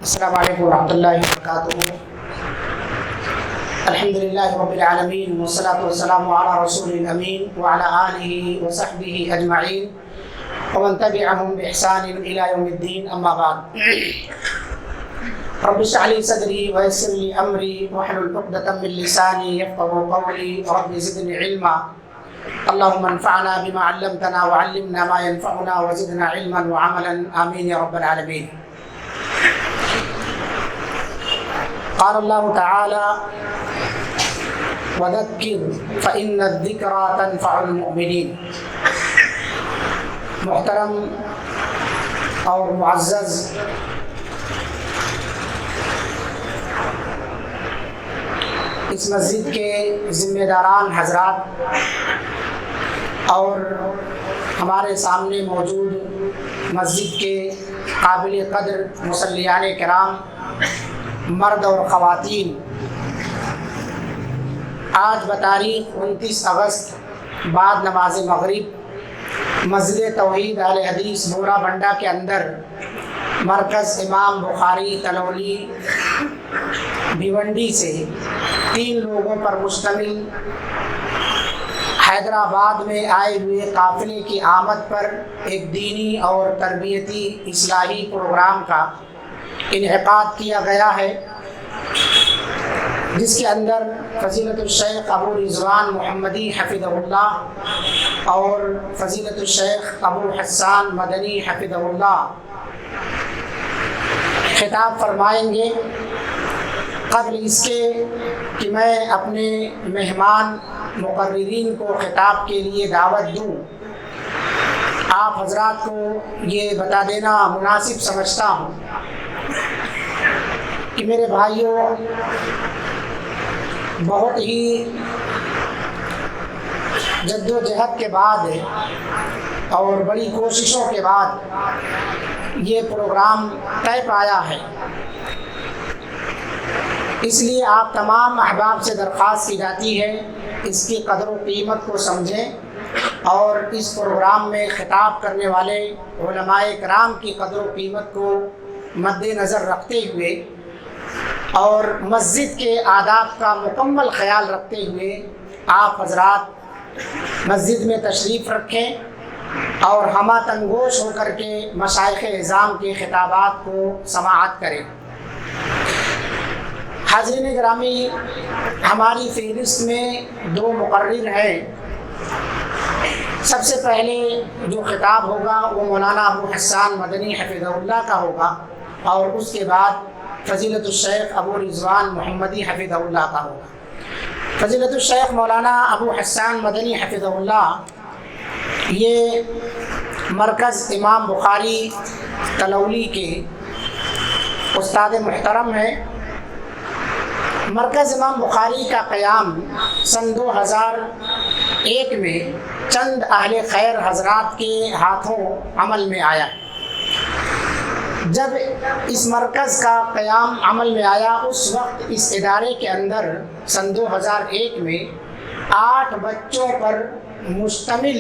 السلام علیکم ورحمۃ اللہ وبرکاتہ۔ الحمد للہ رب العالمین والصلاة والسلام علی رسول الامین وعلی آلہ وصحبہ اجمعین ومن تبعهم بإحسان إلی یوم الدین، اما بعد۔ رب اشرح لي صدری ويسر لي امری واحلل عقدۃ من لسانی یفقهوا قولی رب زدنی علما اللهم انفعنا بما علمتنا وعلمنا ما ينفعنا وزدنا علما وعملا آمین یا رب العالمین۔ قال اللہ تعالی وذکر فإن الذکرى تنفع المؤمنین۔ محترم اور معزز اس مسجد کے ذمہ داران حضرات اور ہمارے سامنے موجود مسجد کے قابل قدر مصلیان کرام، مرد اور خواتین، آج بتاریخ 29 اگست بعد نماز مغرب مسجد توحید اہل حدیث بورا بنڈا کے اندر مرکز امام بخاری تلولی بھیونڈی سے 3 لوگوں پر مشتمل حیدرآباد میں آئے ہوئے قافلے کی آمد پر ایک دینی اور تربیتی اصلاحی پروگرام کا انعقاد کیا گیا ہے، جس کے اندر فضیلت الشیخ ابو رضوان محمدی حفظہ اللہ اور فضیلت الشیخ ابو حسان مدنی حفظہ اللہ خطاب فرمائیں گے۔ قبل اس کے کہ میں اپنے مہمان مقررین کو خطاب کے لیے دعوت دوں، آپ حضرات کو یہ بتا دینا مناسب سمجھتا ہوں کہ میرے بھائیوں، بہت ہی جد و جہد کے بعد اور بڑی کوششوں کے بعد یہ پروگرام طے پایا ہے۔ اس لیے آپ تمام احباب سے درخواست کی جاتی ہے اس کی قدر و قیمت کو سمجھیں اور اس پروگرام میں خطاب کرنے والے علماء کرام کی قدر و قیمت کو مد نظر رکھتے ہوئے اور مسجد کے آداب کا مکمل خیال رکھتے ہوئے آپ حضرات مسجد میں تشریف رکھیں اور ہمہ تنگوش ہو کر کے مشائخ اعظام کے خطابات کو سماعت کریں۔ حاضرین گرامی، ہماری فہرست میں 2 مقرر ہیں۔ سب سے پہلے جو خطاب ہوگا وہ مولانا ابو حسان مدنی حفظہ اللہ کا ہوگا اور اس کے بعد فضیلت الشیخ ابو رضوان محمدی حفظہ اللہ کا ہوگا۔ فضیلت الشیخ مولانا ابو حسان مدنی حفظہ اللہ یہ مرکز امام بخاری تلولی کے استاد محترم ہیں۔ مرکز امام بخاری کا قیام سن 2001 میں چند اہل خیر حضرات کے ہاتھوں عمل میں آیا۔ جب اس مرکز کا قیام عمل میں آیا، اس وقت اس ادارے کے اندر سن 2001 میں 8 بچوں پر مشتمل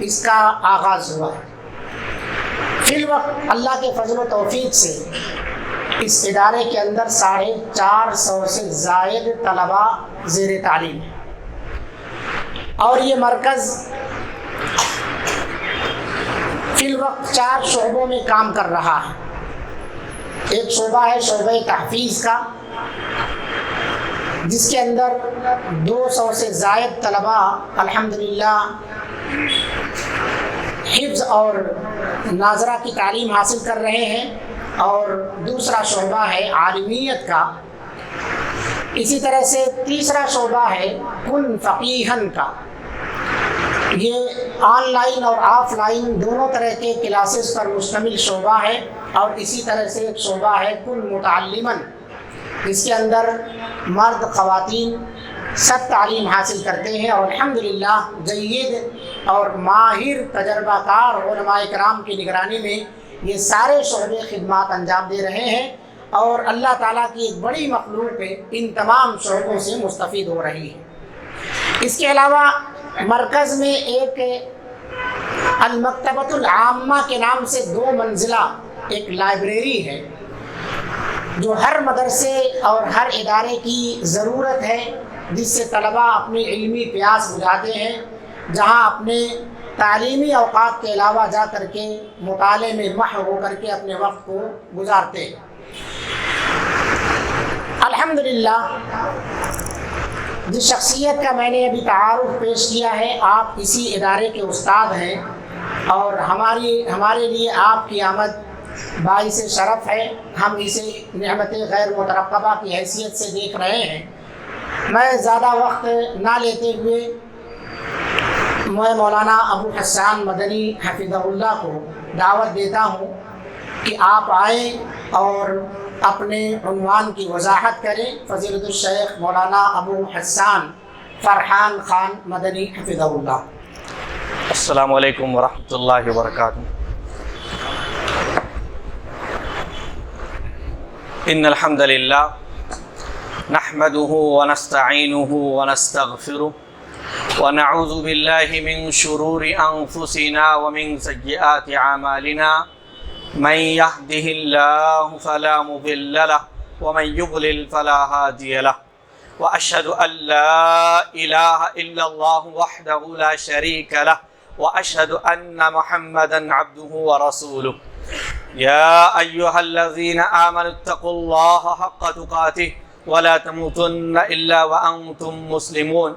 اس کا آغاز ہوا۔ فی الوقت اللہ کے فضل و توفیق سے اس ادارے کے اندر 450 سے زائد طلباء زیر تعلیم ہیں اور یہ مرکز فی الوقت 4 شعبوں میں کام کر رہا ہے۔ ایک شعبہ ہے شعبہ تحفیظ کا، جس کے اندر 200 سے زائد طلباء الحمدللہ حفظ اور ناظرہ کی تعلیم حاصل کر رہے ہیں، اور دوسرا شعبہ ہے عالمیت کا۔ اسی طرح سے تیسرا شعبہ ہے کن فقیہن کا۔ یہ آن لائن اور آف لائن دونوں طرح کے کلاسز پر مشتمل شعبہ ہے، اور اسی طرح سے ایک شعبہ ہے کن متعلمن، جس کے اندر مرد خواتین سب تعلیم حاصل کرتے ہیں اور الحمدللہ جید اور ماہر تجربہ کار علماء کرام کی نگرانی میں یہ سارے شعبے خدمات انجام دے رہے ہیں، اور اللہ تعالیٰ کی ایک بڑی مخلوق ان تمام شعبوں سے مستفید ہو رہی ہے۔ اس کے علاوہ مرکز میں ایک المکتبۃ العامہ کے نام سے 2 منزلہ ایک لائبریری ہے، جو ہر مدرسے اور ہر ادارے کی ضرورت ہے، جس سے طلباء اپنی علمی پیاس بجھاتے ہیں، جہاں اپنے تعلیمی اوقات کے علاوہ جا کر کے مطالعے میں محو ہو کر کے اپنے وقت کو گزارتے ہیں۔ الحمدللہ جس شخصیت کا میں نے ابھی تعارف پیش کیا ہے، آپ اسی ادارے کے استاد ہیں، اور ہمارے لیے آپ کی آمد باعث شرف ہے۔ ہم اسے نعمت غیر مترقبہ کی حیثیت سے دیکھ رہے ہیں۔ میں زیادہ وقت نہ لیتے ہوئے میں مولانا ابو حسان مدنی حفظہ اللہ کو دعوت دیتا ہوں کہ آپ آئیں اور اپنے عنوان کی وضاحت کریں۔ فضیلۃ الشیخ مولانا ابو حسان فرحان خان مدنی حفظہ اللہ۔ السلام علیکم ورحمۃ اللہ وبرکاتہ۔ ان الحمد للہ نحمده ونستعینه ونستغفره ونعوذ باللہ من شرور انفسنا ومن سیئات اعمالنا، من يهده الله فلا مضل له ومن يضلل فلا هادي له، واشهد ان لا اله الا الله وحده لا شريك له، واشهد ان محمدا عبده ورسوله۔ يا ايها الذين آمنوا اتقوا الله حق تقاته ولا تموتن الا وانتم مسلمون۔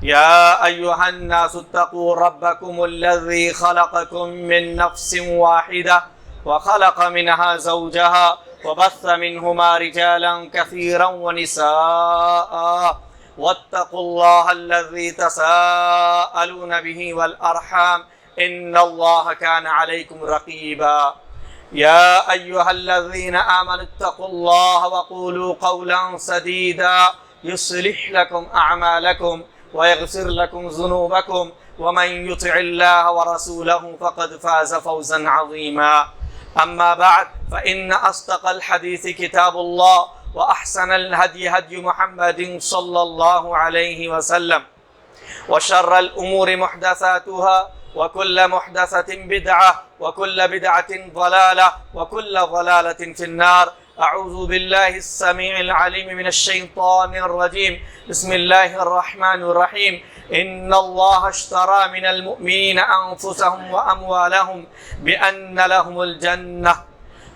يا ايها الناس اتقوا ربكم الذي خلقكم من نفس واحدة وخلق منها زوجها وبث منهما رجالا كثيرا ونساء، واتقوا الله الذي تساءلون به والأرحام إن الله كان عليكم رقيبا۔ يا أيها الذين آمنوا اتقوا الله وقولوا قولا سديدا يصلح لكم أعمالكم ويغفر لكم ذنوبكم، ومن يطع الله ورسوله فقد فاز فوزا عظيما۔ أما بعد، فإن أصدق الحديث كتاب الله، وأحسن الهدي هدي محمد صلى الله عليه وسلم، وشر الأمور محدثاتها، وكل محدثة بدعة، وكل بدعة ضلالة، وكل ضلالة في النار۔ أعوذ بالله السميع العليم من الشيطان الرجيم، بسم الله الرحمن الرحيم۔ إن الله اشترى من المؤمنين أنفسهم وأموالهم بأن لهم الجنة،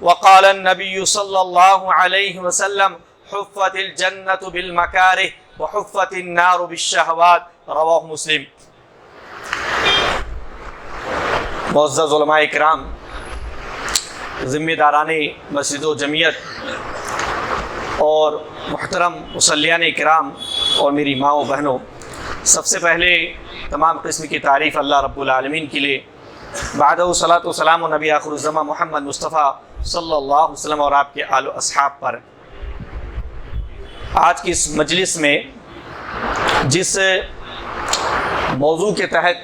وقال النبي صلى الله عليه وسلم: حفت الجنة بالمكاره وحفت النار بالشهوات، رواه مسلم۔ معزز علماء کرام، ذمہ داران مسجد و جمعیت اور محترم مصلیان کرام اور میری ماں و بہنوں، سب سے پہلے تمام قسم کی تعریف اللہ رب العالمین کے لیے، بعدہ صلاۃ و سلام و نبی آخر الزمان محمد مصطفیٰ صلی اللہ علیہ وسلم اور آپ کے آل و اصحاب پر۔ آج کی اس مجلس میں جس موضوع کے تحت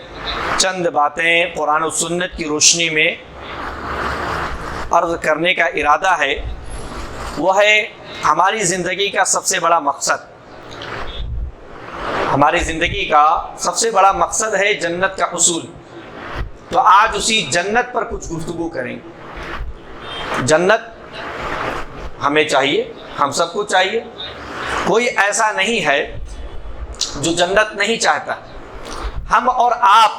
چند باتیں قرآن و سنت کی روشنی میں عرض کرنے کا ارادہ ہے، وہ ہے ہماری زندگی کا سب سے بڑا مقصد۔ ہماری زندگی کا سب سے بڑا مقصد ہے جنت کا حصول۔ تو آج اسی جنت پر کچھ گفتگو کریں گے۔ جنت ہمیں چاہیے، ہم سب کو چاہیے، کوئی ایسا نہیں ہے جو جنت نہیں چاہتا۔ ہم اور آپ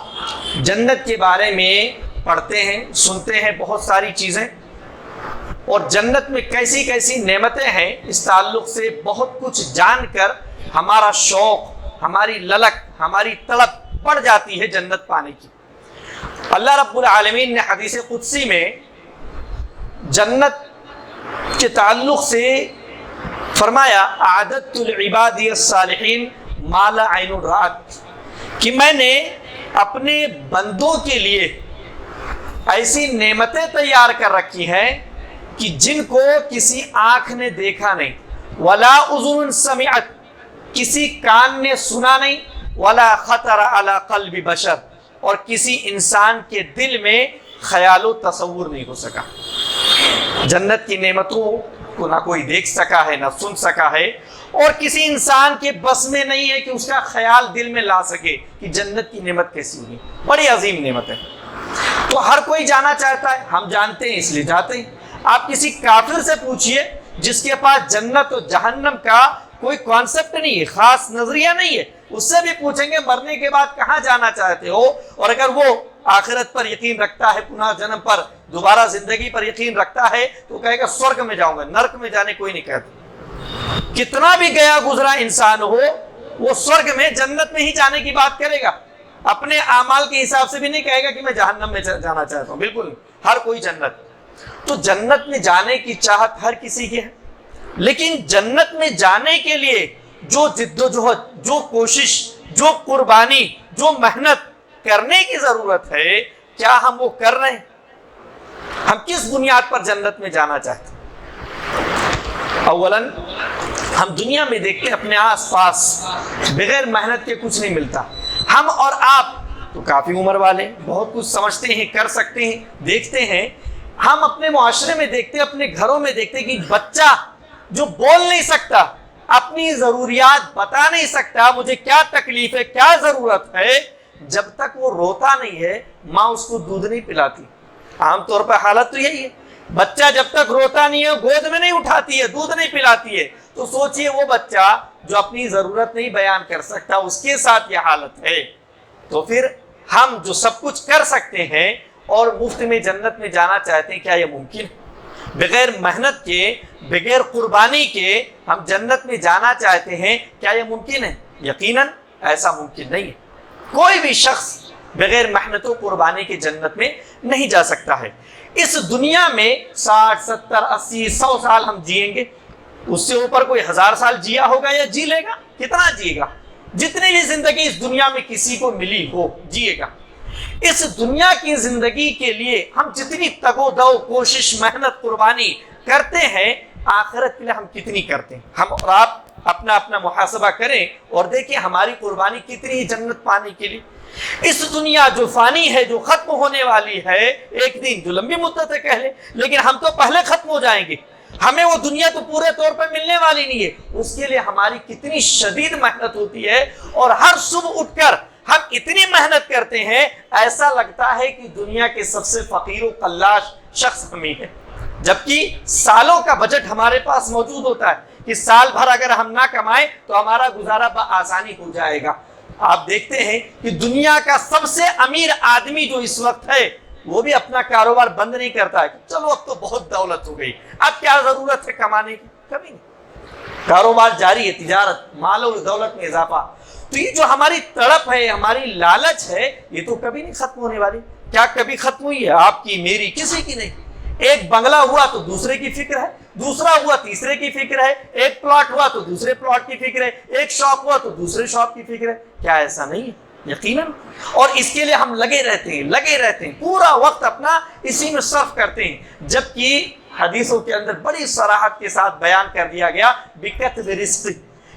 جنت کے بارے میں پڑھتے ہیں، سنتے ہیں بہت ساری چیزیں، اور جنت میں کیسی کیسی نعمتیں ہیں، اس تعلق سے بہت کچھ جان کر ہمارا شوق، ہماری للک، ہماری طلب بڑھ جاتی ہے جنت پانے کی۔ اللہ رب العالمین نے حدیث قدسی میں جنت کے تعلق سے فرمایا: اعددت لعبادی الصالحین ما لا عین رأت، کہ میں نے اپنے بندوں کے لیے ایسی نعمتیں تیار کر رکھی ہیں کہ جن کو کسی آنکھ نے دیکھا نہیں، ولا اذن سمعت، کسی کان نے سنا نہیں، ولا خطر علی قلب بشر، اور کسی انسان کے دل میں خیال و تصور نہیں ہو سکا۔ جنت کی نعمتوں کو نہ کوئی دیکھ سکا ہے، نہ سن سکا ہے، اور کسی انسان کے بس میں نہیں ہے کہ اس کا خیال دل میں لا سکے کہ جنت کی نعمت کیسی ہوگی۔ بڑی عظیم نعمت ہے، تو ہر کوئی جانا چاہتا ہے، ہم جانتے ہیں اس لیے جاتے ہیں۔ آپ کسی کافر سے پوچھئے جس کے پاس جنت و جہنم کا کوئی کانسیپٹ نہیں ہے، خاص نظریہ نہیں ہے، اس سے بھی پوچھیں گے مرنے کے بعد کہاں جانا چاہتے ہو، اور اگر وہ آخرت پر یقین رکھتا ہے، پناہ جنم پر، دوبارہ زندگی پر یقین رکھتا ہے، تو کہے گا سورگ میں جاؤں گا، نرک میں جانے کوئی نہیں کہتا۔ کتنا بھی گیا گزرا انسان ہو، وہ سورگ میں جنت میں ہی جانے کی بات کرے گا، اپنے اعمال کے حساب سے بھی نہیں کہے گا کہ میں جہنم میں جانا چاہتا ہوں، بالکل ہر کوئی جنت۔ تو جنت میں جانے کی چاہت ہر کسی کی ہے، لیکن جنت میں جانے کے لیے جو جد و جہد، جو کوشش، جو قربانی، جو محنت کرنے کی ضرورت ہے، کیا ہم وہ کر رہے ہیں؟ ہم کس بنیاد پر جنت میں جانا چاہتے ہیں؟ اولاً ہم دنیا میں دیکھتے ہیں اپنے آس پاس بغیر محنت کے کچھ نہیں ملتا۔ ہم اور آپ تو کافی عمر والے، بہت کچھ سمجھتے ہیں، کر سکتے ہیں، دیکھتے ہیں۔ ہم اپنے معاشرے میں دیکھتے ہیں، اپنے گھروں میں دیکھتے ہیں کہ بچہ جو بول نہیں سکتا، اپنی ضروریات بتا نہیں سکتا، مجھے کیا تکلیف ہے، کیا ضرورت ہے، جب تک وہ روتا نہیں ہے ماں اس کو دودھ نہیں پلاتی۔ عام طور پر حالت تو یہی ہے، بچہ جب تک روتا نہیں ہے، گود میں نہیں اٹھاتی ہے، دودھ نہیں پلاتی ہے، تو سوچئے وہ بچہ جو اپنی ضرورت نہیں بیان کر سکتا، اس کے ساتھ یہ حالت ہے، تو پھر ہم جو سب کچھ کر سکتے ہیں اور مفت میں جنت میں جانا چاہتے ہیں، کیا یہ ممکن ہے؟ بغیر محنت کے، بغیر قربانی کے ہم جنت میں جانا چاہتے ہیں، کیا یہ ممکن ہے؟ یقیناً ایسا ممکن نہیں ہے۔ کوئی بھی شخص بغیر محنت و قربانی کے جنت میں نہیں جا سکتا ہے۔ اس دنیا میں 60 70 80 100 سال ہم جئیں گے، اس سے اوپر کوئی 1000 سال جیا ہوگا یا جی لے گا؟ کتنا جیے گا؟ جتنی بھی زندگی اس دنیا میں کسی کو ملی ہو جیے گا۔ اس دنیا کی زندگی کے لیے ہم جتنی تگ و دو، کوشش، محنت، قربانی کرتے ہیں، آخرت کے لیے ہم کتنی کرتے ہیں؟ ہم اور آپ اپنا اپنا محاسبہ کریں اور دیکھیں ہماری قربانی کتنی جنت پانے کے لیے۔ اس دنیا جو فانی ہے، جو ختم ہونے والی ہے ایک دن، جو لمبی مدت ہے کہہ لیں، لیکن ہم تو پہلے ختم ہو جائیں گے، ہمیں وہ دنیا تو پورے طور پر ملنے والی نہیں ہے۔ اس کے لیے ہماری کتنی شدید محنت ہوتی ہے، اور ہر صبح اٹھ کر ہم اتنی محنت کرتے ہیں، ایسا لگتا ہے کہ دنیا کے سب سے فقیر و قلاش شخص ہم ہی ہیں، جبکہ سالوں کا بجٹ ہمارے پاس موجود ہوتا ہے کہ سال بھر اگر ہم نہ کمائیں تو ہمارا گزارا بآسانی ہو جائے گا۔ آپ دیکھتے ہیں کہ دنیا کا سب سے امیر آدمی جو اس وقت ہے، وہ بھی اپنا کاروبار بند نہیں کرتا ہے کہ چلو اب تو بہت دولت ہو گئی، اب کیا ضرورت ہے کمانے کی، کبھی نہیں۔ کاروبار جاری ہے، تجارت، مال و دولت میں اضافہ۔ تو یہ جو ہماری تڑپ ہے، ہماری لالچ ہے، یہ تو کبھی نہیں ختم ہونے والی۔ کیا کبھی ختم ہوئی ہے؟ آپ کی، میری، کسی کی نہیں۔ ایک بنگلہ ہوا تو دوسرے کی فکر ہے، دوسرا ہوا تیسرے کی فکر ہے، ایک پلاٹ ہوا تو دوسرے پلاٹ کی فکر ہے، ایک شاپ ہوا تو دوسرے شاپ کی فکر ہے۔ کیا ایسا نہیں ہے؟ یقیناً۔ اور اس کے لیے ہم لگے رہتے ہیں، پورا وقت اپنا اسی میں صرف کرتے ہیں، جبکہ حدیثوں کے اندر بڑی صراحت کے ساتھ بیان کر دیا گیا، بکتب رزق،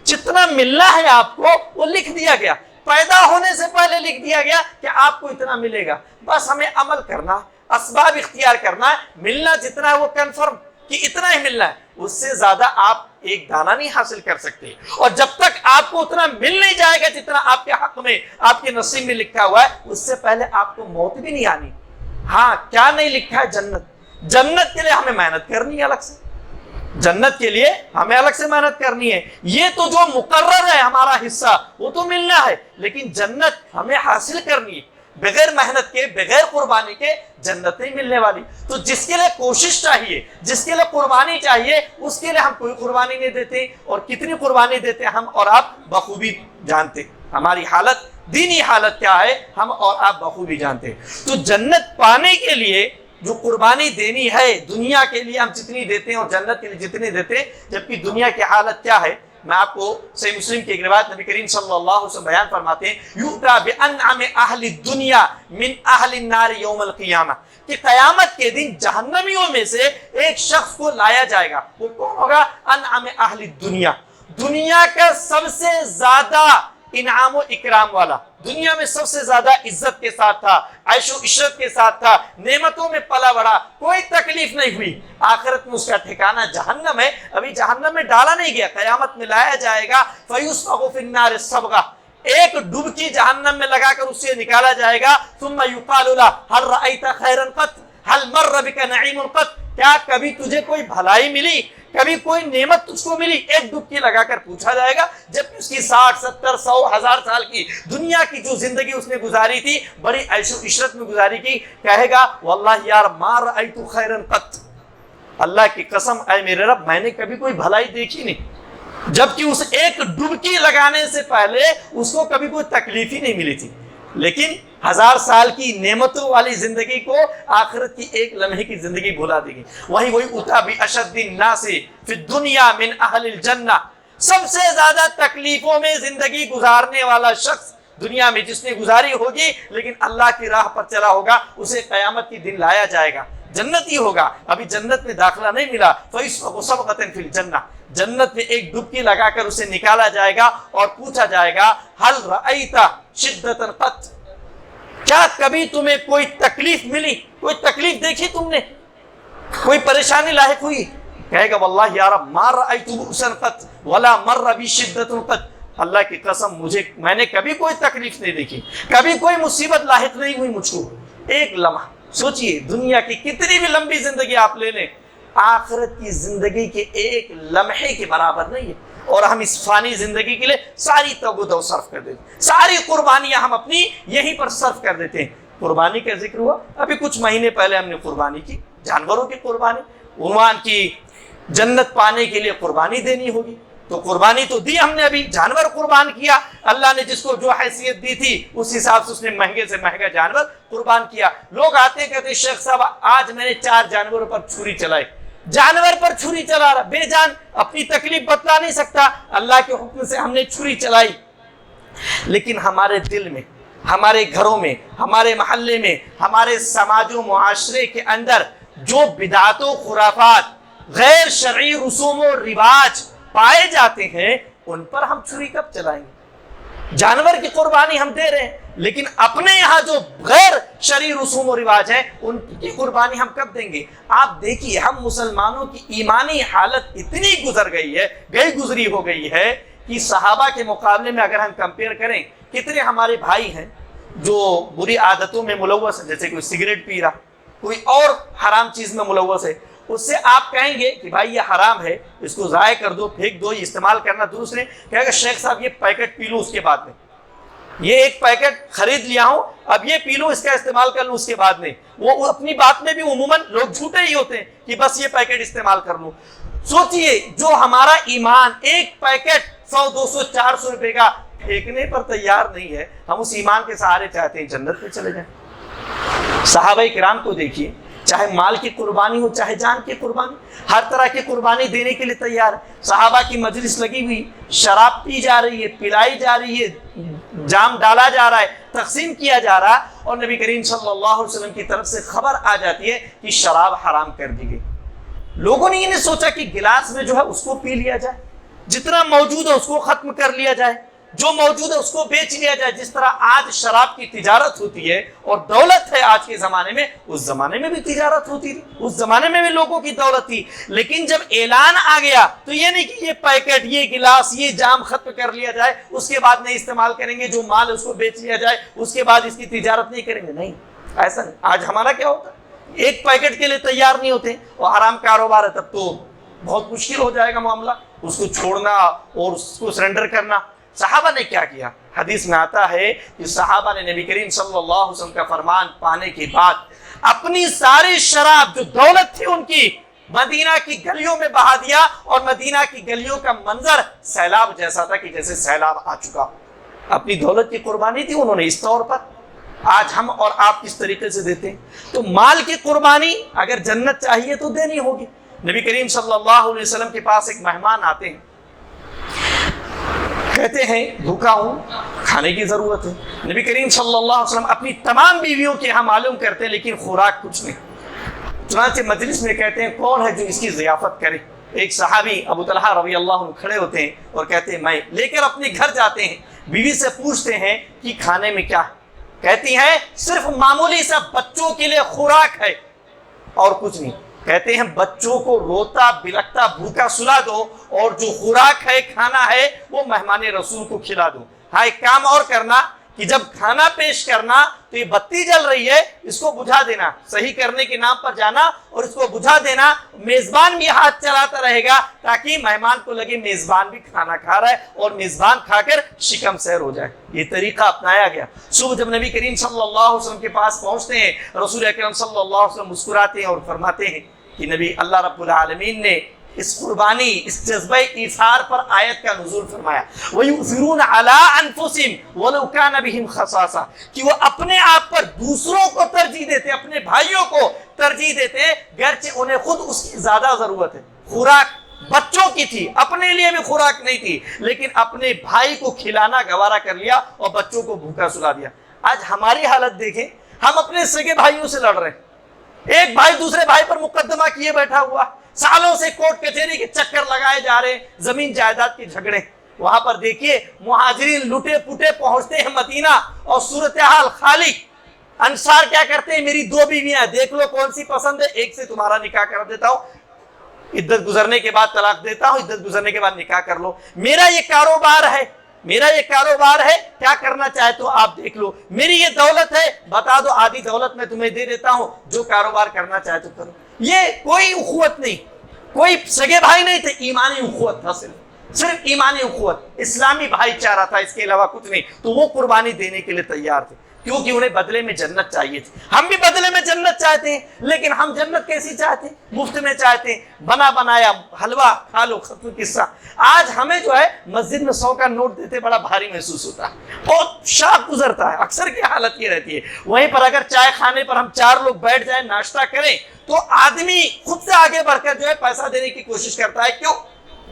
جتنا ملنا ہے آپ کو وہ لکھ دیا گیا، پیدا ہونے سے پہلے لکھ دیا گیا کہ آپ کو اتنا ملے گا، بس ہمیں عمل کرنا، اسباب اختیار کرنا ہے، ملنا جتنا ہے وہ کنفرم کہ اتنا ہی ملنا ہے، اس سے زیادہ آپ ایک دانہ نہیں حاصل کر سکتے۔ اور جب تک آپ کو اتنا مل نہیں جائے گا جتنا آپ کے حق میں، آپ کے نصیب میں لکھا ہوا ہے، اس سے پہلے آپ کو موت بھی نہیں آنی۔ ہاں، کیا نہیں لکھا ہے؟ جنت۔ جنت کے لیے ہمیں محنت کرنی ہے الگ سے، جنت کے لیے ہمیں الگ سے محنت کرنی ہے۔ یہ تو جو مقرر ہے ہمارا حصہ وہ تو ملنا ہے، لیکن جنت ہمیں حاصل کرنی ہے۔ بغیر محنت کے، بغیر قربانی کے جنت نہیں ملنے والی۔ تو جس کے لیے کوشش چاہیے، جس کے لیے قربانی چاہیے، اس کے لیے ہم کوئی قربانی نہیں دیتے، اور کتنی قربانی دیتے ہم اور آپ بخوبی جانتے۔ ہماری حالت، دینی حالت کیا ہے، ہم اور آپ بخوبی جانتے۔ تو جنت پانے کے لیے جو قربانی دینی ہے، دنیا کے لیے ہم جتنی دیتے ہیں اور جنت کے لیے جتنی دیتے ہیں، جبکہ دنیا کی حالت کیا ہے، میں آپ کو صحیح مسلم کی ایک روایت نبی کریم صلی اللہ علیہ وسلم بیان فرماتے ہیں، یؤتی بانعم اہل الدنیا من اہل النار یوم القیامہ، کہ قیامت کے دن جہنمیوں میں سے ایک شخص کو لایا جائے گا۔ وہ کون ہوگا؟ انعم اہل الدنیا، دنیا کا سب سے زیادہ انعام و اکرام والا، دنیا میں سب سے زیادہ عزت کے ساتھ تھا، عیش و عشرت کے ساتھ تھا، نعمتوں میں پلا بڑا، کوئی تکلیف نہیں ہوئی۔ آخرت میں اس کا ٹھکانہ جہنم ہے، ابھی جہنم میں ڈالا نہیں گیا، قیامت میں لایا جائے گا، فیسبغ فی النار صبغہ، ایک ڈبکی جہنم میں لگا کر اسے نکالا جائے گا، ثم یقال له هل رأیت خیرا قط، هل مر بک نعیم قط، کیا کبھی تجھے کوئی بھلائی ملی، کبھی کوئی نعمت تجھ کو ملی؟ ایک ڈبکی لگا کر پوچھا جائے گا، جب اس کی 60 70 100 1000 سال کی دنیا کی جو زندگی اس نے گزاری تھی، بڑی عیش و عشرت میں گزاری کی، کہے گا واللہ یار ما رأیت خیرا قط، اللہ کی قسم اے میرے رب میں نے کبھی کوئی بھلائی دیکھی نہیں، جبکہ اس ایک ڈبکی لگانے سے پہلے اس کو کبھی کوئی تکلیف ہی نہیں ملی تھی، لیکن 1000 سال کی نعمتوں والی زندگی کو آخرت کی ایک لمحے کی زندگی بھلا دے گی۔ وہی اتا باشد الناس فی الدنیا من اہل الجنہ، سب سے زیادہ تکلیفوں میں زندگی گزارنے والا شخص دنیا میں جس نے گزاری ہوگی لیکن اللہ کی راہ پر چلا ہوگا، اسے قیامت کے دن لایا جائے گا، جنت ہی ہوگا، ابھی جنت میں داخلہ نہیں ملا، فَيُسْبَقُ سَبْقَةً فِي الْجَنَّةِ، جنت میں ایک ڈبکی لگا کر اسے نکالا جائے گا اور پوچھا جائے گا هَلْ رَأَيْتَ شِدَّةً قَطْ، کیا کبھی تمہیں کوئی تکلیف ملی، کوئی تکلیف دیکھی تم نے، کوئی پریشانی لاحق ہوئی؟ کہے گا واللہ یا رب ما رأیت بؤسا قط ولا مر بی شدۃ قط، اللہ کی قسم میں نے کبھی کوئی تکلیف نہیں دیکھی، کبھی کوئی مصیبت لاحق نہیں ہوئی مجھ کو۔ ایک لمحہ سوچئے، دنیا کی کتنی بھی لمبی زندگی آپ لے لیں، آخرت کی زندگی کے ایک لمحے کے برابر نہیں ہے، اور ہم اس فانی زندگی کے لیے ساری توجہ صرف کر دیتے ہیں، ساری قربانیاں ہم اپنی یہیں پر صرف کر دیتے ہیں۔ قربانی کا ذکر ہوا، ابھی کچھ مہینے پہلے ہم نے قربانی کی، جانوروں کی قربانی، عنوان کی جنت پانے کے لیے قربانی دینی ہوگی، تو قربانی تو دی ہم نے، ابھی جانور قربان کیا، اللہ نے جس کو جو حیثیت دی تھی اس حساب سے اس نے مہنگے سے مہنگا جانور قربان کیا۔ لوگ آتے کہتے شیخ صاحب آج میں نے 4 جانوروں پر چھری چلائی، جانور پر چھری چلا رہا، بے جان اپنی تکلیف بتلا نہیں سکتا، اللہ کے حکم سے ہم نے چھری چلائی، لیکن ہمارے دل میں، ہمارے گھروں میں، ہمارے محلے میں، ہمارے سماج و معاشرے کے اندر جو بدعات و خرافات، غیر شرعی رسوم و رواج پائے جاتے ہیں، ان پر ہم چھری کب چلائیں گے؟ جانور کی قربانی ہم دے رہے ہیں، لیکن اپنے یہاں جو غیر شرعی رسوم و رواج ہیں ان کی قربانی ہم کب دیں گے؟ آپ دیکھیے ہم مسلمانوں کی ایمانی حالت اتنی گزر گئی ہے، گزری ہو گئی ہے کہ صحابہ کے مقابلے میں اگر ہم کمپیئر کریں، کتنے ہمارے بھائی ہیں جو بری عادتوں میں ملوث ہے، جیسے کوئی سگریٹ پی رہا، کوئی اور حرام چیز میں ملوث ہے، اس سے آپ کہیں گے کہ بھائی یہ حرام ہے، اس کو ضائع کر دو، پھینک دو، یہ استعمال کرنا درست نہیں، کہے گا شیخ صاحب یہ پیکٹ پی لوں اس کے بعد میں، یہ ایک پیکٹ خرید لیا ہوں اب یہ پی لوں، اس کا استعمال کر لوں اس کے بعد میں، وہ اپنی بات میں بھی عموماً لوگ جھوٹے ہی ہوتے ہیں کہ بس یہ پیکٹ استعمال کر لوں۔ سوچئے جو ہمارا ایمان ایک پیکٹ 100 200 400 روپے کا پھینکنے پر تیار نہیں ہے، ہم اس ایمان کے سہارے چاہتے ہیں جنت میں چلے جائیں۔ صحابہ کرام کو دیکھیے، چاہے مال کی قربانی ہو چاہے جان کی قربانی، ہر طرح کی قربانی دینے کے لیے تیار ہے۔ صحابہ کی مجلس لگی ہوئی، شراب پی جا رہی ہے، پلائی جا رہی ہے، جام ڈالا جا رہا ہے، تقسیم کیا جا رہا ہے، اور نبی کریم صلی اللہ علیہ وسلم کی طرف سے خبر آ جاتی ہے کہ شراب حرام کر دی گئی۔ لوگوں نے یہ نہیں سوچا کہ گلاس میں جو ہے اس کو پی لیا جائے، جتنا موجود ہے اس کو ختم کر لیا جائے، جو موجود ہے اس کو بیچ لیا جائے۔ جس طرح آج شراب کی تجارت ہوتی ہے اور دولت ہے آج کے زمانے میں، اس زمانے میں بھی تجارت ہوتی تھی، اس زمانے میں بھی لوگوں کی دولت تھی، لیکن جب اعلان آ گیا تو یہ نہیں کہ یہ پیکٹ، یہ گلاس، یہ جام ختم کر لیا جائے، اس کے بعد نہیں استعمال کریں گے، جو مال ہے اس کو بیچ لیا جائے، اس کے بعد اس کی تجارت نہیں کریں گے، نہیں، ایسا نہیں۔ آج ہمارا کیا ہوتا ہے، ایک پیکٹ کے لیے تیار نہیں ہوتے، اور حرام کاروبار ہے تب تو بہت مشکل ہو جائے گا معاملہ، اس کو چھوڑنا اور اس کو سرنڈر کرنا۔ صحابہ نے کیا کیا؟ حدیث میں آتا ہے کہ صحابہ نے نبی کریم صلی اللہ علیہ وسلم کا فرمان پانے کے بعد اپنی ساری شراب جو دولت تھی ان کی مدینہ کی گلیوں میں بہا دیا، اور مدینہ کی گلیوں کا منظر سیلاب جیسا تھا کہ جیسے سیلاب آ چکا۔ اپنی دولت کی قربانی تھی انہوں نے اس طور پر۔ آج ہم اور آپ کس طریقے سے دیتے ہیں؟ تو مال کی قربانی اگر جنت چاہیے تو دینی ہوگی۔ نبی کریم صلی اللہ علیہ وسلم کے پاس ایک مہمان آتے ہیں، کہتے ہیں بھوکا ہوں، کھانے کی ضرورت ہے۔ نبی کریم صلی اللہ علیہ وسلم اپنی تمام بیویوں کے یہاں معلوم کرتے ہیں لیکن خوراک کچھ نہیں۔ چنانچہ مجلس میں کہتے ہیں کون ہے جو اس کی ضیافت کرے؟ ایک صحابی ابو طلحہ رضی اللہ عنہ کھڑے ہوتے ہیں اور کہتے ہیں میں، لے کر اپنے گھر جاتے ہیں، بیوی سے پوچھتے ہیں کہ کھانے میں کیا ہے؟ کہتی ہیں صرف معمولی سا بچوں کے لیے خوراک ہے اور کچھ نہیں۔ کہتے ہیں بچوں کو روتا بلکتا بھوکا سلا دو، اور جو خوراک ہے، کھانا ہے، وہ مہمان رسول کو کھلا دو۔ ہاں ایک کام اور کرنا، کہ جب کھانا پیش کرنا تو یہ بتی جل رہی ہے، اس کو بجھا دینا، صحیح کرنے کے نام پر جانا اور اس کو بجھا دینا، میزبان بھی ہاتھ چلاتا رہے گا تاکہ مہمان کو لگے میزبان بھی کھانا کھا رہا ہے اور میزبان کھا کر شکم سیر ہو جائے۔ یہ طریقہ اپنایا گیا۔ صبح جب نبی کریم صلی اللہ علیہ وسلم کے پاس پہنچتے ہیں، رسول اکرم صلی اللہ علیہ وسلم مسکراتے ہیں اور فرماتے ہیں کہ نبی اللہ رب العالمین نے اس قربانی، اس جذبہ ایثار پر آیت کا نزول فرمایا، وَيُؤْثِرُونَ عَلَىٰ أَنفُسِهِمْ وَلَوْ كَانَ بِهِمْ خَصَاصَةٌ، کہ وہ اپنے آپ پر دوسروں کو ترجیح دیتے، اپنے بھائیوں کو ترجیح دیتے گرچہ انہیں خود اس کی زیادہ ضرورت ہے۔ خوراک بچوں کی تھی، اپنے لیے بھی خوراک نہیں تھی، لیکن اپنے بھائی کو کھلانا گوارا کر لیا اور بچوں کو بھوکا سلا دیا۔ آج ہماری حالت دیکھیں، ہم اپنے سگے بھائیوں سے لڑ رہے ہیں، ایک بھائی دوسرے بھائی پر مقدمہ کیے بیٹھا ہوا، سالوں سے کورٹ کچہری کے چکر لگائے جا رہے ہیں، زمین جائیداد کے جھگڑے۔ وہاں پر دیکھیے مہاجرین لٹے پٹے پہنچتے ہیں مدینہ اور صورتحال خالی۔ انصار کیا کرتے ہیں، میری 2 بیویاں، دیکھ لو کون سی پسند ہے، ایک سے تمہارا نکاح کر دیتا ہوں، عدت گزرنے کے بعد طلاق دیتا ہوں، عدت گزرنے کے بعد نکاح کر لو، میرا یہ کاروبار ہے، میرا یہ کاروبار ہے، کیا کرنا چاہتے ہو آپ دیکھ لو، میری یہ دولت ہے، بتا دو آدھی دولت میں تمہیں دے دیتا ہوں، جو کاروبار کرنا چاہتے ہو کرو۔ یہ کوئی اخوت نہیں، کوئی سگے بھائی نہیں تھے، ایمانی اخوت تھا، صرف ایمانی اخوت، اسلامی بھائی چارہ تھا، اس کے علاوہ کچھ نہیں۔ تو وہ قربانی دینے کے لیے تیار تھے کیونکہ انہیں بدلے میں جنت چاہیے تھی۔ ہم بھی بدلے میں جنت چاہتے ہیں، لیکن ہم جنت کیسی چاہتے ہیں؟ مفت میں چاہتے ہیں، بنا بنایا حلوہ کھا لو، ختم قصہ۔ آج ہمیں جو ہے مسجد میں 100 کا نوٹ دیتے بڑا بھاری محسوس ہوتا ہے، بہت شاق گزرتا ہے، اکثر کی حالت یہ رہتی ہے۔ وہیں پر اگر چائے کھانے پر ہم 4 لوگ بیٹھ جائیں، ناشتہ کریں، تو آدمی خود سے آگے بڑھ کر جو ہے پیسہ دینے کی کوشش کرتا ہے، کیوں؟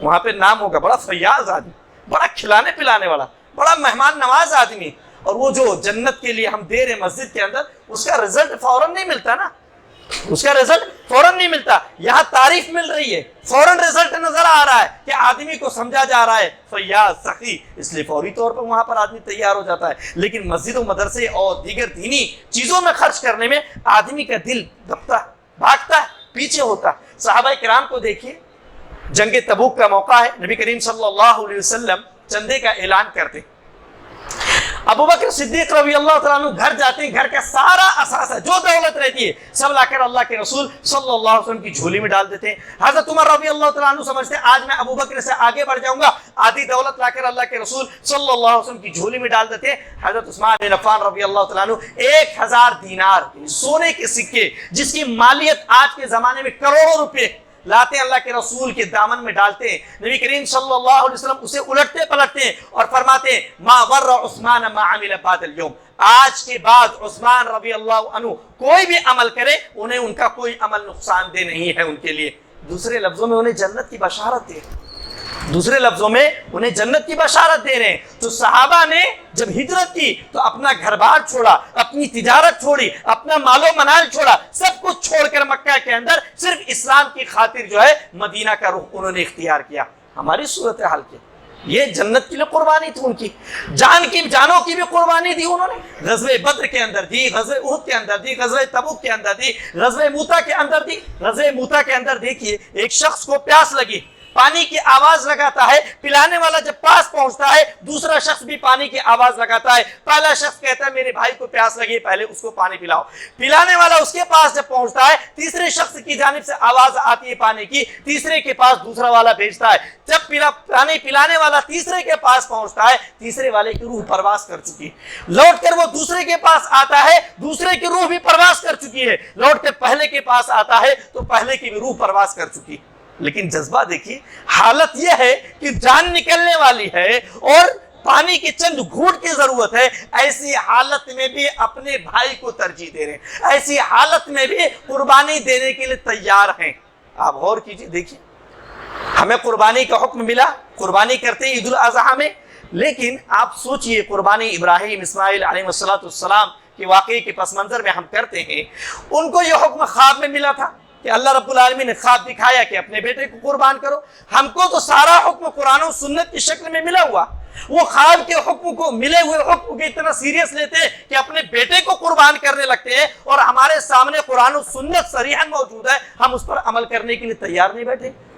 وہاں پہ نام ہوگا بڑا فیاض آدمی، بڑا کھلانے پلانے والا، بڑا مہمان نواز آدمی۔ اور وہ جو جنت کے لیے ہم دے رہے مسجد کے اندر، اس کا رزلٹ فوراً نہیں ملتا نا، اس کا رزلٹ فوراً نہیں ملتا۔ یہاں تعریف مل رہی ہے، فوراً رزلٹ نظر آ رہا ہے کہ آدمی کو سمجھا جا رہا ہے فیاض سخی، اس لیے فوری طور پر وہاں پر آدمی تیار ہو جاتا ہے۔ لیکن مسجد و مدرسے اور دیگر دینی چیزوں میں خرچ کرنے میں آدمی کا دل دبتا ہے، بھاگتا ہے، پیچھے ہوتا ہے۔ صحابہ کرام کو دیکھیے، جنگ تبوک کا موقع ہے، نبی کریم صلی اللہ علیہ وسلم چندے کا اعلان کرتے، ابو بکر صدیق رضی اللہ تعالیٰ عنہ گھر جاتے ہیں، گھر کا سارا اثاثہ جو دولت رہتی ہے سب لا کر اللہ کے رسول صلی اللہ علیہ وسلم کی جھولی میں ڈال دیتے ہیں۔ حضرت عمر رضی اللہ تعالیٰ عنہ سمجھتے ہیں آج میں ابو بکر سے آگے بڑھ جاؤں گا، آدھی دولت لا کر اللہ کے رسول صلی اللہ علیہ وسلم کی جھولی میں ڈال دیتے ہیں۔ حضرت عثمان بن عفان رضی اللہ تعالیٰ عنہ 1000 دینار سونے کے سکے، جس کی مالیت آج کے زمانے میں کروڑوں روپے، لاتے ہیں، اللہ کے رسول کے دامن میں ڈالتے ہیں۔ نبی کریم صلی اللہ علیہ وسلم اسے الٹتے پلٹتے ہیں اور فرماتے ہیں ما ضر عثمان ما عمل بعد اليوم، آج کے بعد عثمان رضی اللہ عنہ کوئی بھی عمل کرے انہیں ان کا کوئی عمل نقصان دہ نہیں ہے ان کے لیے۔ دوسرے لفظوں میں انہیں جنت کی بشارت دے، دوسرے لفظوں میں انہیں جنت کی بشارت دے رہے ہیں۔ تو صحابہ نے جب ہجرت کی تو اپنا گھر بار چھوڑا، اپنی تجارت چھوڑی، اپنا مال و منال چھوڑا، سب کچھ چھوڑ کر مکہ کے اندر صرف اسلام کی خاطر جو ہے مدینہ کا رخ انہوں نے اختیار کیا۔ ہماری صورتحال کی یہ جنت کے لیے قربانی تھی، ان کی جانوں کی بھی قربانی دی انہوں نے، غزوہ بدر کے اندر دی، غزوہ احد کے اندر دی، غزوہ تبوک کے اندر دی، غزوہ موتا کے اندر دی۔ غزوہ موتا کے اندر دیکھیے ایک شخص کو پیاس لگی، پانی کی آواز لگاتا ہے، پلانے والا جب پاس پہنچتا ہے دوسرا شخص بھی پانی کی آواز لگاتا ہے، پہلا شخص کہتا ہے میرے بھائی کو پیاس لگی، پہلے اس کو پانی پلاؤ، پلانے والا اس کے پاس جب پہنچتا ہے تیسرے شخص کی جانب سے آواز آتی ہے پانی کی، تیسرے کے پاس دوسرا والا بھیجتا ہے، جب پانی پلانے والا تیسرے کے پاس پہنچتا ہے تیسرے والے کی روح پرواز کر چکی ہے، لوٹ کر وہ دوسرے کے پاس آتا ہے، دوسرے کی روح بھی پرواز کر چکی ہے، لوٹ کر پہلے کے پاس آتا ہے تو پہلے کی بھی روح پرواز کر چکی ہے۔ لیکن جذبہ دیکھیے، حالت یہ ہے کہ جان نکلنے والی ہے اور پانی کی چند گھونٹ کی ضرورت ہے، ایسی حالت میں بھی اپنے بھائی کو ترجیح دے رہے ہیں، ایسی حالت میں بھی قربانی دینے کے لیے تیار ہیں۔ آپ غور کیجیے، دیکھیے ہمیں قربانی کا حکم ملا، قربانی کرتے ہیں عید الاضحیٰ میں، لیکن آپ سوچئے قربانی ابراہیم اسماعیل علیہ السلام کے واقعے کے پس منظر میں ہم کرتے ہیں، ان کو یہ حکم خواب میں ملا تھا کہ اللہ رب العالمین نے خواب دکھایا کہ اپنے بیٹے کو قربان کرو۔ ہم کو تو سارا حکم قرآن و سنت کی شکل میں ملا ہوا، وہ خواب کے حکم کو، ملے ہوئے حکم کو اتنا سیریس لیتے ہیں کہ اپنے بیٹے کو قربان کرنے لگتے ہیں، اور ہمارے سامنے قرآن و سنت صریحاً موجود ہے، ہم اس پر عمل کرنے کے لیے تیار نہیں بیٹھے۔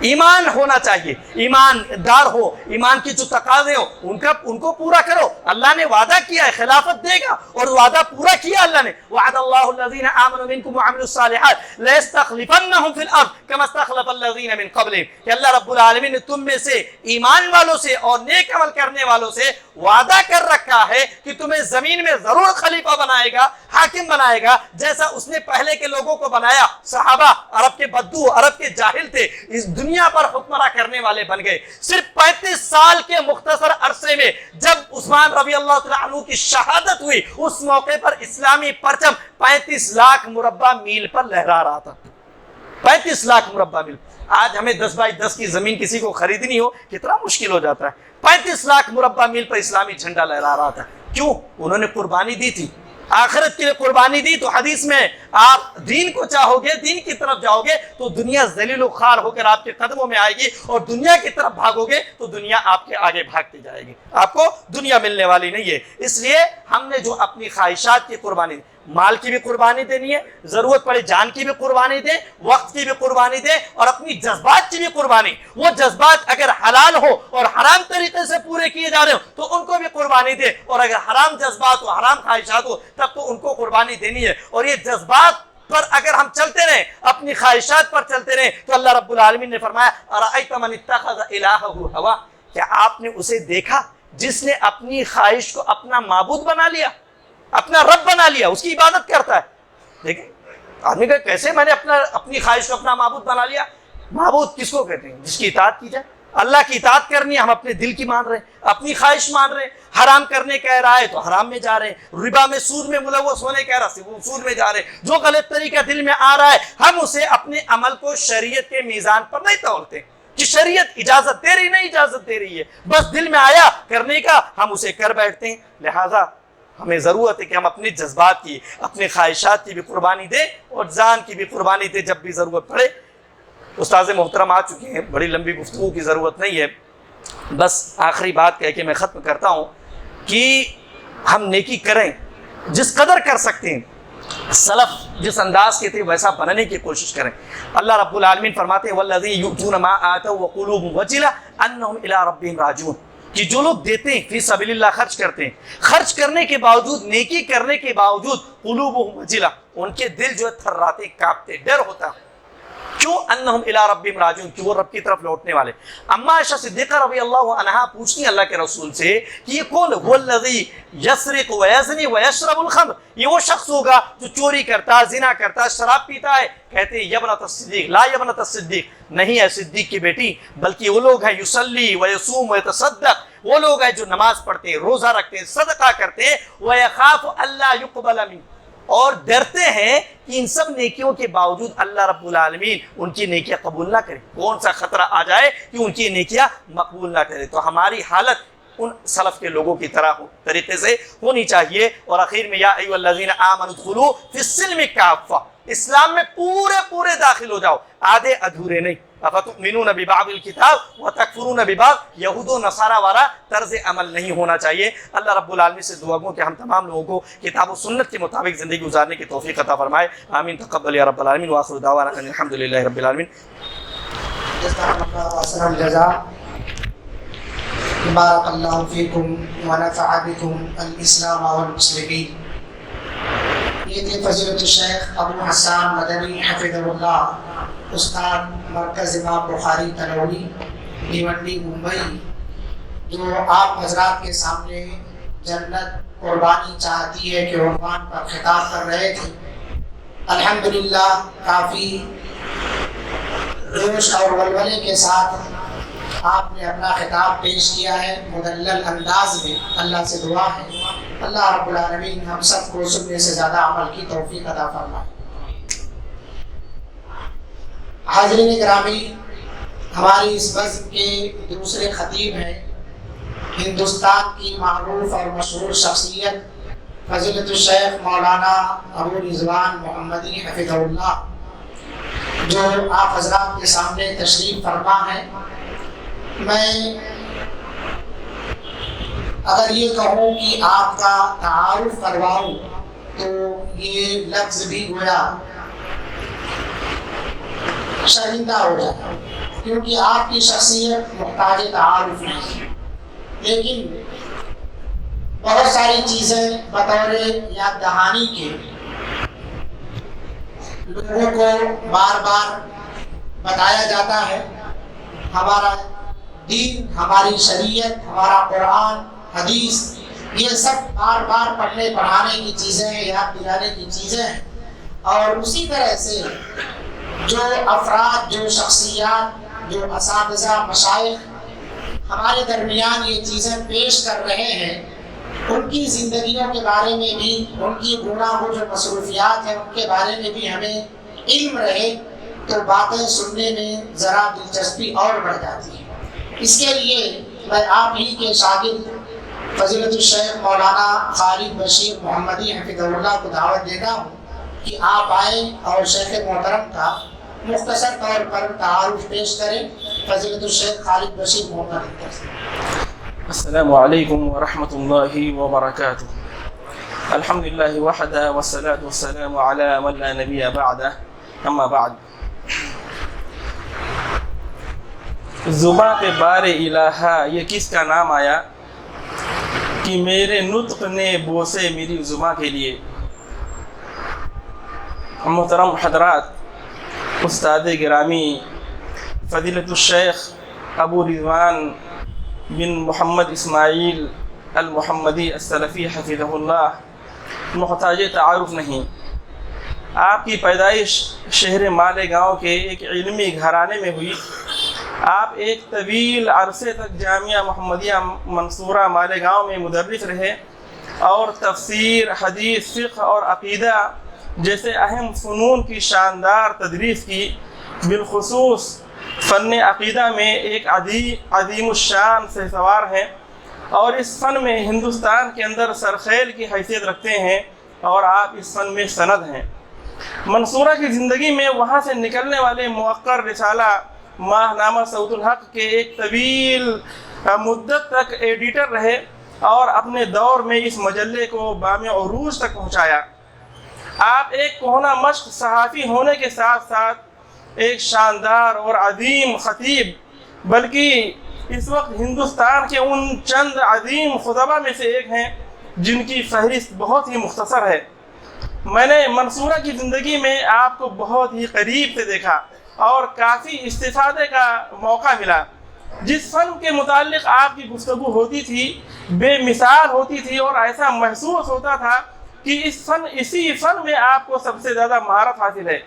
ایمان ہونا چاہیے، ایماندار ہو، ایمان کی جو تقاضے ہو ان کو پورا کرو۔ اللہ نے وعدہ کیا ہے خلافت دے گا، اور وعدہ پورا کیا اللہ نے۔ وعد اللہ الذین آمنوا منکم وعملوا الصالحات لیستخلفنہم فی الارض کما استخلف الذین من قبلہم، کہ اللہ رب العالمین نے تم میں سے ایمان والوں سے اور نیک عمل کرنے والوں سے وعدہ کر رکھا ہے کہ تمہیں زمین میں ضرور خلیفہ بنائے گا، حاکم بنائے گا، جیسا اس نے پہلے کے لوگوں کو بنایا۔ صحابہ عرب کے بدو، عرب کے جاہل تھے، اس دنیا پر حکمراں کرنے والے بن گئے۔ صرف 35 سال کے مختصر عرصے میں جب عثمان رضی اللہ تعالیٰ عنہ کی شہادت ہوئی، اس موقع پر اسلامی پرچم 35 لاکھ مربع میل پر لہرا رہا تھا۔ 35 لاکھ مربع میل۔ آج ہمیں 10 بائی 10 کی زمین کسی کو خریدنی ہو کتنا مشکل ہو جاتا ہے۔ 35 لاکھ مربع میل پر اسلامی جھنڈا لہرا رہا تھا۔ کیوں؟ انہوں نے قربانی دی تھی، آخرت کے لیے قربانی دی۔ تو حدیث میں آپ دین کو چاہو گے، دین کی طرف جاؤ گے تو دنیا ذلیل و خوار ہو کر آپ کے قدموں میں آئے گی، اور دنیا کی طرف بھاگو گے تو دنیا آپ کے آگے بھاگتی جائے گی، آپ کو دنیا ملنے والی نہیں ہے۔ اس لیے ہم نے جو اپنی خواہشات کی قربانی، مال کی بھی قربانی دینی ہے، ضرورت پڑے جان کی بھی قربانی دیں، وقت کی بھی قربانی دیں، اور اپنی جذبات کی بھی قربانی۔ وہ جذبات اگر حلال ہو اور حرام طریقے سے پورے کیے جا رہے ہو تو ان کو بھی قربانی دیں، اور اگر حرام جذبات ہو، حرام خواہشات ہو، تب تو ان کو قربانی دینی ہے۔ اور یہ جذبات پر اگر ہم چلتے رہیں، اپنی خواہشات پر چلتے رہیں، تو اللہ رب العالمین نے فرمایا ارأیت من اتخذ الہہ ہوا، کیا آپ نے اسے دیکھا جس نے اپنی خواہش کو اپنا معبود بنا لیا، اپنا رب بنا لیا، اس کی عبادت کرتا ہے۔ دیکھیں آدمی کہ کیسے میں نے اپنی خواہش کو اپنا معبود بنا لیا۔ معبود کس کو کہتے ہیں؟ جس کی اطاعت کی جائے۔ اللہ کی اطاعت کرنی ہے، ہم اپنے دل کی مان رہے ہیں، اپنی خواہش مان رہے ہیں۔ حرام کرنے کہہ رہا ہے تو حرام میں جا رہے ہیں، ربا میں سود میں ملوث ہونے کہہ رہا ہے سود میں جا رہے ہیں۔ جو غلط طریقہ دل میں آ رہا ہے ہم اسے اپنے عمل کو شریعت کے میزان پر نہیں تولتے کہ شریعت اجازت دے رہی نہیں اجازت دے رہی ہے، بس دل میں آیا کرنے کا ہم اسے کر بیٹھتے ہیں۔ لہٰذا ہمیں ضرورت ہے کہ ہم اپنے جذبات کی، اپنے خواہشات کی بھی قربانی دیں، اور جان کی بھی قربانی دیں جب بھی ضرورت پڑے۔ استاذ محترم آ چکے ہیں، بڑی لمبی گفتگو کی ضرورت نہیں ہے، بس آخری بات کہہ کے میں ختم کرتا ہوں کہ ہم نیکی کریں جس قدر کر سکتے ہیں، سلف جس انداز کے تھے ویسا بننے کی کوشش کریں۔ اللہ رب العالمین فرماتے ہیں وَالَّذِينَ يُؤْتُونَ مَا آتَوْا وَقُلُوبُهُمْ وَجِلَةٌ أَنَّهُمْ إِلَىٰ رَبِّهِمْ راجعون، کہ جو لوگ دیتے ہیں فی سبیل اللہ، خرچ کرتے ہیں، خرچ کرنے کے باوجود، نیکی کرنے کے باوجود، قلوبہم وجلہ، ان کے دل جو ہے تھراتے کانپتے، ڈر ہوتا ہے۔ کیوں؟ انہم الی ربہم راجعون، کہ وہ رب کی طرف لوٹنے والے۔ اما عائشہ صدیقہ رضی اللہ عنہا پوچھتی ہیں اللہ کے رسول سے کہ یہ کون ہے؟ وہ الذی یسرق ویزنی ویشرب الخمر، یہ وہ شخص ہوگا جو چوری کرتا، زنا کرتا، شراب پیتا ہے۔ کہتے ہیں یبنۃ الصدیق، لا یبنۃ الصدیق، نہیں ہے صدیق کی بیٹی، بلکہ وہ لوگ ہیں یصلی ویصوم ویتصدق، وہ لوگ ہیں جو نماز پڑھتے ہیں، روزہ رکھتے ہیں، صدقہ کرتے ہیں، ویخاف الا یقبل منہ، اور ڈرتے ہیں کہ ان سب نیکیوں کے باوجود اللہ رب العالمین ان کی نیکیاں قبول نہ کرے، کون سا خطرہ آ جائے کہ ان کی نیکیاں مقبول نہ کرے۔ تو ہماری حالت ان سلف کے لوگوں کی طرح طریقے سے ہونی چاہیے۔ اور آخر میں یا ایھا الذین آمنوا ادخلوا فی السلم کافہ، اسلام میں پورے داخل ہو جاؤ، آدھے ادھورے نہیں۔ افتؤمنون ببعض الکتاب وتکفرون ببعض، یہود و نصارہ والا طرز عمل نہیں ہونا چاہیے۔ اللہ رب العالمین سے دعا گو کہ ہم تمام لوگوں کو کتاب و سنت کے مطابق زندگی گزارنے کی توفیق عطا فرمائے۔ آمین، تقبل یا رب العالمین، وآخر دعوانا ان الحمد للہ رب العالمین۔ جزاکم اللہ احسن الجزاء، بارک اللہ فیکم ونفع بکم الاسلام والمسلمین۔ یہ تھے فضیلت الشیخ ابو حسان مدنی حفظہ اللہ، استاد مرکز امام بخاری تنوری بھیونڈی ممبئی، جو آپ حضرات کے سامنے جنت قربانی چاہتی ہے کہ عنوان پر خطاب کر رہے تھے۔ الحمدللہ کافی جوش اور ولولے کے ساتھ آپ نے اپنا خطاب پیش کیا ہے مدلل انداز میں۔ اللہ سے دعا ہے اللہ رب العالمین ہم سب کو سننے سے زیادہ عمل کی توفیق عطا فرمائے۔ حاضرین گرامی، ہماری اس بزم کے دوسرے خطیب ہیں ہندوستان کی معروف اور مشہور شخصیت فضیلت الشیخ مولانا ابو رضوان محمدی حفظہ اللہ، جو آپ حضرات کے سامنے تشریف فرما ہے۔ میں اگر یہ کہوں کہ آپ کا تعارف کرواؤں تو یہ لفظ بھی گویا شرمندہ ہو جائے، کیونکہ آپ کی شخصیت محتاج تعارف نہیں، لیکن بہت ساری چیزیں بطور یاد دہانی کے لوگوں کو بار بار بتایا جاتا ہے۔ ہمارا دین، ہماری شریعت، ہمارا قرآن، حدیث، یہ سب بار بار پڑھنے پڑھانے کی چیزیں ہیں، یاد دلانے کی چیزیں ہیں۔ اور اسی طرح سے جو افراد، جو شخصیات، جو اساتذہ، مشائخ ہمارے درمیان یہ چیزیں پیش کر رہے ہیں، ان کی زندگیوں کے بارے میں بھی، ان کی گناہ جو مصروفیات ہیں ان کے بارے میں بھی ہمیں علم رہے تو باتیں سننے میں ذرا دلچسپی اور بڑھ جاتی ہے۔ اس کے لیے میں آپ ہی کے شاگرد فضیلت الشیخ مولانا خالد بشیر محمدی حفظہ اللہ کو دعوت دیتا ہوں کہ آپ آئیں اور شیخ محترم کا مختصر طور پر تعارف پیش کریں۔ فضیلت الشیخ خالد بشیر محمدی۔ السلام علیکم ورحمۃ اللہ وبرکاتہ۔ الحمد للہ وحدہ والصلاة والسلام علی من لا نبی بعدہ، اما بعد۔ زباں پہ بار الہا یہ کس کا نام آیا کہ میرے نطق نے بوسے میری زباں کے لیے۔ محترم حضرات، استاد گرامی فضیلت الشیخ ابو رضوان بن محمد اسماعیل المحمدی السلفی حفظہ اللہ محتاج تعارف نہیں۔ آپ کی پیدائش شہر مالیگاؤں کے ایک علمی گھرانے میں ہوئی۔ آپ ایک طویل عرصے تک جامعہ محمدیہ منصورہ مالیگاؤں میں مدرس رہے اور تفسیر، حدیث، فقہ اور عقیدہ جیسے اہم فنون کی شاندار تدریس کی۔ بالخصوص فن عقیدہ میں ایک عظیم الشان سے سوار ہیں اور اس فن میں ہندوستان کے اندر سرخیل کی حیثیت رکھتے ہیں اور آپ اس فن میں سند ہیں۔ منصورہ کی زندگی میں وہاں سے نکلنے والے موقر رسالہ ماہنامہ صوت الحق کے ایک طویل مدت تک ایڈیٹر رہے اور اپنے دور میں اس مجلے کو بام عروج تک پہنچایا۔ آپ ایک کہنہ مشق صحافی ہونے کے ساتھ ساتھ ایک شاندار اور عظیم خطیب، بلکہ اس وقت ہندوستان کے ان چند عظیم خطباء میں سے ایک ہیں جن کی فہرست بہت ہی مختصر ہے۔ میں نے منصورہ کی زندگی میں آپ کو بہت ہی قریب سے دیکھا اور کافی استفادے کا موقع ملا۔ جس فن کے متعلق آپ کی گفتگو ہوتی تھی بے مثال ہوتی تھی اور ایسا محسوس ہوتا تھا کہ اسی فن میں آپ کو سب سے زیادہ مہارت حاصل ہے۔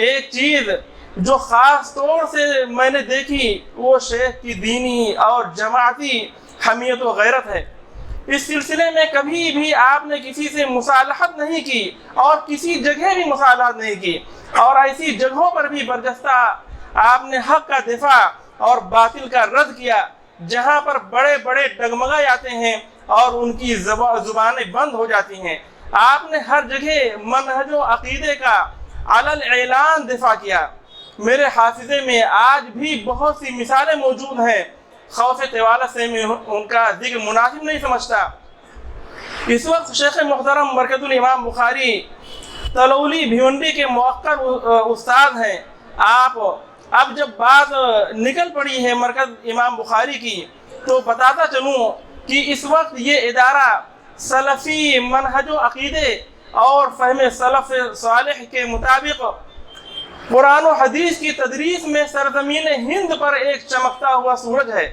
ایک چیز جو خاص طور سے میں نے دیکھی وہ شیخ کی دینی اور جماعتی حمیت و غیرت ہے۔ اس سلسلے میں کبھی بھی آپ نے کسی سے مصالحت نہیں کی اور کسی جگہ بھی مصالحت نہیں کی، اور ایسی جگہوں پر بھی برجستہ آپ نے حق کا دفاع اور باطل کا رد کیا جہاں پر بڑے بڑے ڈگمگائے آتے ہیں اور ان کی زبانیں بند ہو جاتی ہیں۔ آپ نے ہر جگہ منہج و عقیدے کا علل اعلان دفاع کیا۔ میرے حافظے میں آج بھی بہت سی مثالیں موجود ہیں، خوف طوالت سے میں ان کا ذکر مناسب نہیں سمجھتا۔ اس وقت شیخ محترم برکت الامام بخاری تلولی بھیونڈی کے موقر استاد ہیں۔ آپ اب جب بات نکل پڑی ہے مرکز امام بخاری کی تو بتاتا چلوں کہ اس وقت یہ ادارہ سلفی منہج و عقیدے اور فہم سلف صالح کے مطابق قرآن و حدیث کی تدریس میں سرزمین ہند پر ایک چمکتا ہوا سورج ہے۔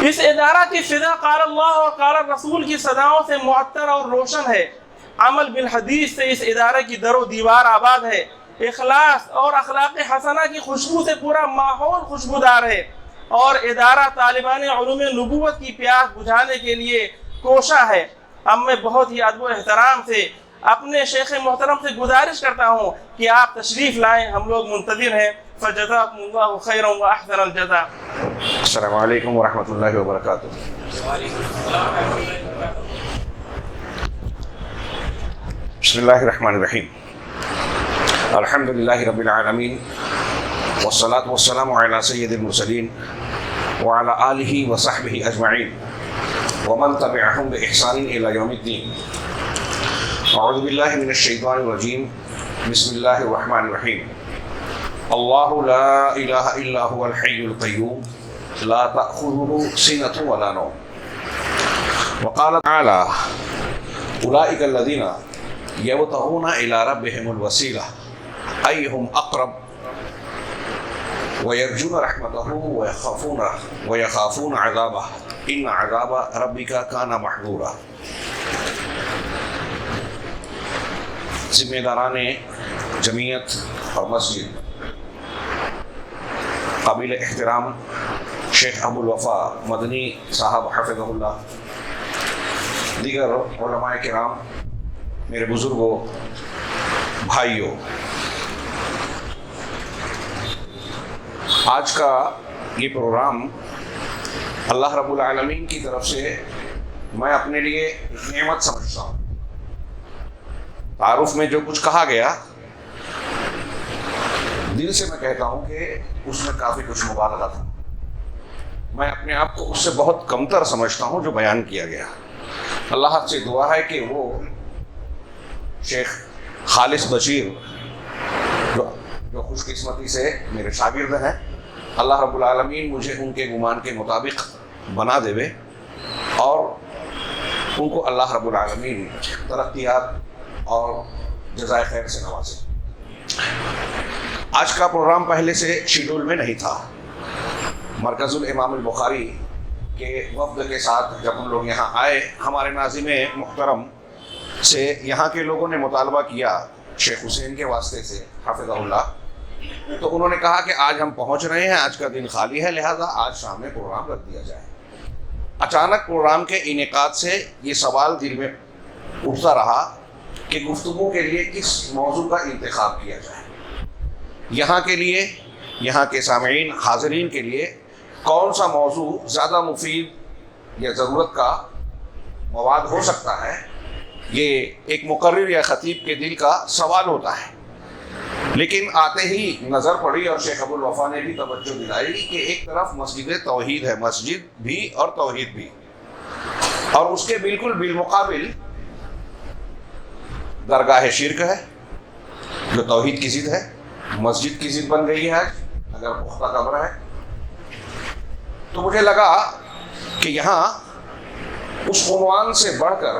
اس ادارہ کی فضا قال اللہ اور قال رسول کی صداؤں سے معطر اور روشن ہے۔ عمل بالحدیث سے اس ادارے کی در و دیوار آباد ہے۔ اخلاص اور اخلاق حسنہ کی خوشبو سے پورا ماحول خوشبودار ہے، اور ادارہ طالبان علوم نبوت کی پیاس بجھانے کے لیے کوشاں ہے۔ اب میں بہت ہی ادب و احترام سے اپنے شیخ محترم سے گزارش کرتا ہوں کہ آپ تشریف لائیں، ہم لوگ منتظر ہیں۔ فجزاکم اللہ خیرا واحسن الجزاء۔ السلام علیکم ورحمۃ اللہ وبرکاتہ۔ بسم اللہ الرحمن الرحیم۔ الحمد للہ رب العالمین والصلاة والسلام علی سید المرسلین وعلی آلہ وصحبہ اجمعین ومن تبعہم بإحسان الی یوم الدین۔ اعوذ باللہ من الشیطان الرجیم، بسم اللہ الرحمن الرحیم۔ اللہ لا الہ الا هو الحی القیوم لا تأخذه سنة ولا نوم. وقال تعالی اولئک الذین یبتغون الی ربهم الوسیلہ ایہم اقرب ویرجون رحمته ویخافون عذابہ ان عذاب ربک کان محذورا. ذمہ داران جمعیت اور مسجد قابل احترام شیخ ابو الوفا مدنی صاحب حفظہ اللہ، دیگر علماء کرام، میرے بزرگوں، بھائیوں، آج کا یہ پروگرام اللہ رب العالمین کی طرف سے میں اپنے لیے ایک نعمت سمجھتا ہوں. تعارف میں جو کچھ کہا گیا دل سے میں کہتا ہوں کہ اس میں کافی کچھ مبالغہ تھا. میں اپنے آپ کو اس سے بہت کمتر سمجھتا ہوں جو بیان کیا گیا. اللہ سے دعا ہے کہ وہ شیخ خالص بشیر جو خوش قسمتی سے میرے شاگرد ہیں، اللہ رب العالمین مجھے ان کے گمان کے مطابق بنا دے اور ان کو اللہ رب العالمین ترقیات اور جزائے خیر سے نوازے. آج کا پروگرام پہلے سے شیڈول میں نہیں تھا. مرکز الامام البخاری کے وفد کے ساتھ جب ہم لوگ یہاں آئے، ہمارے ناظم محترم سے یہاں کے لوگوں نے مطالبہ کیا شیخ حسین کے واسطے سے حفظہ اللہ، تو انہوں نے کہا کہ آج ہم پہنچ رہے ہیں، آج کا دن خالی ہے، لہذا آج شام میں پروگرام رکھ دیا جائے. اچانک پروگرام کے انعقاد سے یہ سوال دل میں اٹھتا رہا کہ گفتگو کے لیے کس موضوع کا انتخاب کیا جائے. یہاں کے لیے، یہاں کے سامعین حاضرین کے لیے کون سا موضوع زیادہ مفید یا ضرورت کا مواد ہو سکتا ہے، یہ ایک مقرر یا خطیب کے دل کا سوال ہوتا ہے. لیکن آتے ہی نظر پڑی اور شیخ ابو الوفا نے بھی توجہ دلائی کہ ایک طرف مسجد توحید ہے، مسجد بھی اور توحید بھی، اور اس کے بالکل بالمقابل درگاہ شرک ہے جو توحید کی ضد ہے، مسجد کی ضد بن گئی ہے اگر پختہ قبر ہے. تو مجھے لگا کہ یہاں اس عنوان سے بڑھ کر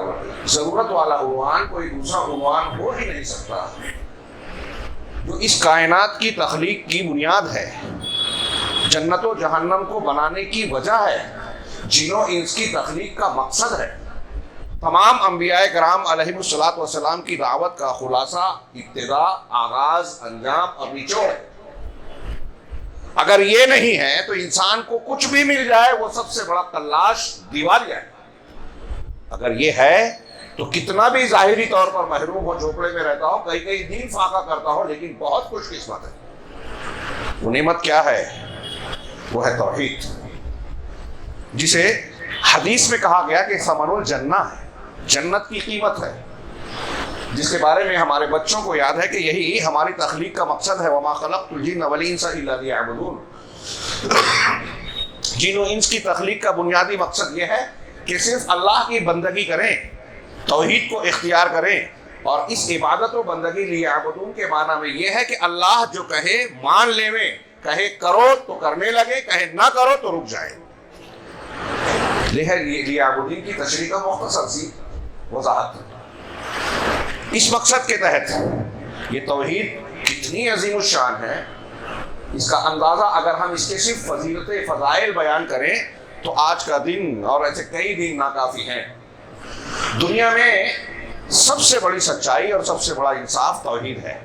ضرورت والا عنوان کوئی دوسرا عنوان ہو ہی نہیں سکتا جو اس کائنات کی تخلیق کی بنیاد ہے، جنت و جہنم کو بنانے کی وجہ ہے، جن و انس کی تخلیق کا مقصد ہے، تمام انبیاء کرام علیہ الصلوۃ والسلام کی دعوت کا خلاصہ، ابتدا، آغاز، انجام اور نچوڑ. اگر یہ نہیں ہے تو انسان کو کچھ بھی مل جائے وہ سب سے بڑا کلاش دیوالیہ ہے. اگر یہ ہے تو کتنا بھی ظاہری طور پر محروم ہو، جھوپڑے میں رہتا ہو، کئی کئی دن فاقہ کرتا ہو، لیکن بہت خوش قسمت ہے. وہ نعمت کیا ہے؟ وہ ہے توحید، جسے حدیث میں کہا گیا کہ ثمن الجنہ ہے، جنت کی قیمت ہے، جس کے بارے میں ہمارے بچوں کو یاد ہے کہ یہی ہماری تخلیق کا مقصد ہے. وما خلقت الجن والانس الا لیعبدون. جن و انس کی تخلیق کا بنیادی مقصد یہ ہے کہ صرف اللہ کی بندگی کریں، توحید کو اختیار کریں، اور اس عبادت و بندگی لیعبدون کے معنی میں یہ ہے کہ اللہ جو کہے مان لیویں، کہے کرو تو کرنے لگے، کہے نہ کرو تو رک جائے. لیعبدون کی تشریح کا مختصر سی وضاحت. اس مقصد کے تحت یہ توحید کتنی عظیم الشان ہے، اس کا اندازہ اگر ہم اس کے صرف فضیلت فضائل بیان کریں تو آج کا دن اور ایسے کئی دن ناکافی ہیں. دنیا میں سب سے بڑی سچائی اور سب سے بڑا انصاف توحید ہے.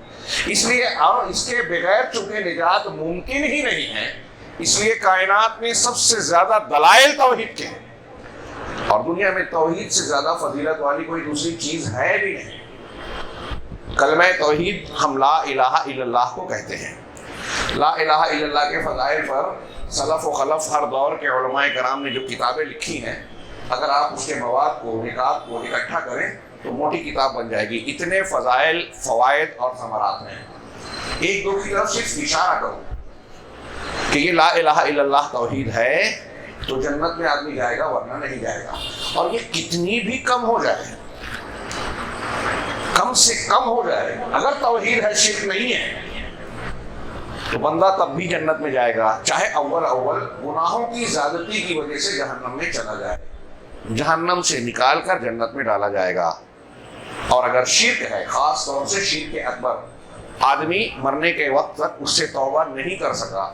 اس لیے اور اس کے بغیر چونکہ نجات ممکن ہی نہیں ہے، اس لیے کائنات میں سب سے زیادہ دلائل توحید کے ہیں، اور دنیا میں توحید سے زیادہ فضیلت والی کوئی دوسری چیز ہے بھی نہیں. کلمہ توحید ہم لا الہ الا اللہ کو کہتے ہیں. لا الہ الا اللہ کے فضائل پر سلف و خلف ہر دور کے علماء کرام نے جو کتابیں لکھی ہیں، اگر آپ اس کے مواد کو، نکات کو اکٹھا کریں تو موٹی کتاب بن جائے گی. اتنے فضائل، فوائد اور ثمرات ہیں. ایک دو کی طرف صرف اشارہ کروں کہ یہ لا الہ الا اللہ توحید ہے تو جنت میں آدمی جائے گا، ورنہ نہیں جائے گا. اور یہ کتنی بھی کم ہو جائے، کم سے کم ہو جائے، اگر توحید ہے، شرک نہیں ہے، تو بندہ تب بھی جنت میں جائے گا چاہے اول گناہوں کی زیادتی کی وجہ سے جہنم میں چلا جائے، جہنم سے نکال کر جنت میں ڈالا جائے گا۔ اور اگر شرک ہے، خاص طور سے شرک اکبر، آدمی مرنے کے وقت تک اس سے توبہ نہیں کر سکا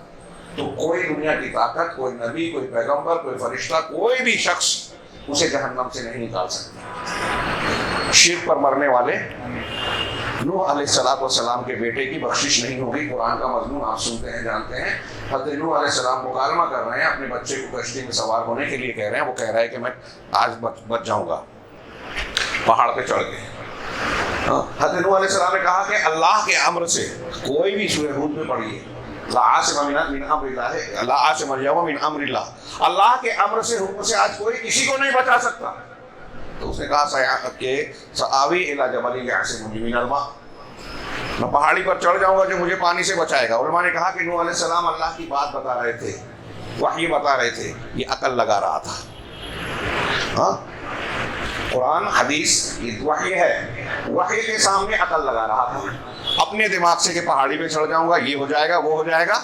تو کوئی دنیا کی طاقت، کوئی نبی، کوئی پیغمبر، کوئی فرشتہ، کوئی بھی شخص اسے جہنم سے نہیں نکال سکتا۔ شرک پر مرنے والے نوح علیہ السلام کے بیٹے کی بخشش نہیں ہوگی۔ قرآن کا مضمون آپ سنتے ہیں، جانتے ہیں۔ حضرت نوح علیہ السلام مکالمہ کر رہے ہیں، اپنے بچے کو کشتی میں سوار ہونے کے لیے کہہ رہے ہیں۔ وہ کہہ رہا ہے کہ میں آج بچ جاؤں گا پہاڑ پہ چڑھ کے۔ حضرت نوح علیہ السلام نے کہا کہ اللہ کے امر سے، کوئی بھی سورہ ہود میں پڑھیے، لا عاصم من امر اللہ، لا عاصم اليوم من امر اللہ، اللہ کے امر سے، حکم سے آج کوئی کسی کو نہیں بچا سکتا۔ تو اس نے کہا کہ سآوی الی جبل یعصمنی من الماء، میں پہاڑی پر چڑھ جاؤں گا جو مجھے پانی سے بچائے گا۔ علماء نے کہا کہ نوح علیہ السلام اللہ کی بات بتا رہے تھے، وحی بتا رہے تھے، یہ عقل لگا رہا تھا۔ ہاں، قرآن حدیث یہ وحی ہے، وحی کے سامنے عقل لگا رہا تھا اپنے دماغ سے کہ پہاڑی پہ چڑھ جاؤں گا، یہ ہو جائے گا، وہ ہو جائے گا۔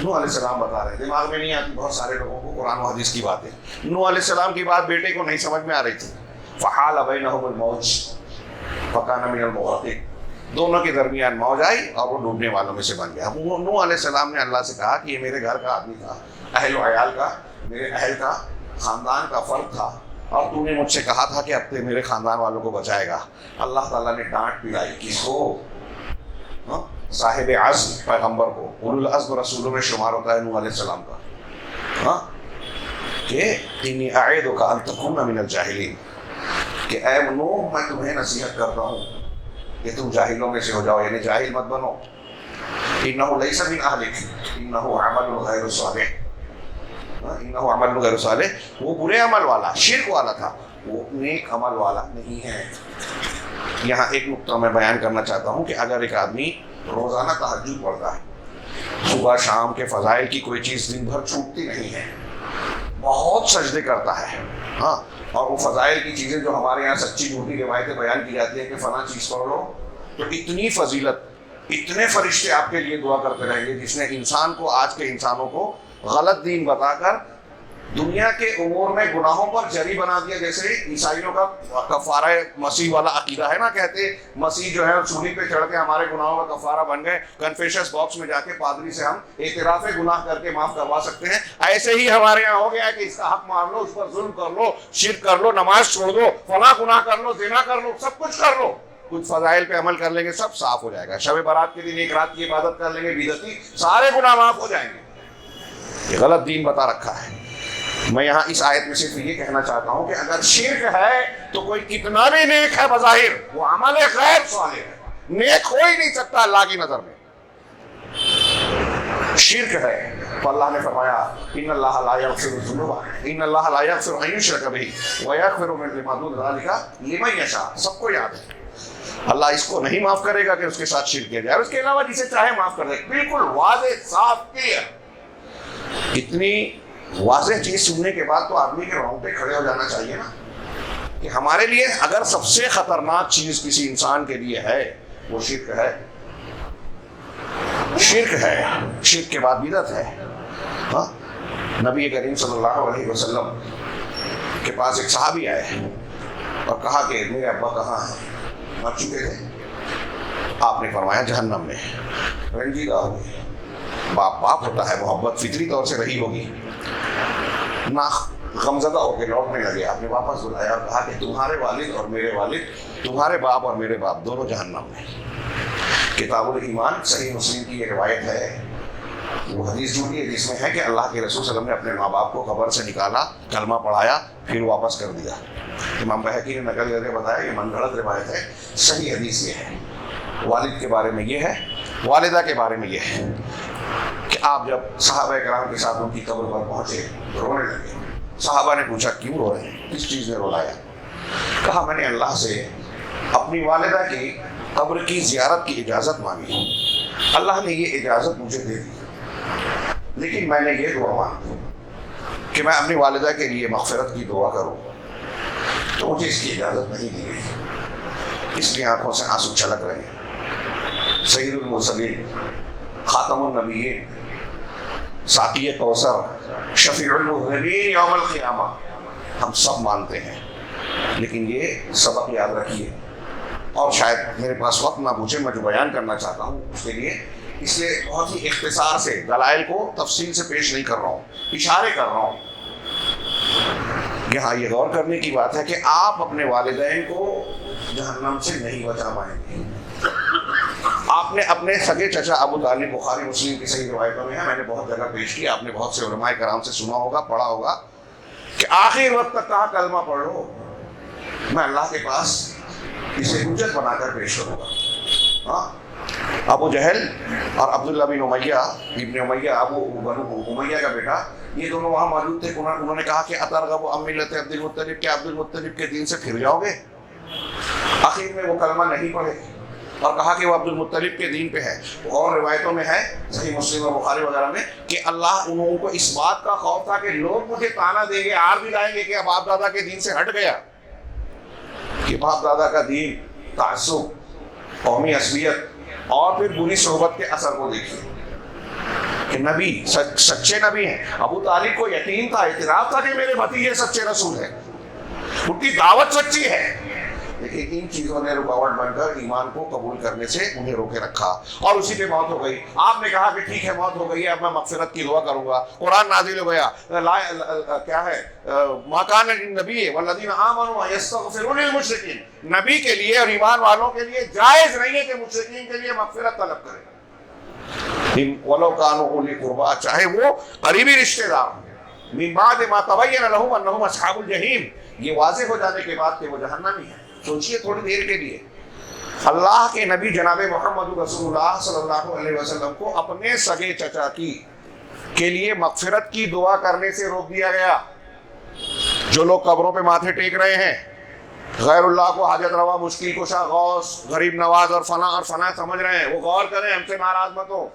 نوح علیہ السلام بتا رہے، دماغ میں نہیں آتی بہت سارے لوگوں کو قرآن و حدیث کی باتیں۔ نوح علیہ السلام کی بات بیٹے کو نہیں سمجھ میں آ رہی تھی۔ فحال بینہم الموج فکان من المغرقین، دونوں کے درمیان موج آئی اور وہ ڈوبنے والوں میں سے بن گیا۔ نوح علیہ السلام نے اللہ سے کہا کہ یہ میرے گھر کا آدمی تھا، اہل و عیال کا، میرے اہل کا، خاندان کا فرد تھا، اور تو نے مجھ سے کہا تھا کہ اب تے میرے خاندان والوں کو بچائے گا۔ اللہ تعالیٰ نے ڈانٹ پلائی کس کو؟ صاحب عزم پیغمبر کو، اولو العزم رسولوں میں شمار ہوتا ہے نوح علیہ السلام کا، کہ انی اعیدک ان تکون من الجاہلین، کہ اے نوح میں تمہیں نصیحت کرتا ہوں کہ تم جاہلوں میں سے ہو جاؤ، یعنی جاہل مت بنو۔ انہ لیس من اہلک انہ عمل غیر صالح، انہ عمل غیر صالح، وہ برے عمل والا، شرک والا تھا، وہ نیک عمل والا نہیں ہے۔ یہاں ایک نقطہ میں بیان کرنا چاہتا ہوں کہ اگر ایک آدمی روزانہ تہجد پڑھتا ہے، صبح شام کے فضائل کی کوئی چیز دن بھر چھوٹتی نہیں ہے، بہت سجدے کرتا ہے، ہاں، اور وہ فضائل کی چیزیں جو ہمارے یہاں سچی جھوٹی روایتیں بیان کی جاتی ہیں کہ فلاں چیز پڑھ لو تو اتنی فضیلت، اتنے فرشتے آپ کے لیے دعا کرتے رہیں گے، جس نے انسان کو، آج کے انسانوں کو غلط دین بتا کر دنیا کے امور میں گناہوں پر جری بنا دیا۔ جیسے عیسائیوں کا کفارہ مسیح والا عقیدہ ہے نا، کہتے مسیح جو ہے سولی پہ چڑھ کے ہمارے گناہوں کا کفارہ بن گئے، کنفیشنس باکس میں جا کے پادری سے ہم اعتراف گناہ کر کے معاف کروا سکتے ہیں۔ ایسے ہی ہمارے یہاں ہو گیا ہے کہ اس کا حق مان لو، اس پر ظلم کر لو، شرک کر لو، نماز چھوڑ دو، فلاں گناہ کر لو، زنا کر لو، سب کچھ کر لو، کچھ فضائل پہ عمل کر لیں گے، سب صاف ہو جائے گا۔ شب برات کے دن ایک رات کی عبادت کر لیں گے، بدعتی، سارے گناہ معاف ہو جائیں گے۔ یہ غلط دین بتا رکھا ہے۔ میں یہاں اس آیت میں صرف یہ کہنا چاہتا ہوں کہ اگر شرک ہے تو کوئی کتنا بھی نیک ہے بظاہر، وہ عمل غیر صالح ہے، نیک ہو ہی نہیں سکتا اللہ کی نظر میں۔ شرک ہے تو اللہ نے فرمایا ان اللہ لا یغفر الذنوب، ان اللہ لا یغفر ان یشرک بہ ویغفر ما دون ذلک لمن یشاء۔ سب کو یاد ہے اللہ اس کو نہیں معاف کرے گا کہ اس کے ساتھ شرک کیا جائے، اور اس کے علاوہ جسے چاہے معاف کر دے۔ بالکل واضح، صاف، کلیئر۔ اتنی واضح چیز سننے کے بعد تو آدمی کے رونگٹے کھڑے ہو جانا چاہیے نا، کہ ہمارے لیے اگر سب سے خطرناک چیز کسی انسان کے لیے ہے وہ شرک ہے، شرک ہے، شرک کے بعد بدعت ہے۔ ہاں، نبی کریم صلی اللہ علیہ وسلم کے پاس ایک صحابی آئے اور کہا کہ میرے ابا کہاں ہیں، مر چکے تھے۔ آپ نے فرمایا جہنم میں۔ رنجیدہ ہو گئے، باپ ہوتا ہے، محبت فطری طور سے رہی ہوگی، نہ غمزدہ ہو کے لوٹنے لگے۔ آپ نے واپس بلایا اور کہا کہ تمہارے والد اور میرے والد، تمہارے باپ اور میرے باپ دونوں جہنم میں۔ کتاب الایمان صحیح مسلم کی یہ روایت ہے، وہ حدیث جھوٹی ہے جس میں ہے کہ اللہ کے رسول صلی اللہ علیہ وسلم نے اپنے ماں باپ کو قبر سے نکالا، کلمہ پڑھایا، پھر واپس کر دیا۔ امام بہقی نے نقل کر کے بتایا، یہ من گھڑت روایت ہے، صحیح حدیث یہ ہے۔ والد کے بارے میں یہ ہے، والدہ کے بارے میں یہ ہے کہ آپ جب صحابہ کرام کے ساتھ ان کی قبر پر پہنچے رونے لگے۔ صحابہ نے پوچھا کیوں رو رہے ہیں، کس چیز نے رلایا؟ کہا میں نے اللہ سے اپنی والدہ کی قبر کی زیارت کی اجازت مانگی، اللہ نے یہ اجازت مجھے دے دی، لیکن میں نے یہ دعا مانگی کہ میں اپنی والدہ کے لیے مغفرت کی دعا کروں، تو مجھے اس کی اجازت نہیں دی گئی، اس لیے آنکھوں سے آنسو چھلک رہے ہیں۔ سید المرسلین خاتم النبیین، ساقی کوثر، شفیع المذنبین یوم القیامہ، ہم سب مانتے ہیں، لیکن یہ سبق یاد رکھیے. اور شاید میرے پاس وقت نہ پوچھے، میں جو بیان کرنا چاہتا ہوں اس کے لیے، اس لیے بہت ہی اختصار سے دلائل کو تفصیل سے پیش نہیں کر رہا ہوں، اشارے کر رہا ہوں. یہاں یہ غور کرنے کی بات ہے کہ آپ اپنے والدین کو جہنم سے نہیں بچا پائیں گے. آپ نے اپنے سگے چچا ابو طالب، بخاری مسلم کی صحیح روایتوں میں ہے، میں نے بہت جگہ پیش کیا، آپ نے بہت سے علماء کرام سے سنا ہوگا، پڑھا ہوگا کہ آخر وقت تک کہا کلمہ پڑھ لو، میں اللہ کے پاس اسے حجت بنا کر پیش کروں گا. ہاں، ابو جہل اور عبداللہ بن امیہ، ابن امیہ، ابو بنو امیہ کا بیٹا، یہ دونوں وہاں موجود تھے. انہوں نے کہا کہ اترغب عن ملت عبد المطلب، کہ عبد المطلب کے دین سے پھر جاؤ گے؟ آخر میں وہ کلمہ نہیں پڑھے اور کہا کہ وہ عبد المطلب کے دین پہ ہے. اور روایتوں میں ہے صحیح مسلم اور بخاری وغیرہ میں کہ اللہ ان کو اس بات کا خوف تھا کہ لوگ مجھے تانا دیں گے، آر بھی لائیں گے کہ اب باپ دادا کے دین سے ہٹ گیا، کہ باپ دادا کا دین، تعصب، قومی عصبیت اور پھر بری صحبت کے اثر کو دیکھیے کہ نبی سچے نبی ہیں. ابو طالب کو یقین تھا، اعتراف تھا کہ میرے بھتیجے سچے رسول ہیں، ان کی دعوت سچی ہے، لیکن ان چیزوں نے رکاوٹ بن کر ایمان کو قبول کرنے سے انہیں روکے رکھا اور اسی پہ موت ہو گئی. آپ نے کہا کہ ٹھیک ہے موت ہو گئی ہے، اب میں مغفرت کی دعا کروں گا. قرآن نازل ہو گیا، کیا ہے، ما کان للنبی والذین آمنوا یستغفرون للمشرکین، نبی کے لیے اور ایمان والوں کے لیے جائز نہیں ہے کہ مشرکین کے لیے مغفرت طلب کریں، ولو کانوا اولی قربا، چاہے وہ قریبی رشتہ دار ہوں. من بعد ما تبین لهم انهم اصحاب الجحیم، یہ واضح ہو جانے کے بعد کہ وہ جہنمی ہیں. سوچئے تھوڑی دیر کے لیے، اللہ کے نبی جناب محمد رسول اللہ صلی اللہ علیہ وسلم کو اپنے سگے چچا کے لیے مغفرت کی دعا کرنے سے روک دیا گیا. جو لوگ قبروں پہ ماتھے ٹیک رہے ہیں، غیر اللہ کو حاجت روا، مشکل کشا، غوث، غریب نواز اور فنا سمجھ رہے ہیں، وہ غور کریں، ہم سے ناراض مت ہو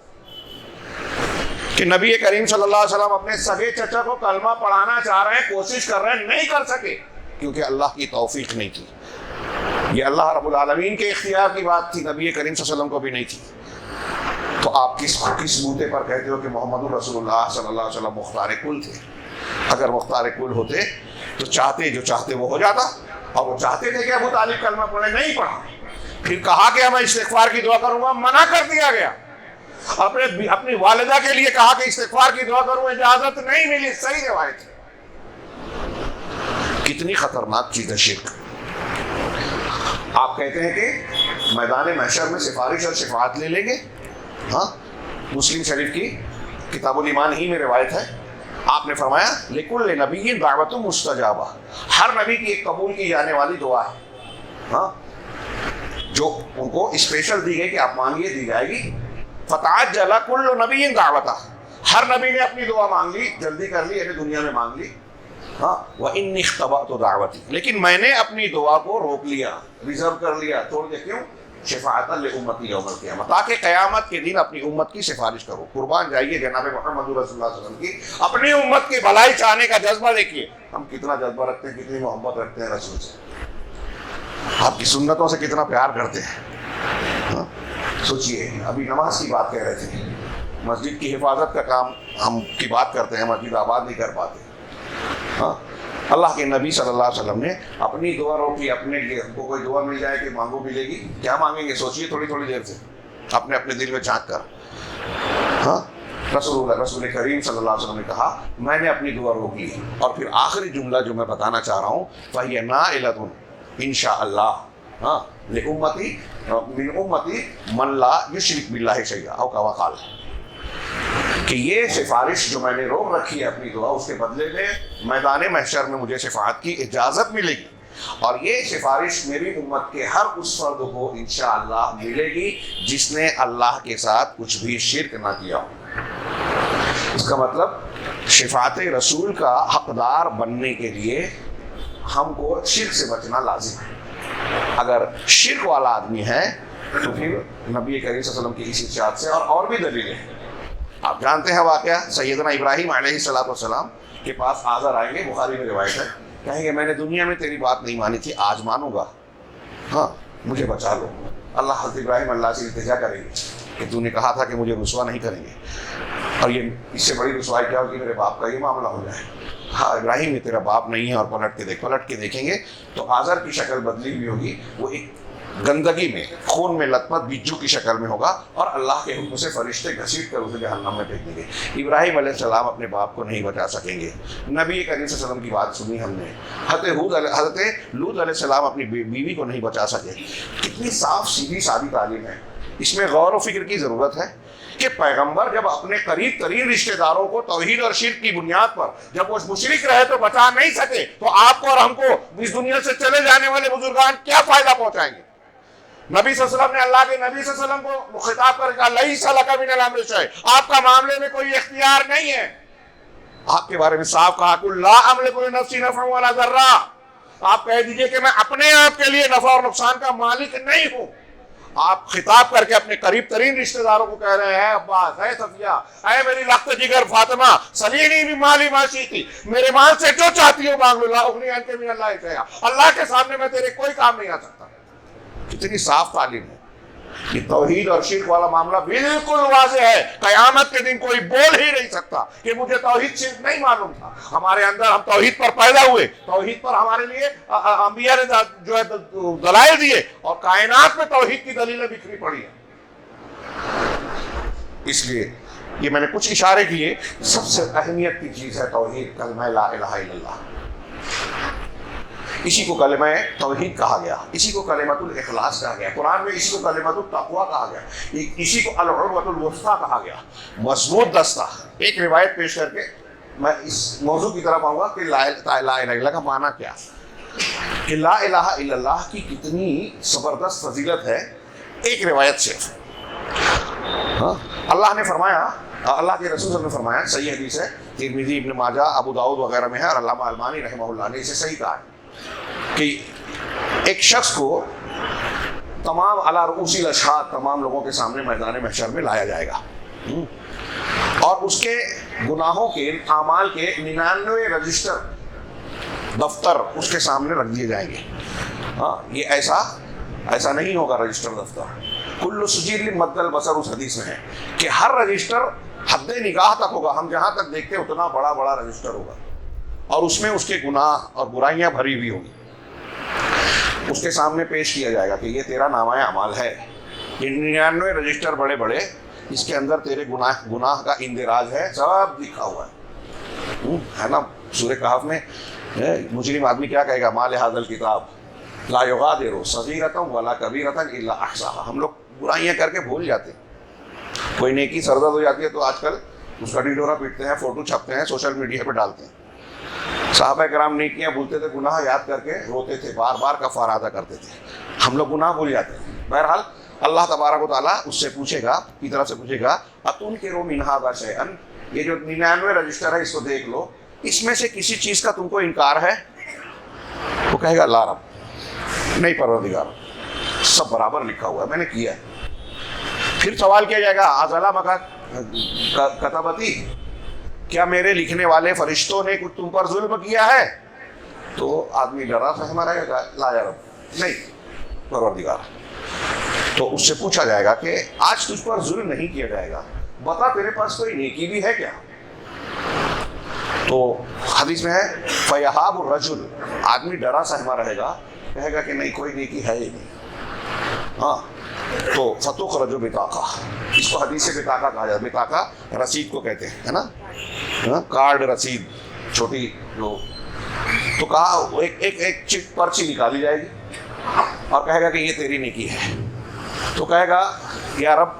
کہ نبی کریم صلی اللہ علیہ وسلم اپنے سگے چچا کو کلمہ پڑھانا چاہ رہے ہیں، کوشش کر رہے ہیں، نہیں کر سکے کیونکہ اللہ کی توفیق نہیں تھی. یہ اللہ رب العالمین کے اختیار کی بات تھی، نبی کریم صلی اللہ علیہ وسلم کو بھی نہیں تھی. تو آپ کس بوتے پر کہتے ہو کہ محمد رسول اللہ صلی اللہ علیہ وسلم مختار کل تھے؟ اگر مختار کل ہوتے تو جو چاہتے وہ ہو جاتا، اور وہ چاہتے تھے کہ ابو طالب کلمہ پڑھے، نہیں پڑھا. پھر کہا کہ میں استغفار کی دعا کروں گا، منع کر دیا گیا. اپنی والدہ کے لیے کہا کہ استغفار کی دعا کروں، اجازت نہیں ملی. صحیح روایت ہے. کتنی خطرناک چیز ہے شرک. آپ کہتے ہیں کہ میدان محشر میں سفارش اور شفاعت لے لیں گے. ہاں، مسلم شریف کی کتاب الایمان ہی میں روایت ہے. آپ نے فرمایا لکل نبی دعوت مستجابہ، ہر نبی کی ایک قبول کی جانے والی دعا ہے، ہاں، جو ان کو اسپیشل دی گئی کہ آپ مانگیے دی جائے گی. فتعجل کل نبی دعوتہ، ہر نبی نے اپنی دعا مانگ لی، جلدی کر لی، یعنی دنیا میں مانگ لی. ہاں، وَإِنِّي اخْتَبَأْتُ دعوتی، لیکن میں نے اپنی دعا کو روک لیا، ریزرو کر لیا، چھوڑ دیا. کیوں؟ شفاعۃ لامتی یوم القیامہ، تاکہ قیامت کے دن اپنی امت کی سفارش کرو. قربان جائیے جناب محمد رسول اللہ صلی اللہ علیہ وسلم کی اپنی امت کی بھلائی چاہنے کا جذبہ. دیکھیے ہم کتنا جذبہ رکھتے ہیں، کتنی محبت رکھتے ہیں رسول سے، آپ کی سنتوں سے کتنا پیار کرتے ہیں. سوچئے، ابھی نماز کی بات کہہ رہے تھے، مسجد کی حفاظت کا کام ہم کی بات کرتے ہیں، مسجد آباد نہیں کر پاتے. ہاں، اللہ کے نبی صلی اللہ علیہ وسلم نے اپنی دعا روکی. اپنے لیے ہم کو کوئی دعا مل جائے کہ مانگو ملے گی، کیا مانگیں گے؟ سوچئے تھوڑی دیر سے، اپنے دل میں جھانک کر. ہاں، رسول کریم صلی اللہ علیہ وسلم نے کہا میں نے اپنی دعا روک لی. اور پھر آخری جملہ جو میں بتانا چاہ رہا ہوں، فَهِيَ نَائِلَةٌ إِن شَاءَ اللَّهُ، ہاں، لِأُمَّتِي مِنْ أُمَّتِي مَنْ لَا يُشْرِكْ بِاللَّهِ شَيْئًا أَوْ كَمَا قَالَ، کہ یہ سفارش جو میں نے روک رکھی ہے اپنی دعا، اس کے بدلے میں میدان محشر میں مجھے شفاعت کی اجازت ملے گی، اور یہ سفارش میری امت کے ہر اس فرد کو انشاءاللہ ملے گی جس نے اللہ کے ساتھ کچھ بھی شرک نہ کیا ہو. اس کا مطلب شفاعت رسول کا حقدار بننے کے لیے ہم کو شرک سے بچنا لازم ہے. اگر شرک والا آدمی ہے تو پھر نبی کریم صلی اللہ علیہ وسلم کی اسی ارشاد سے اور بھی دلیلیں ہیں. آپ جانتے ہیں واقعہ، سیدنا ابراہیم علیہ السلام کے پاس آزر آئیں گے، بخاری میں روایت ہے، کہیں گے میں نے دنیا میں تیری بات نہیں مانی تھی، آج مانوں گا، ہاں مجھے بچا لو. اللہ حضرت ابراہیم اللہ سے التجا کریں گے کہ تو نے کہا تھا کہ مجھے رسوا نہیں کریں گے، اور یہ اس سے بڑی رسوائی کیا ہو کہ میرے باپ کا یہ معاملہ ہو جائے۔ ہاں ابراہیم یہ تیرا باپ نہیں ہے، اور پلٹ کے دیکھیں گے تو آزر کی شکل بدلی ہوئی ہوگی، وہ ایک گندگی میں، خون میں لت پت بجو کی شکل میں ہوگا، اور اللہ کے حکم سے فرشتے گھسیٹ کر اسے جہنم میں پھینک دیں گے۔ ابراہیم علیہ السلام اپنے باپ کو نہیں بچا سکیں گے۔ نبی کریم صلی اللہ علیہ وسلم کی بات سنی ہم نے، حضرت لوط علیہ السلام اپنی بیوی کو نہیں بچا سکے۔ کتنی صاف سیدھی سادی تعلیم ہے، اس میں غور و فکر کی ضرورت ہے کہ پیغمبر جب اپنے قریب ترین رشتہ داروں کو توحید اور شرک کی بنیاد پر جب وہ مشرک رہے تو بچا نہیں سکے، تو آپ کو اور ہم کو اس دنیا سے چلے جانے والے بزرگان کیا فائدہ پہنچائیں گے؟ نبی صلی اللہ علیہ وسلم نے اللہ کے نبی صلی اللہ علیہ وسلم کو خطاب کر کہا لیس لک من الامر شیء، آپ کا معاملے میں کوئی اختیار نہیں ہے۔ آپ کے بارے میں صاف کہا کہ لا املک لنفسی نفعا ولا ضرا، آپ کہہ دیجئے کہ میں اپنے آپ کے لیے نفع اور نقصان کا مالک نہیں ہوں۔ آپ خطاب کر کے اپنے قریب ترین رشتہ داروں کو کہہ رہے ہیں عباس، اے صفیہ، اے میری لخت جگر فاطمہ، سلینی من مالی ما شئتی، میرے مال سے جو چاہتی ہو مانگ لو، لا اغنی عنک من اللہ شیئا، اللہ کے سامنے میں تیرے کوئی کام نہیں آ سکتا۔ کتنی صاف تعلیم ہے۔ یہ توحید اور شرک والا معاملہ بالکل واضح ہے، قیامت کے دن کوئی بول ہی نہیں سکتا کہ مجھے توحید شرک نہیں معلوم تھا۔ ہمارے اندر ہم توحید پر پیدا ہوئے، توحید پر ہمارے لیے انبیاء نے جو ہے دلائل دیے، اور کائنات میں توحید کی دلیلیں بکھری پڑی ہیں۔ اس لیے یہ میں نے کچھ اشارے کیے، سب سے اہمیت کی چیز ہے توحید، کلمہ لا الہ الا اللہ۔ اسی کو کلمہ توحید کہا گیا، اسی کو کلمۃ الاخلاص کہا گیا، قرآن میں اسی کو کلمۃ التقویٰ کہا گیا، اسی کو العروۃ الوثقیٰ کہا گیا، مضبوط دستہ۔ ایک روایت پیش کر کے میں اس موضوع کی طرف آؤں گا کہ لا الہ الا اللہ کا معنی کیا، کہ لا الہ الا اللہ کی کتنی زبردست فضیلت ہے۔ ایک روایت سے اللہ نے فرمایا، اللہ کے رسول صلی اللہ علیہ وسلم نے فرمایا، صحیح حدیث ہے، ترمذی، ابن ماجہ، ابو داؤد وغیرہ میں ہے، اور علامہ البانی رحمہ اللہ نے اسے صحیح کہا ہے کہ ایک شخص کو تمام علی رؤوس الاشہاد، تمام لوگوں کے سامنے میدان محشر میں لایا جائے گا، اور اس کے گناہوں کے، اعمال کے 99 رجسٹر، دفتر اس کے سامنے رکھ دیے جائیں گے۔ ہاں یہ ایسا نہیں ہوگا رجسٹر دفتر، کل سجیل مد البصر اس حدیث میں ہے کہ ہر رجسٹر حد نگاہ تک ہوگا، ہم جہاں تک دیکھتے ہیں اتنا بڑا بڑا رجسٹر ہوگا، اور اس میں اس کے گناہ اور برائیاں بھری ہوئی ہوگی۔ اس کے سامنے پیش کیا جائے گا کہ یہ تیرا نامہ اعمال ہے، یہ 99 رجسٹر بڑے بڑے، اس کے اندر تیرے گناہ کا اندراج ہے، سب لکھا ہوا ہے نا۔ سورہ کہف میں مجرم آدمی کیا کہے گا، ما لہذا الکتاب لا یغادر صغیرۃ ولا کبیرۃ الا احصاها۔ ہم لوگ برائیاں کر کے بھول جاتے ہیں، کوئی نیکی سرزد ہو جاتی ہے تو آج کل اس کا ڈیڈورا پیٹتے ہیں، فوٹو چھپتے ہیں، سوشل میڈیا پہ ڈالتے ہیں۔ صحابہ کرام نیکیاں بھولتے تھے، گناہ یاد کر کے روتے تھے، بار بار کفارہ ادا کرتے تھے۔ ہم لوگ گناہ بھول جاتے ہیں۔ بہرحال اللہ تبارک و تعالیٰ اس سے پوچھے گا، کی طرف سے پوچھے گا، اتنکروا من ھذا شیئا، یہ جو 99 رجسٹر ہے اس کو دیکھ لو، اس میں سے کسی چیز کا تم کو انکار ہے؟ وہ کہے گا لا رب، نہیں پروردگار، سب برابر لکھا ہوا ہے، میں نے کیا ہے۔ پھر سوال کیا جائے گا، اظلمک کتبتی، کیا میرے لکھنے والے فرشتوں نے کچھ تم پر ظلم کیا ہے؟ تو آدمی ڈرا فہما رہے گا، لا یا رب، نہیں پروردگار۔ تو اس سے پوچھا جائے گا کہ آج تجھ پر ظلم نہیں کیا جائے گا، بتا تیرے پاس کوئی نیکی بھی ہے کیا؟ تو حدیث میں ہے فیہاب الرجل، آدمی ڈرا سہما رہے گا، کہے گا کہ نہیں کوئی نیکی ہے ہی نہیں۔ ہاں تو فتخرج بطاقہ، اس کو حدیث سے بطاقہ کہا جاتا ہے، بطاقہ رسید کو کہتے ہیں، ہے نا، کارڈ رسید چھوٹی جو، تو کہا ایک چٹ پرچی نکالی جائے گی اور کہے گا کہ یہ تیری نیکی ہے۔ تو کہے گا یا رب،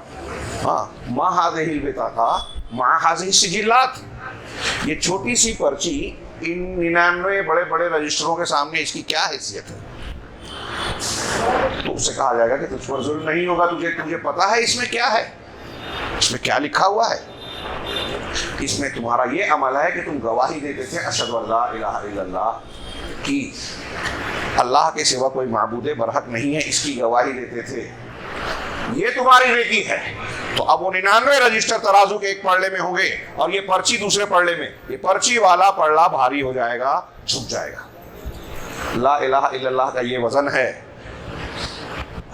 ہاں ما هذه البطاقہ ما هذه السجلات، یہ چھوٹی سی پرچی ان 99 بڑے بڑے رجسٹروں کے سامنے اس کی کیا حیثیت ہے؟ تو اس سے کہا جائے گا کہ تجھ پر ظلم نہیں ہوگا، تجھے پتا ہے اس میں کیا ہے، اس میں کیا لکھا ہوا ہے؟ اس میں تمہارا یہ عمل ہے کہ تم گواہی دیتے تھے اشہد ان لا الہ الا اللہ کی، اللہ کے سوا کوئی معبود برحق نہیں ہے، اس کی گواہی دیتے تھے، یہ تمہاری نیکی ہے۔ تو اب وہ 99 رجسٹر ترازو کے ایک پلڑے میں ہوں گے اور یہ پرچی دوسرے پلڑے میں، یہ پرچی والا پلڑا بھاری ہو جائے گا، جھک جائے گا۔ لا الہ الا اللہ کا یہ وزن ہے،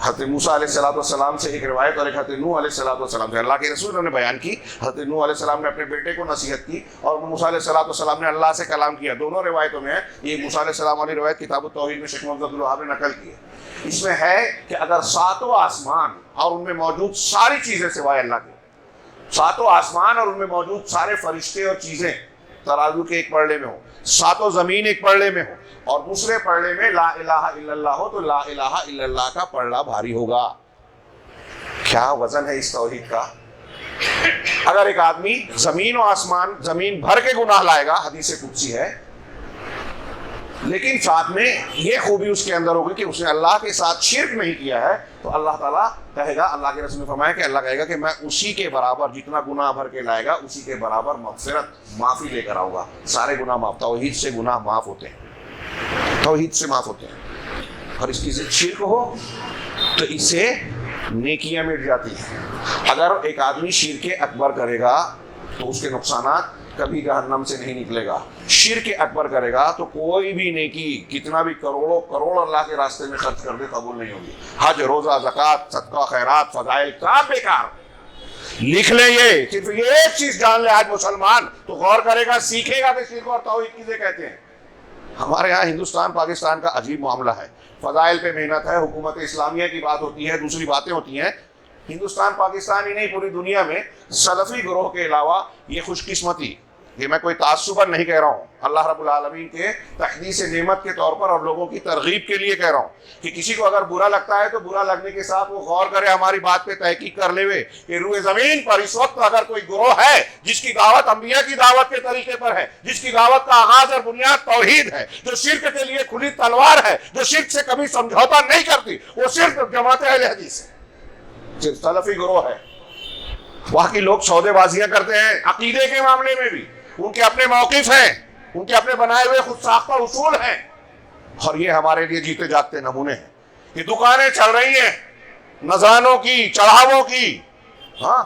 حضرت موسیٰ علیہ السلام سے ایک روایت اور ایک حضرت نوح علیہ السلام سے اللہ کے رسول نے بیان کی. حضرت نوح علیہ السلام نے اپنے بیٹے کو نصیحت کی اور موسیٰ علیہ السلام نے اللہ سے کلام کیا. دونوں روایتوں میں ہے. یہ موسیٰ علیہ السلام والی روایت کتاب التوحید میں شیخ محمد عبد الوہاب نے نقل کی ہے. اس میں ہے کہ اگر ساتوں آسمان اور ان میں موجود ساری چیزیں سوائے اللہ کے, ساتوں آسمان اور ان میں موجود سارے فرشتے اور چیزیں ترازو کے ایک پلڑے میں ہو, ساتوں زمین ایک پلڑے میں ہو اور دوسرے پلڑے میں لا الہ الا اللہ ہو, تو لا الہ الا اللہ کا پلڑا بھاری ہوگا. کیا وزن ہے اس توحید کا. اگر ایک آدمی زمین و آسمان زمین بھر کے گناہ لائے گا, حدیث قدسی ہے, لیکن ساتھ میں یہ خوبی اس کے اندر ہوگی کہ اس نے اللہ کے ساتھ شرک نہیں کیا ہے, تو اللہ تعالیٰ کہے گا, اللہ کے رسول نے فرمایا کہ اللہ کہے گا کہ میں اسی کے برابر جتنا گناہ بھر کے لائے گا اسی کے برابر مغفرت معافی لے کر آؤں گا. سارے گناہ معاف. توحید سے گناہ معاف ہوتے ہیں, توحید سے معاف ہوتے ہیں. اور اس کی شرک ہو تو اس سے نیکیاں مٹ جاتی ہیں. اگر ایک آدمی شرک اکبر کرے گا تو اس کے نقصانات کبھی جہنم سے نہیں نکلے گا. شرک اکبر کرے گا تو کوئی بھی نیکی کتنا بھی کروڑوں کروڑ اللہ کے راستے میں خرچ کر دے قبول نہیں ہوگی. حج, روزہ, زکوٰۃ, صدقہ, خیرات, فضائل کا بیکار. لکھ لیں, یہ صرف یہ ایک چیز جان لے آج مسلمان تو غور کرے گا, سیکھے گا کہ شرک اور توحید کسے کہتے ہیں. ہمارے یہاں ہندوستان پاکستان کا عجیب معاملہ ہے. فضائل پہ محنت ہے, حکومت اسلامیہ کی بات ہوتی ہے, دوسری باتیں ہوتی ہیں. ہندوستان پاکستان ہی نہیں پوری دنیا میں سلفی گروہ کے علاوہ یہ خوش قسمتی, یہ میں کوئی تعصباً نہیں کہہ رہا ہوں, اللہ رب العالمین کے تحدیث نعمت کے طور پر اور لوگوں کی ترغیب کے لیے کہہ رہا ہوں کہ کسی کو اگر برا لگتا ہے تو برا لگنے کے ساتھ وہ غور کرے, ہماری بات پہ تحقیق کر لے ہوئے کہ روئے زمین پر اس وقت اگر کوئی گروہ ہے جس کی دعوت انبیاء کی دعوت کے طریقے پر ہے, جس کی دعوت کا آغاز اور بنیاد توحید ہے, جو شرک کے لیے کھلی تلوار ہے, جو شرک سے کبھی سمجھوتا نہیں کرتی, وہ صرف جماعت اہل حدیث ہے, صرف سلفی گروہ ہے. وہاں کے لوگ سودے بازیاں کرتے ہیں عقیدے کے معاملے میں بھی, ان کے اپنے موقف ہیں, ان کے اپنے بنائے ہوئے خود ساختہ اصول ہیں, اور یہ ہمارے لیے جیتے جاگتے نمونے ہیں. یہ دکانیں چل رہی ہیں نذرانوں کی, چڑھاووں کی, ہاں,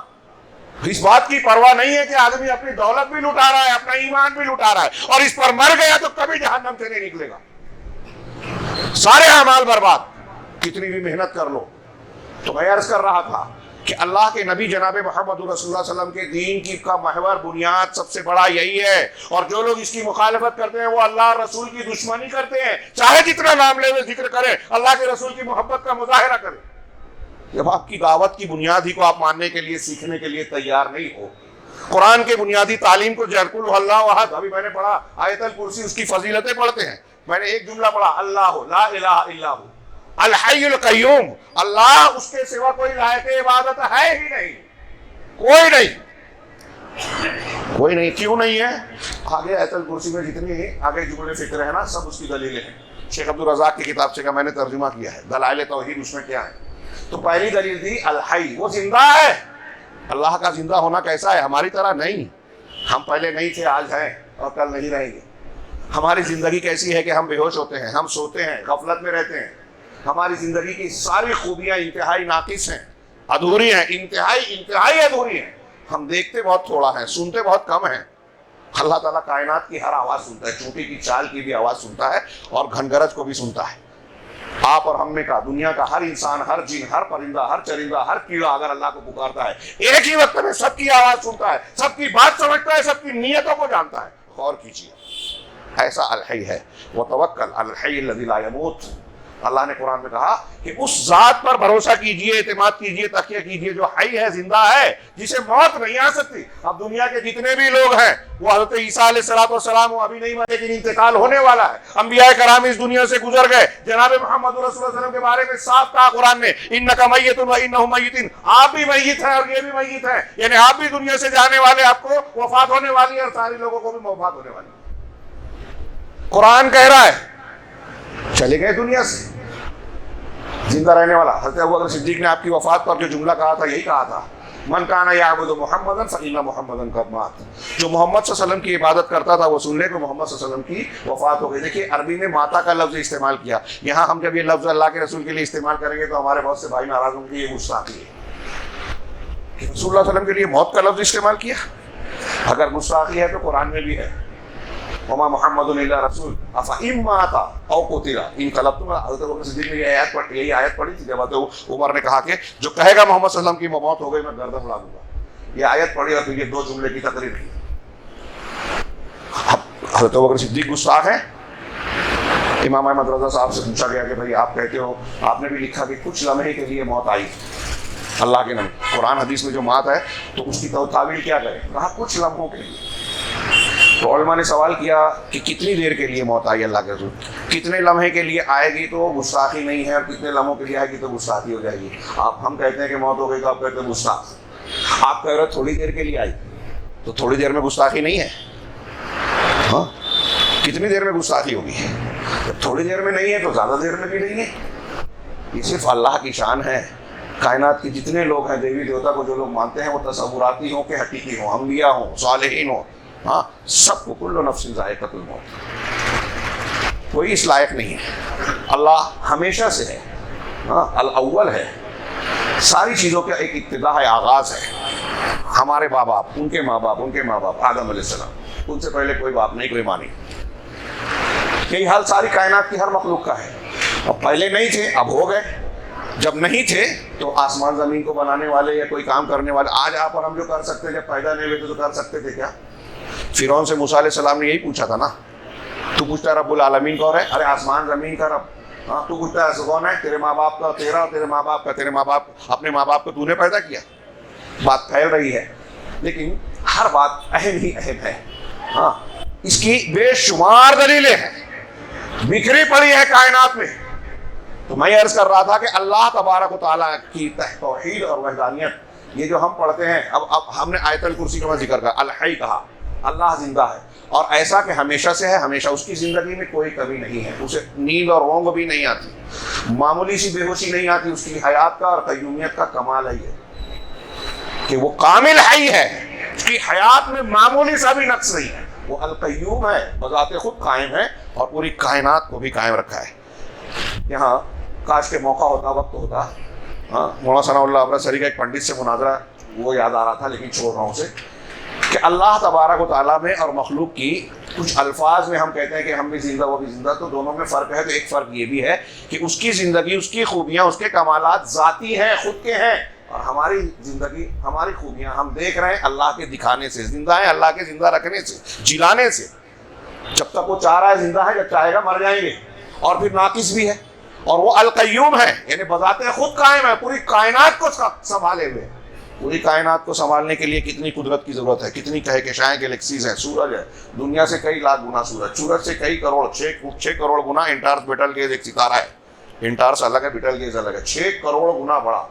اس بات کی پرواہ نہیں ہے کہ آدمی اپنی دولت بھی لٹا رہا ہے, اپنا ایمان بھی لٹا رہا ہے, اور اس پر مر گیا تو کبھی جہنم سے نہیں نکلے گا. سارے اعمال برباد, کتنی بھی محنت کر لو. تو میں عرض کر رہا تھا کہ اللہ کے نبی جناب محمد رسول اللہ صلی اللہ علیہ وسلم کے دین کی کا محور بنیاد سب سے بڑا یہی ہے, اور جو لوگ اس کی مخالفت کرتے ہیں وہ اللہ اور رسول کی دشمنی کرتے ہیں, چاہے جتنا نام لے ہوئے ذکر کریں, اللہ کے رسول کی محبت کا مظاہرہ کریں. جب آپ کی دعوت کی بنیاد ہی کو آپ ماننے کے لیے, سیکھنے کے لیے تیار نہیں ہو, قرآن کے بنیادی تعلیم کو جرکل اللہ احد, ابھی میں نے پڑھا آیت الکرسی, اس کی فضیلتیں پڑھتے ہیں, میں نے ایک جملہ پڑھا, اللہ لا الہ الا ہو الحی القیوم, اللہ اس کے سوا کوئی لائق عبادت ہے ہی نہیں, کوئی نہیں, کوئی نہیں. کیوں نہیں ہے؟ آگے آیت الکرسی میں جتنی آگے جملے فکر ہے نا, سب اس کی دلیلیں ہیں. شیخ عبدالرزاق کی کتاب سے کا میں نے ترجمہ کیا ہے, دلائل توحید, اس میں کیا ہے. تو پہلی دلیل تھی الحی, وہ زندہ ہے. اللہ کا زندہ ہونا کیسا ہے؟ ہماری طرح نہیں, ہم پہلے نہیں تھے, آج ہیں اور کل نہیں رہیں گے. ہماری زندگی کیسی ہے کہ ہم بے ہوش ہوتے ہیں, ہم سوتے ہیں, غفلت میں رہتے ہیں. ہماری زندگی کی ساری خوبیاں انتہائی ناقص ہیں, ادھوری ہیں, انتہائی ادھوری ہیں. ہم دیکھتے بہت تھوڑا ہیں, سنتے بہت کم ہیں. اللہ تعالیٰ کائنات کی ہر آواز سنتا ہے, چونٹی کی چال کی بھی آواز سنتا ہے, اور گھن گرج کو بھی سنتا ہے. آپ اور ہم میں کا, دنیا کا ہر انسان, ہر جن, ہر پرندہ, ہر چرندہ, ہر کیڑا اگر اللہ کو پکارتا ہے, ایک ہی وقت میں سب کی آواز سنتا ہے, سب کی بات سمجھتا ہے, سب کی نیتوں کو جانتا ہے. غور کیجیے, ایسا الحی ہے. وتوکل علی الحی الذی لا یموت. اللہ نے قرآن میں کہا کہ اس ذات پر بھروسہ کیجئے, اعتماد کیجئے, تقیہ کیجئے جو حی ہے, زندہ ہے, جسے موت نہیں آ سکتی. اب دنیا کے جتنے بھی لوگ ہیں وہ حضرت عیسیٰ علیہ السلام ابھی نہیں مرے, لیکن انتقال ہونے والا ہے. انبیاء کرام اس دنیا سے گزر گئے. جناب محمد رسول اللہ صلی اللہ علیہ وسلم کے بارے میں صاف کہا قرآن نے, انک میت و انہم میتون, آپ بھی میت ہیں اور یہ بھی میت ہیں, یعنی آپ بھی دنیا سے جانے والے, آپ کو وفات ہونے والی ہے, اور سارے لوگوں کو بھی وفات ہونے والی ہے. قرآن کہہ رہا ہے چلے گئے دنیا سے, زندہ رہنے والا. حضرت ابوبکر صدیق نے آپ کی وفات پر جو جملہ کہا تھا, یہی کہا تھا, من کان یعبد محمدا فإن محمدا قد مات. جو محمد صلی اللہ علیہ وسلم کی عبادت کرتا تھا وہ سن لے کہ محمد صلی اللہ علیہ وسلم کی وفات ہو گئی. دیکھیے عربی میں ماتا کا لفظ استعمال کیا. یہاں ہم جب یہ لفظ اللہ کے رسول کے لیے استعمال کریں گے تو ہمارے بہت سے بھائی ناراض ہوں گے, یہ گستاخی ہے کہ رسول اللہ علیہ وسلم کے لیے موت کا لفظ استعمال کیا. اگر گستاخی ہے تو قرآن میں بھی ہے. وما محمد الا رسول افإن مات او قتل انقلبتم. حضرت ابوبکر صدیق نے یہی آیت پڑھی تھی جب حضرت عمر نے کہا کہ جو کہے گا محمد صلی اللہ علیہ وسلم کی موت ہو گئی میں گردن اڑا دوں گا. یہ آیت پڑھی اور پھر یہ 2 جملے کی تقریر کی. حضرت ابوبکر صدیق گستاخ ہے. امام احمد رضا صاحب سے پوچھا گیا کہ بھائی آپ کہتے ہو, آپ نے بھی لکھا کہ کچھ لمحے کے لیے موت آئی اللہ کے نبی, قرآن حدیث میں جو موت ہے تو اس کی تعویل کیا کریں؟ کہا کچھ لمحوں کے لیے. تو علماء نے سوال کیا کہ کتنی دیر کے لیے موت آئی اللہ کے رسول, کتنے لمحے کے لیے آئے گی تو گستاخی نہیں ہے, اور کتنے لمحوں کے لیے آئے گی تو گستاخی ہو جائے گی. ہم کہتے ہیں کہ موت ہو گئی تو آپ کہتے ہیں گستاخ. آپ کہہ رہے تھوڑی دیر کے لیے آئی تو تھوڑی دیر میں گستاخی نہیں ہے؟ ہاں, کتنی دیر میں گستاخی ہوگی؟ جب تھوڑی دیر میں نہیں ہے تو زیادہ دیر میں بھی نہیں ہے. یہ صرف اللہ کی شان ہے. کائنات کے جتنے لوگ ہیں دیوی دیوتا کو جو لوگ مانتے ہیں وہ تصوراتی ہوں کہ حقیقی ہوں, انبیاء ہوں, صالحین ہوں, ہاں سب کو کل نفس ذائقۃ الموت. کوئی اس لائق نہیں ہے. اللہ ہمیشہ سے ہے, ہاں الاول ہے. ساری چیزوں کا ایک ابتدا ہے, آغاز ہے. ہمارے ماں باپ, ان کے ماں باپ, ان کے ماں باپ, آدم علیہ السلام, ان سے پہلے کوئی باپ نہیں, کوئی ماں نہیں. یہی حال ساری کائنات کی ہر مخلوق کا ہے. اب پہلے نہیں تھے, اب ہو گئے. جب نہیں تھے تو آسمان زمین کو بنانے والے یا کوئی کام کرنے والے, آج آپ اور ہم جو کر سکتے, جب پیدا نہیں ہوئے تو کر سکتے تھے کیا؟ فرعون سے موسیٰ علیہ السلام نے یہی پوچھا تھا نا, تو پوچھتا رب العالمین کون ہے؟ ارے آسمان زمین کا رب. ہاں, تو پوچھتا ہے کون ہے؟ تیرے ماں باپ کا, تیرا اور تیرے ماں باپ کا. تیرے ماں باپ, اپنے ماں باپ کو تو نے پیدا کیا. بات پھیل رہی ہے لیکن ہر بات اہم ہی اہم ہے. ہاں, اس کی بے شمار دلیلیں ہیں, بکھری پڑی ہے کائنات میں. تو میں عرض کر رہا تھا کہ اللہ تبارک و تعالیٰ کی توحید اور وحدانیت, یہ جو ہم پڑھتے ہیں, اب ہم نے آیت الکرسی کا ذکر کہا, الحی کہا, اللہ زندہ ہے, اور ایسا کہ ہمیشہ سے ہے, ہمیشہ اس کی زندگی میں کوئی کمی نہیں ہے. اسے نیند اور اونگ بھی نہیں آتی, معمولی سی بے ہوشی نہیں آتی. اس کی حیات کا اور قیومیت کا کمال ہے یہ کہ وہ کامل حی ہے, اس کی حیات میں معمولی سا بھی نقص نہیں ہے. وہ القیوم ہے, بذات خود قائم ہے اور پوری کائنات کو بھی قائم رکھا ہے. یہاں کاش کے موقع ہوتا, وقت ہوتا. ہاں, مولانا ثناء اللہ امرتسری کا ایک پنڈت سے مناظرہ وہ یاد آ رہا تھا, لیکن چھوڑ رہا ہوں اسے, کہ اللہ تبارک و تعالیٰ میں اور مخلوق کی کچھ الفاظ میں ہم کہتے ہیں کہ ہم بھی زندہ وہ بھی زندہ, تو دونوں میں فرق ہے. تو ایک فرق یہ بھی ہے کہ اس کی زندگی, اس کی خوبیاں, اس کے کمالات ذاتی ہیں, خود کے ہیں, اور ہماری زندگی, ہماری خوبیاں ہم دیکھ رہے ہیں اللہ کے دکھانے سے. زندہ ہیں اللہ کے زندہ رکھنے سے, جلانے سے. جب تک وہ چاہ رہا ہے زندہ ہے, جب چاہے گا مر جائیں گے. اور پھر ناقص بھی ہے, اور وہ القیوم ہے, یعنی بذات خود قائم ہے, پوری کائنات کو سنبھالے ہوئے. پوری کائنات کو سنبھالنے کے لیے کتنی قدرت کی ضرورت ہے, کتنی کہکشائیں, گلیکسیز ہیں, سورج ہے, دنیا سے کئی لاکھ گنا سورج, سورج سے کئی کروڑ, 6 کروڑ گنا انٹارس بیٹل گیز ایک ستارہ ہے. انٹارس الگ ہے, بیٹل گیز الگ ہے, 6 کروڑ گنا بڑا.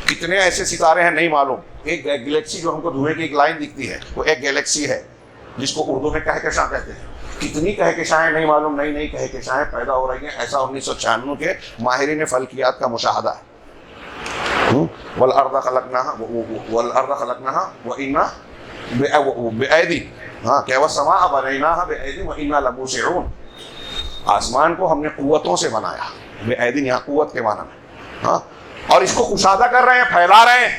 کتنے ایسے ستارے ہیں نہیں معلوم. ایک گلیکسی جو ہم کو دھوئیں کی ایک لائن دکھتی ہے, وہ ایک گلیکسی ہے جس کو اردو میں کہکشاں کہتے ہیں. کتنی کہکشائیں نہیں معلوم, نئی نئی کہکشائیں پیدا ہو رہی ہیں. ایسا 1996 کے ماہرین فلکیات کا مشاہدہ ہے. والارض خلقناها وإنا بأيدي, ہاں کہ والسماء بنيناها بأيدي وإنا لموسعون. آسمان کو ہم نے قوتوں سے بنایا, بأيدي یہاں قوت کے معنی میں, ہاں, اور اس کو کشادہ کر رہے ہیں, پھیلا رہے ہیں.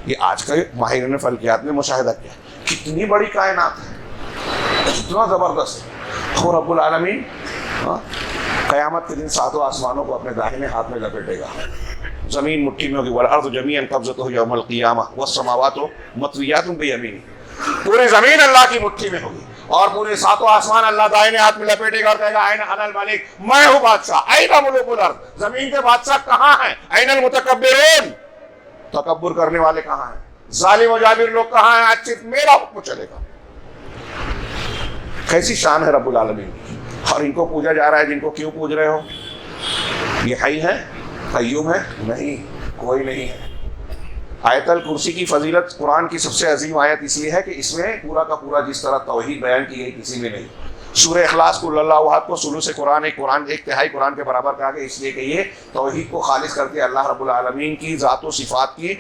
یہ آج کے ماہرین فلکیات نے مشاہدہ کیا. کتنی بڑی کائنات ہے, کتنا زبردست ہے. اور رب العالمین قیامت کے دن 7 آسمانوں کو اپنے داہنے ہاتھ میں لپیٹے گا. زمین مٹھی میں ہوگی. والارض جمیعا قبضتہ یوم القیامہ والسماوات مطویات بیمینہ. پوری زمین اللہ کی مٹھی میں ہوگی اور پورے 7 آسمان اللہ دائنے ہاتھ میں لپیٹے گا اور کہے گا این انا الملک, میں ہوں بادشاہ. این ملوک الارض, زمین کے بادشاہ کہاں ہیں؟ این المتکبرون, تکبر کرنے والے کہاں ہیں؟ ظالم و جابر لوگ کہاں ہیں؟ آج صرف میرا حکم چلے گا. کیسی شان ہے رب العالمین کی, اور ان کو پوجا جا رہا ہے. جن کو کیوں پوج رہے ہو؟ یہ حی ہے, قیوم ہے؟ نہیں, کوئی نہیں ہے. آیت الکرسی کی فضیلت قرآن کی سب سے عظیم آیت اس لیے ہے کہ اس میں پورا کا پورا جس طرح توحید بیان کی گئی کسی میں نہیں. سورہ اخلاص قل اللہ احد کو ثلث قرآن, ایک تہائی قرآن کے برابر کہا گیا, اس لیے کہ یہ توحید کو خالص کرتے اللہ رب العالمین کی ذات و صفات کی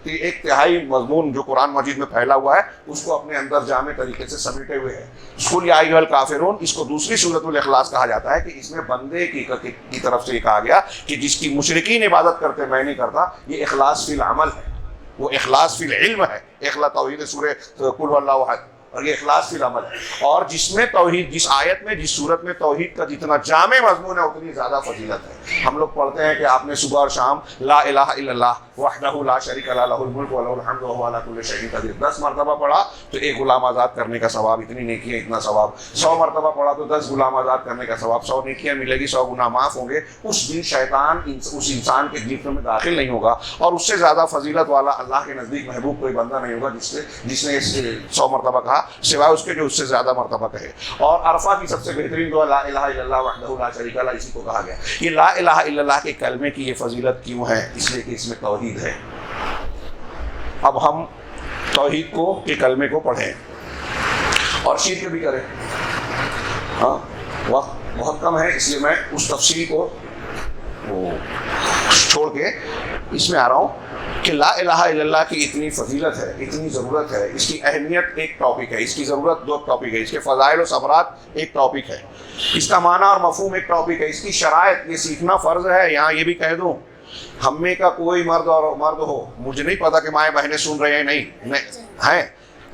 ایک تہائی مضمون جو قرآن مجید میں پھیلا ہوا ہے اس کو اپنے اندر جامع طریقے سے سمیٹے ہوئے ہے. قل یا ایھا الکافرون, اس کو دوسری سورۃ الاخلاص کہا جاتا ہے کہ اس میں بندے کی طرف سے یہ کہا گیا کہ جس کی مشرکین عبادت کرتے میں نہیں کرتا, یہ اخلاص فی العمل ہے, وہ اخلاص فی العلم ہے. اخلاص توحید سورہ قل اللہ احد اور یہ اخلاص فی العمل ہے. اور جس میں توحید، جس آیت میں، جس صورت میں توحید کا جتنا جامع مضمون ہے اتنی زیادہ فضیلت ہے. ہم لوگ پڑھتے ہیں کہ آپ نے صبح اور شام لا الہ الا اللہ وحدہ لا شریک لہ لہ الملک و لہ الحمد وہو علی کل شیء قدیر 10 مرتبہ پڑھا تو ایک غلام آزاد کرنے کا ثواب، اتنی نیکی ہے، اتنا ثواب. 100 مرتبہ پڑھا تو 10 غلام آزاد کرنے کا ثواب، 100 نیکیاں ملے گی، 100 گناہ معاف ہوں گے. اس دن شیطان اس انسان کے جسم میں داخل نہیں ہوگا. اور اس سے زیادہ فضیلت والا اللہ کے نزدیک محبوب کوئی بندہ نہیں ہوگا جس نے 100 مرتبہ کہا، سوائے اس کے جو اس سے زیادہ مرتبہ کہے. اور عرفہ کی سب سے بہترین دعا لا الہ الا اللہ وحدہ لا شریک لہ، اسی کو کہا گیا. یہ لا الہ الا اللہ کے کلمے کی یہ فضیلت کیوں ہے؟ اس لیے کہ اس میں توحید ہے. اب ہم توحید کو کے کلمے کو پڑھیں اور شرک بھی کریں. ہاں وقت بہت کم ہے، اس لیے میں اس تفصیل کو چھوڑ کے اس میں آ رہا ہوں کہ لا الہ الا اللہ کی اتنی فضیلت ہے، اتنی ضرورت ہے. اس کی اہمیت ایک ٹاپک ہے، اس کی ضرورت 2 ٹاپک ہے، اس کے فضائل و ثمرات ایک ٹاپک ہے، اس کا معنی اور مفہوم ایک ٹاپک ہے، اس کی شرائط، یہ سیکھنا فرض ہے. یہاں یہ بھی کہہ دوں، ہم میں کا کوئی مرد ہو، مجھے نہیں پتا کہ مائیں بہنیں سن رہے ہیں نہیں ہیں.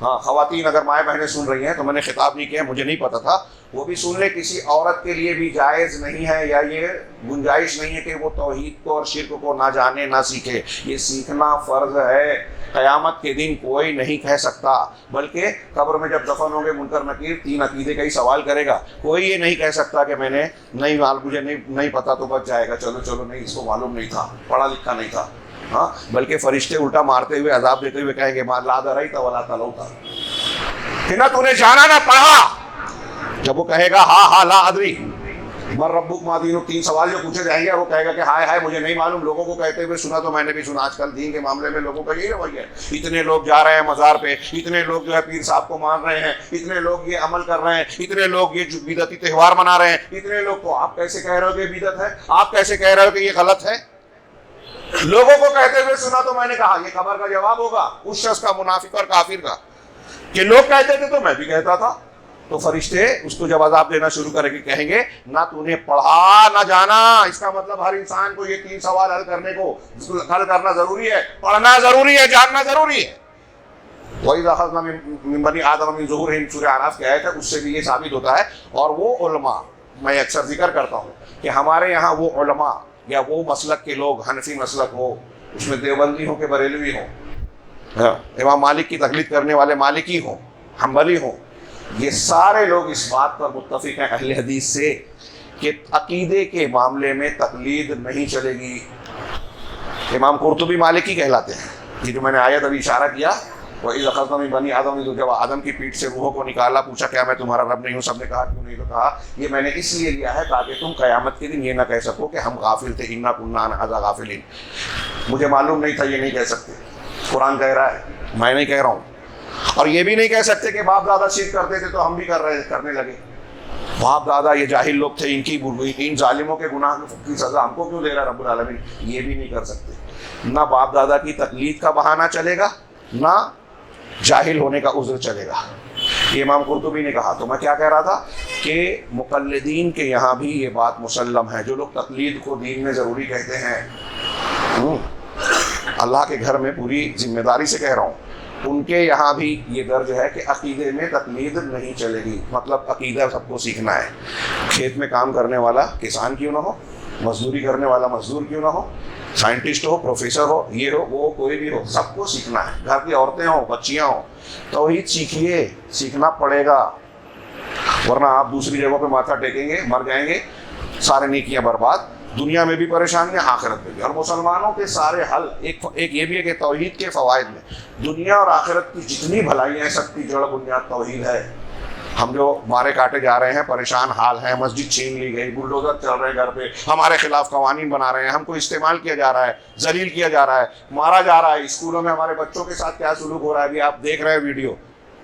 ہاں خواتین اگر مائیں بہنیں سن رہی ہیں تو میں نے خطاب نہیں کیا، مجھے نہیں پتا تھا، وہ بھی سن لے. کسی عورت کے لیے بھی جائز نہیں ہے یا یہ گنجائش نہیں ہے کہ وہ توحید کو اور شرک کو نہ جانے نہ سیکھے. یہ سیکھنا فرض ہے. قیامت کے دن کوئی نہیں کہہ سکتا، بلکہ قبر میں جب دفن ہوں گے منکر نکیر 3 عقیدے کا ہی سوال کرے گا. کوئی یہ نہیں کہہ سکتا کہ میں نے مجھے نہیں پتا تو بچ جائے گا، چلو نہیں، اس کو معلوم نہیں تھا، پڑھا لکھا نہیں تھا. ہاں بلکہ فرشتے الٹا مارتے ہوئے عذاب دیتے ہوئے کہیں گے لا دريت ولا تلوت، کہ نہ تو نے جانا نہ پڑھا. جب وہ کہے گا ہاں لا ادری من ربک ما دینک، 3 سوال جو پوچھے جائیں گے، وہ کہے گا کہ ہائے مجھے نہیں معلوم. لوگوں کو کہتے ہوئے سنا تو میں نے بھی سنا. آج کل دین کے معاملے میں لوگوں کا یہی رویہ ہے. اتنے لوگ جا رہے ہیں مزار پہ، اتنے لوگ جو ہے پیر صاحب کو مان رہے ہیں، اتنے لوگ یہ عمل کر رہے ہیں، اتنے لوگ یہ بدعتی تہوار منا رہے ہیں، اتنے لوگ. تو آپ کیسے کہہ رہے ہو کہ بدعت ہے؟ آپ کیسے کہہ رہے ہو کہ یہ غلط ہے؟ لوگوں کو کہتے ہوئے سنا تو میں نے کہا. یہ خبر کا جواب ہوگا اس شخص کا، منافق اور کافر کا، کہ لوگ کہتے تھے تو میں بھی کہتا تھا. تو فرشتے اس کو جب عذاب دینا شروع کریں گے کہیں گے نہ تو نے پڑھا نہ جانا. اس کا مطلب ہر انسان کو یہ 3 سوال حل کرنا ضروری ہے، پڑھنا ضروری ہے، جاننا ضروری ہے. وَإِذَا أَخَذْنَا مِن بَنِي آدَمَ مِن ظُهُورِهِمْ سورہ اعراف کی آیت ہے، اس سے بھی یہ ثابت ہوتا ہے. اور وہ علماء، میں اکثر ذکر کرتا ہوں کہ ہمارے یہاں وہ علماء یا وہ مسلک کے لوگ، حنفی مسلک ہو، اس میں دیوبندی ہو کہ بریلوی ہو، امام مالک کی تقلید کرنے والے مالکی ہوں، حنبلی ہوں، یہ سارے لوگ اس بات پر متفق ہیں اہل حدیث سے کہ عقیدے کے معاملے میں تقلید نہیں چلے گی. امام قرطبی مالکی کہلاتے ہیں. یہ جو میں نے آیت ابھی اشارہ کیا، وَإِذَا أَخَذْنَا مِن بَنِي آدَمَ، جب آدم کی پیٹھ سے روحوں کو نکالا، پوچھا کیا میں تمہارا رب نہیں ہوں؟ سب نے کہا کیوں نہیں؟ تو کہا یہ میں نے اس لیے لیا ہے تاکہ تم قیامت کے دن یہ نہ کہہ سکو کہ ہم غافل تھے، اِنَّا كُنَّا عَنْ هَذَا غَافِلِينَ. مجھے معلوم نہیں تھا، یہ نہیں کہہ سکتے. قرآن کہہ رہا ہے، میں نہیں کہہ رہا ہوں. اور یہ بھی نہیں کہہ سکتے کہ باپ دادا شرک کرتے تھے تو ہم بھی کرنے لگے. باپ دادا یہ جاہل لوگ تھے، ان ظالموں کے گناہ کی سزا ہم کو کیوں دے رہا رب العالمین؟ یہ بھی نہیں کر سکتے. نہ باپ دادا کی تقلید کا بہانہ چلے گا، نہ جاہل ہونے کا عذر چلے گا. یہ امام قرطبی نے کہا. تو میں کیا کہہ رہا تھا کہ مقلدین کے یہاں بھی یہ بات مسلم ہے. جو لوگ تقلید کو دین میں ضروری کہتے ہیں، اللہ کے گھر میں پوری ذمہ داری سے کہہ رہا ہوں، ان کے یہاں بھی یہ درج ہے کہ عقیدے میں تقلید نہیں چلے گی. مطلب عقیدہ سب کو سیکھنا ہے. کھیت میں کام کرنے والا کسان کیوں نہ ہو، مزدوری کرنے والا مزدور کیوں نہ ہو، سائنٹسٹ ہو، پروفیسر ہو، یہ ہو وہ کوئی بھی ہو، سب کو سیکھنا ہے. گھر کی عورتیں ہوں، بچیاں ہوں، توحید سیکھیے، سیکھنا پڑے گا، ورنہ آپ دوسری جگہوں پہ ماتھا ٹیکیں گے، مر جائیں گے، سارے نیکیاں برباد، دنیا میں بھی پریشانیاں، آخرت میں بھی. اور مسلمانوں کے سارے حل ایک یہ بھی ہے کہ توحید کے فوائد میں دنیا اور آخرت کی جتنی بھلائیاں ہیں سب کی جڑ بنیاد توحید ہے. ہم جو مارے کاٹے جا رہے ہیں، پریشان حال ہیں، مسجد چھین لی گئی، بلڈوزر چل رہے ہیں گھر پہ، ہمارے خلاف قوانین بنا رہے ہیں، ہم کو استعمال کیا جا رہا ہے، ذلیل کیا جا رہا ہے، مارا جا رہا ہے. اسکولوں میں ہمارے بچوں کے ساتھ کیا سلوک ہو رہا ہے ابھی آپ دیکھ رہے ہیں ویڈیو.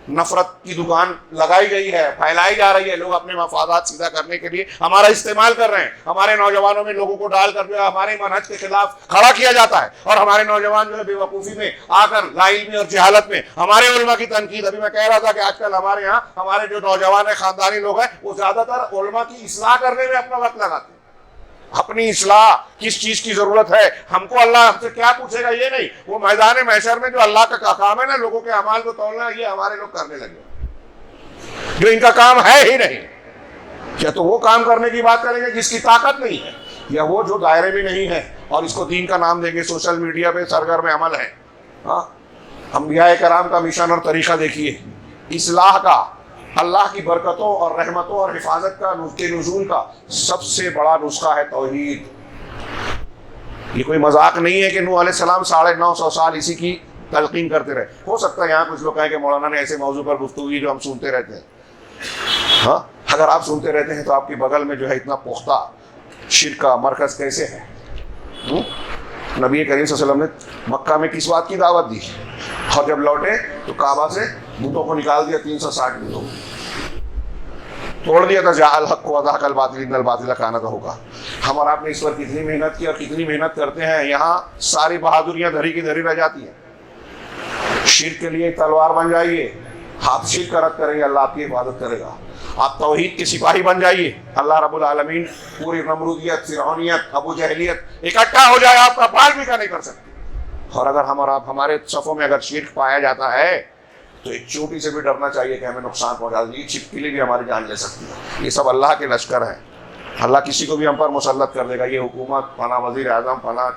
نفرت کی دکان لگائی گئی ہے، پھیلائی جا رہی ہے. لوگ اپنے مفادات سیدھا کرنے کے لیے ہمارا استعمال کر رہے ہیں. ہمارے نوجوانوں میں لوگوں کو ڈال کر جو ہے ہمارے منہج کے خلاف کھڑا کیا جاتا ہے، اور ہمارے نوجوان جو ہے بے وقوفی میں آ کر لاعلمی اور جہالت میں ہمارے علماء کی تنقید. ابھی میں کہہ رہا تھا کہ آج کل ہمارے یہاں ہمارے جو نوجوان ہیں، خاندانی لوگ ہیں، وہ زیادہ تر علماء کی اصلاح کرنے میں اپنا وقت لگاتے ہیں. اپنی اصلاح کس چیز کی ضرورت ہے، ہم کو اللہ ہم سے کیا پوچھے گا یہ نہیں. وہ میدان محشر میں جو اللہ کا کام ہے نا، لوگوں کے اعمال کو تولنا، یہ ہمارے لوگ کرنے لگے. جو ان کا کام ہے ہی نہیں. کیا تو وہ کام کرنے کی بات کریں گے جس کی طاقت نہیں ہے, یا وہ جو دائرے میں نہیں ہے اور اس کو دین کا نام دیں گے, سوشل میڈیا پہ سرگرم عمل ہے. ہاں, انبیاء کرام کا مشن اور طریقہ دیکھیے, اصلاح کا, اللہ کی برکتوں اور رحمتوں اور حفاظت کا نزول کا سب سے بڑا نسخہ ہے توحید. یہ کوئی مذاق نہیں ہے کہ نوح علیہ السلام 950 سال اسی کی تلقین کرتے رہے. ہو سکتا ہے یہاں کچھ لوگ کہیں کہ مولانا نے ایسے موضوع پر گفتگو کی جو ہم سنتے رہتے ہیں. ہاں, اگر آپ سنتے رہتے ہیں تو آپ کے بغل میں جو ہے اتنا پختہ شرک کا مرکز کیسے ہے؟ نبی کریم صلی اللہ علیہ وسلم نے مکہ میں کس بات کی دعوت دی, اور جب لوٹے تو کعبہ سے بتوں کو نکال دیا, 360 بتوں توڑ دیا تھا. جاء الحق وزهق الباطل ان الباطل کان زهوقا. ہم اور آپ نے اس پر کتنی محنت کی اور کتنی محنت کرتے ہیں, یہاں ساری بہادریاں دھری کی دھری رہ جاتی ہیں. شرک کے لیے تلوار بن جائیے, آپ شرک کا رد کریں گے, اللہ آپ کی حفاظت کرے گا. آپ توحید کے سپاہی بن جائیے, اللہ رب العالمین پوری نمرودیت, فرعونیت, ابو جہلیت اکٹھا ہو جائے, آپ کا پال بھی کا نہیں کر سکتے. اور اگر ہم اور آپ ہمارے صفوں میں اگر شرک پایا جاتا ہے تو ایک چوٹی سے بھی ڈرنا چاہیے کہ ہمیں نقصان پہنچا دے. یہ چھپکلی بھی ہماری جان لے سکتی ہے. یہ سب اللہ کے لشکر ہیں. اللہ کسی کو بھی ہم پر مسلط کر دے گا. یہ حکومت فلاں, وزیر اعظم فلاں,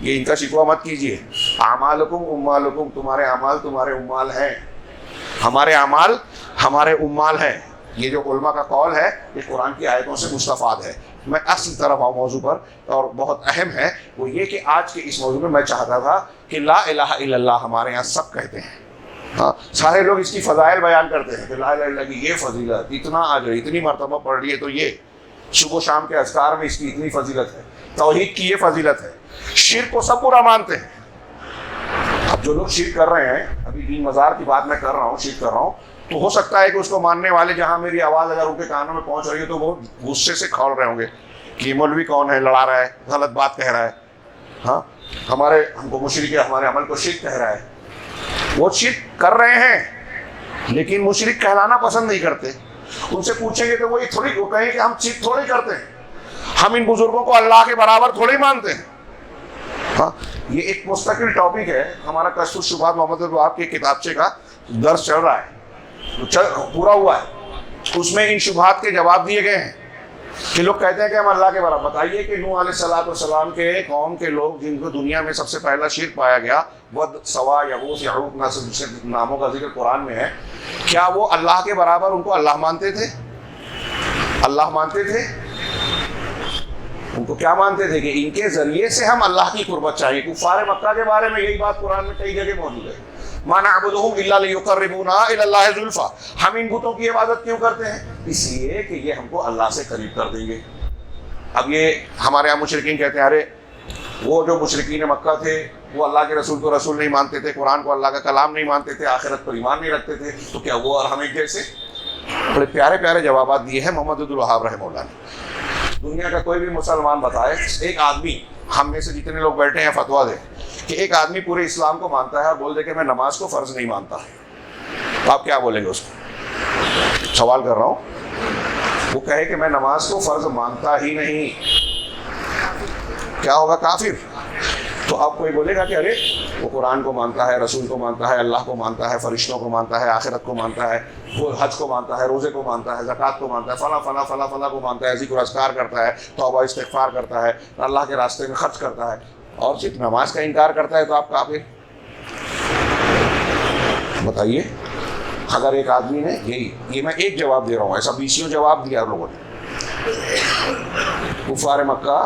یہ ان کا شکوہ مت کیجیے. اعمالکم اموالکم, تمہارے اعمال تمہارے اموال ہیں, ہمارے اعمال ہمارے اموال ہیں. یہ جو علماء کا قول ہے یہ قرآن کی آیتوں سے مستفاد ہے. میں اصل طرف آؤں موضوع پر, اور بہت اہم ہے وہ یہ کہ آج کے اس موضوع میں میں چاہتا تھا کہ لا الہ الا اللہ ہمارے یہاں سب کہتے ہیں. ہاں, سارے لوگ اس کی فضائل بیان کرتے ہیں کہ لا الہ الا اللہ کی یہ فضیلت, اتنا اجر, اتنی مرتبہ پڑھ لیے تو یہ, صبح و شام کے اذکار میں اس کی اتنی فضیلت ہے, توحید کی یہ فضیلت ہے. شرک کو سب برا مانتے ہیں. اب جو لوگ شرک کر رہے ہیں, ابھی دین مزار کی بات میں کر رہا ہوں, شرک کر رہا ہوں, تو ہو سکتا ہے کہ اس کو ماننے والے جہاں میری آواز اگر ان کے کانوں میں پہنچ رہی ہے تو وہ غصے سے کھول رہے ہوں گے کہ یہ مولوی کون ہے, لڑا رہا ہے, غلط بات کہہ رہا ہے, ہاں ہم کو مشرک ہے, ہمارے عمل کو شرک کہہ رہا ہے. وہ شرک کر رہے ہیں لیکن مشرک کہلانا پسند نہیں کرتے. ان سے پوچھیں گے تو وہ یہ تھوڑی وہ کہیں کہ ہم شرک تھوڑی کرتے ہیں, ہم ان بزرگوں کو اللہ کے برابر تھوڑی مانتے ہیں. ہاں, یہ ایک مستقل ٹاپک ہے. ہمارا کشف الشبہات محمد الوہاب کے کتابچے کا درس چل رہا ہے, پورا ہوا ہے. اس میں ان شبہات کے جواب دیے گئے ہیں کہ لوگ کہتے ہیں کہ ہم اللہ کے برابر. بتائیے کہ نوح علیہ السلام کے قوم کے لوگ جن کو دنیا میں سب سے پہلا شرک پایا گیا, ود, سوا, یغوث, یعوق, نصر ناموں کا ذکر قرآن میں ہے, کیا وہ اللہ کے برابر ان کو اللہ مانتے تھے؟ اللہ مانتے تھے؟ ان کو کیا مانتے تھے کہ ان کے ذریعے سے ہم اللہ کی قربت چاہیے. کفار مکہ کے بارے میں یہی بات قرآن میں کئی جگہ موجود ہے. ما نعبدهم الا ليقربونا الى الله زلفا. ہم ان بتوں کی عبادت کیوں کرتے ہیں؟ اس لیے کہ یہ ہم کو اللہ سے قریب کر دیں گے. اب یہ ہمارے یہاں مشرکین کہتے ہیں, ارے وہ جو مشرکین مکہ تھے وہ اللہ کے رسول کو رسول نہیں مانتے تھے, قرآن کو اللہ کا کلام نہیں مانتے تھے, آخرت پر ایمان نہیں رکھتے تھے, تو کیا وہ اور ہم ایک جیسے؟ بڑے پیارے پیارے جوابات دیے ہیں محمد عبدالوہاب رحمہ اللہ نے. دنیا کا کوئی بھی مسلمان بتائے, ایک آدمی, ہم میں سے جتنے لوگ بیٹھے ہیں فتویٰ دے کہ ایک آدمی پورے اسلام کو مانتا ہے اور بول دے کہ میں نماز کو فرض نہیں مانتا, تو آپ کیا بولیں گے اس کو؟ سوال کر رہا ہوں. وہ کہے کہ میں نماز کو فرض مانتا ہی نہیں, کیا ہوگا؟ کافر. تو آپ کوئی بولے گا کہ ارے وہ قرآن کو مانتا ہے, رسول کو مانتا ہے, اللہ کو مانتا ہے, فرشتوں کو مانتا ہے, آخرت کو مانتا ہے, وہ حج کو مانتا ہے, روزے کو مانتا ہے, زکوٰۃ کو مانتا ہے, فلاں فلاں فلاں فلاں کو مانتا ہے, ذکر و اذکار کرتا ہے, توبہ استغفار کرتا ہے, اللہ کے راستے میں خرچ کرتا ہے, اور صرف نماز کا انکار کرتا ہے, تو آپ کافر. بتائیے, اگر ایک آدمی نے یہ میں ایک جواب دے رہا ہوں, ایسا 20 جواب دیا لوگوں نے. کفار مکہ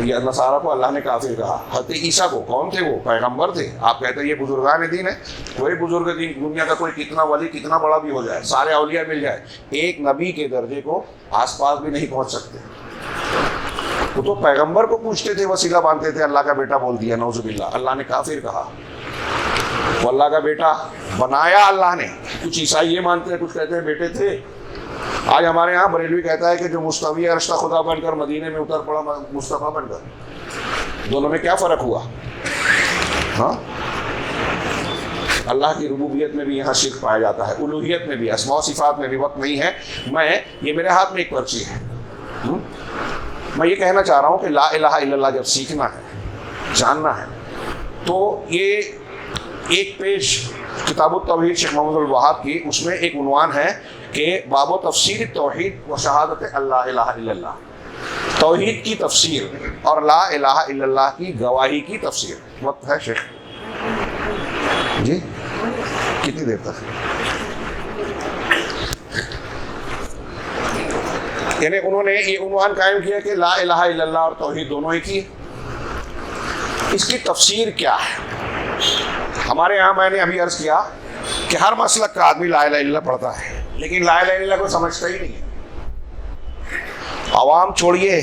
یا نصارہ کو اللہ نے کافر کہا. حضرت عیسیٰ کو, کون تھے وہ؟ پیغمبر تھے. آپ کہتے ہیں یہ بزرگان دین ہے. کوئی بزرگ دین دنیا کا کوئی کتنا ولی کتنا بڑا بھی ہو جائے, سارے اولیاء مل جائے, ایک نبی کے درجے کو آس پاس بھی نہیں پہنچ سکتے. وہ تو پیغمبر کو پوچھتے تھے, وسیلہ مانتے تھے, اللہ کا بیٹا بول دیا, نعوذ باللہ. اللہ نے کافر کہا. وہ اللہ کا بیٹا بنایا اللہ نے. کچھ عیسائی یہ مانتے ہیں, کچھ کہتے ہیں بیٹے تھے. آج ہمارے یہاں بریلوی کہتا ہے کہ جو مستوی عرشتہ خدا بن کر مدینے میں اتر پڑا مصطفیٰ بن کر. دونوں میں کیا فرق ہوا؟ ہاں, اللہ کی ربوبیت میں بھی یہاں شرک پایا جاتا ہے, الوہیت میں بھی, اسماء و صفات میں بھی. وقت نہیں ہے, یہ میرے ہاتھ میں ایک پرچی ہے. میں یہ کہنا چاہ رہا ہوں کہ لا الہ الا اللہ جب سیکھنا ہے, جاننا ہے, تو یہ ایک پیج کتاب التوحید شیخ محمد الوہاب کی, اس میں ایک عنوان ہے کہ باب و تفسیر توحید و شہادت اللہ الہ الا اللہ، توحید کی تفسیر اور لا الہ الا اللہ کی گواہی کی تفسیر. وقت ہے شیخ جی؟ کتنی دیر تک؟ یعنی انہوں نے یہ عنوان قائم کیا کہ لا الہ الا اللہ اور توحید دونوں ہی کی. اس کی تفسیر کیا ہے؟ ہمارے یہاں میں نے ابھی عرض کیا کہ ہر مسلک کا آدمی لا الہ الا اللہ پڑھتا ہے، لیکن لا الہ الا اللہ کو سمجھتا ہی نہیں ہے. عوام چھوڑیے،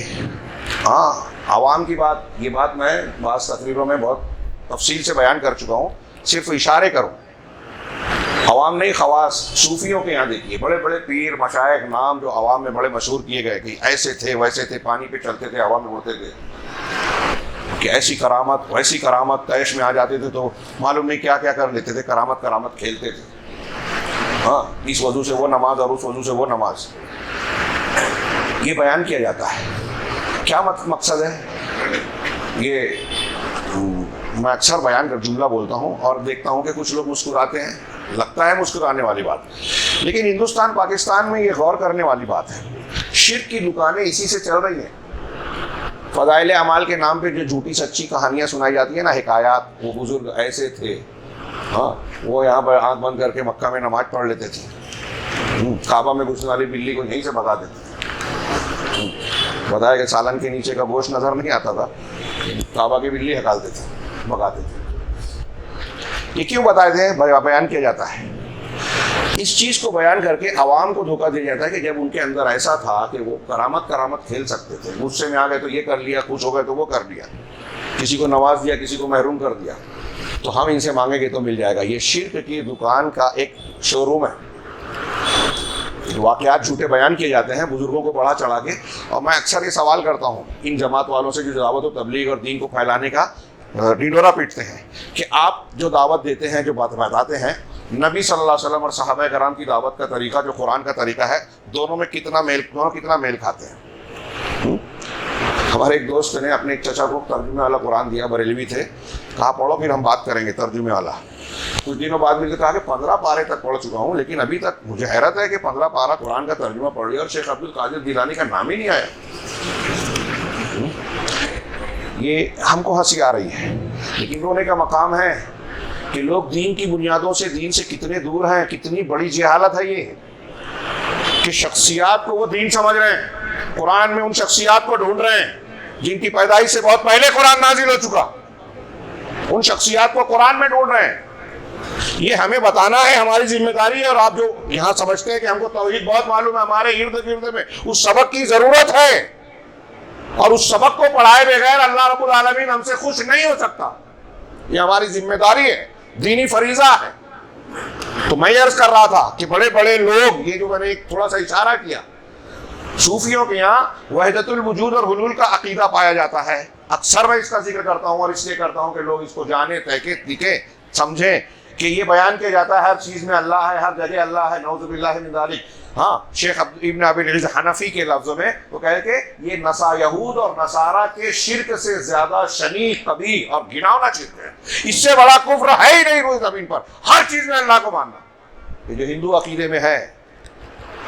ہاں عوام کی بات، یہ بات میں بعض تقریروں میں بہت تفصیل سے بیان کر چکا ہوں، صرف اشارے کروں. عوام نہیں، خواص. صوفیوں کے یہاں دیکھیے بڑے بڑے پیر مشائخ نام جو عوام میں بڑے مشہور کیے گئے کہ ایسے تھے ویسے تھے، پانی پہ چلتے تھے، ہوا میں اڑتے تھے، کہ ایسی کرامت ویسی کرامت، طیش میں آ جاتے تھے تو معلوم نہیں کیا کیا کر لیتے تھے، کرامت کھیلتے تھے. ہاں اس وضو سے وہ نماز اور اس وضو سے وہ نماز، یہ بیان کیا جاتا ہے. کیا مقصد ہے؟ یہ میں اکثر بیان کر جملہ بولتا ہوں اور دیکھتا ہوں کہ کچھ لوگ مسکراتے ہیں، لگتا ہے مسکرانے والی بات، لیکن ہندوستان پاکستان میں یہ غور کرنے والی بات ہے. شرک کی دکانیں اسی سے چل رہی ہیں. فضائل اعمال کے نام پہ جو جھوٹی سچی کہانیاں سنائی جاتی ہیں نا، حکایات، وہ بزرگ ایسے تھے، ہاں وہ یہاں پر آنکھ بند کر کے مکہ میں نماز پڑھ لیتے تھے، کعبہ میں گھسنے والی بلی کو یہیں سے بھگا دیتے تھے. بتایا کہ سالن کے نیچے کا گوشت نظر نہیں آتا تھا، کعبہ کی بلی ہکالتے تھے، بھگاتے تھے. یہ کیوں بتائے تھے؟ بیان کیا جاتا ہے. اس چیز کو بیان کر کے عوام کو دھوکہ دیا جاتا ہے کہ جب ان کے اندر ایسا تھا کہ وہ کرامت کھیل سکتے تھے، غصے میں آ گئے تو یہ کر لیا، خوش ہو گئے تو وہ کر لیا، کسی کو نواز دیا کسی کو محروم کر دیا، تو ہم ان سے مانگیں گے تو مل جائے گا. یہ شرک کی دکان کا ایک شو روم ہے. واقعات جھوٹے بیان کیے جاتے ہیں بزرگوں کو بڑھا چڑھا کے، اور میں اکثر یہ سوال کرتا ہوں ان جماعت والوں سے جو دعوت و تبلیغ اور دین کو پھیلانے کا ڈنڈورا پیٹتے ہیں کہ آپ جو دعوت دیتے ہیں، جو بات بتاتے ہیں، نبی صلی اللہ علیہ وسلم اور صحابہ کرام کی دعوت کا طریقہ جو قرآن کا طریقہ ہے، دونوں میں کتنا میل کھاتے ہیں. ہمارے ایک دوست نے اپنے ایک چچا کو ترجمے والا قرآن دیا، بریلوی تھے، کہا پڑھو پھر ہم بات کریں گے ترجمے والا. کچھ دنوں بعد مجھے کہا کہ 15 پارے تک پڑھ چکا ہوں، لیکن ابھی تک مجھے حیرت ہے کہ 15 پارہ قرآن کا ترجمہ پڑھ لیا اور شیخ عبد القادر جیلانی کا نام ہی نہیں آیا. یہ ہم کو ہنسی آ رہی ہے، لیکن رونے کا مقام ہے کہ لوگ دین کی بنیادوں سے، دین سے کتنے دور ہیں. کتنی بڑی جہالت ہے یہ کہ شخصیات کو وہ دین سمجھ رہے ہیں، قرآن میں ان شخصیات کو ڈھونڈ رہے ہیں جن کی پیدائش سے بہت پہلے قرآن نازل ہو چکا، ان شخصیات کو قرآن میں ڈھونڈ رہے ہیں. یہ ہمیں بتانا ہے، ہماری ذمہ داری ہے. اور آپ جو یہاں سمجھتے ہیں کہ ہم کو توحید بہت معلوم ہے، ہمارے ارد گرد میں اس سبق کی ضرورت ہے، اور اس سبق کو پڑھائے بغیر اللہ رب العالمین ہم سے خوش نہیں ہو سکتا. یہ ہماری ذمہ داری ہے، دینی فریضہ ہے. تو میں یہ عرض کر رہا تھا کہ بڑے بڑے لوگ، یہ جو میں نے ایک تھوڑا سا اشارہ کیا، صوفیوں کے یہاں وحدت الوجود اور حلول کا عقیدہ پایا جاتا ہے. اکثر میں اس کا ذکر کرتا ہوں اور اس لیے کرتا ہوں کہ لوگ اس کو جانیں، تحقیق لکھیں، سمجھیں کہ یہ بیان کیا جاتا ہے ہر چیز میں اللہ ہے، ہر جگہ اللہ ہے. نعوذ باللہ من ذالک. ہاں شیخ ابن ابی العز حنفی کے لفظوں میں وہ کہے کہ یہ یہود اور نصارہ کے شرک سے زیادہ شنیع، قبیح اور گھناؤنا شرک ہے. اس سے بڑا کفر ہے ہی نہیں روز زمین پر، ہر چیز میں اللہ کو ماننا. یہ جو ہندو عقیدے میں ہے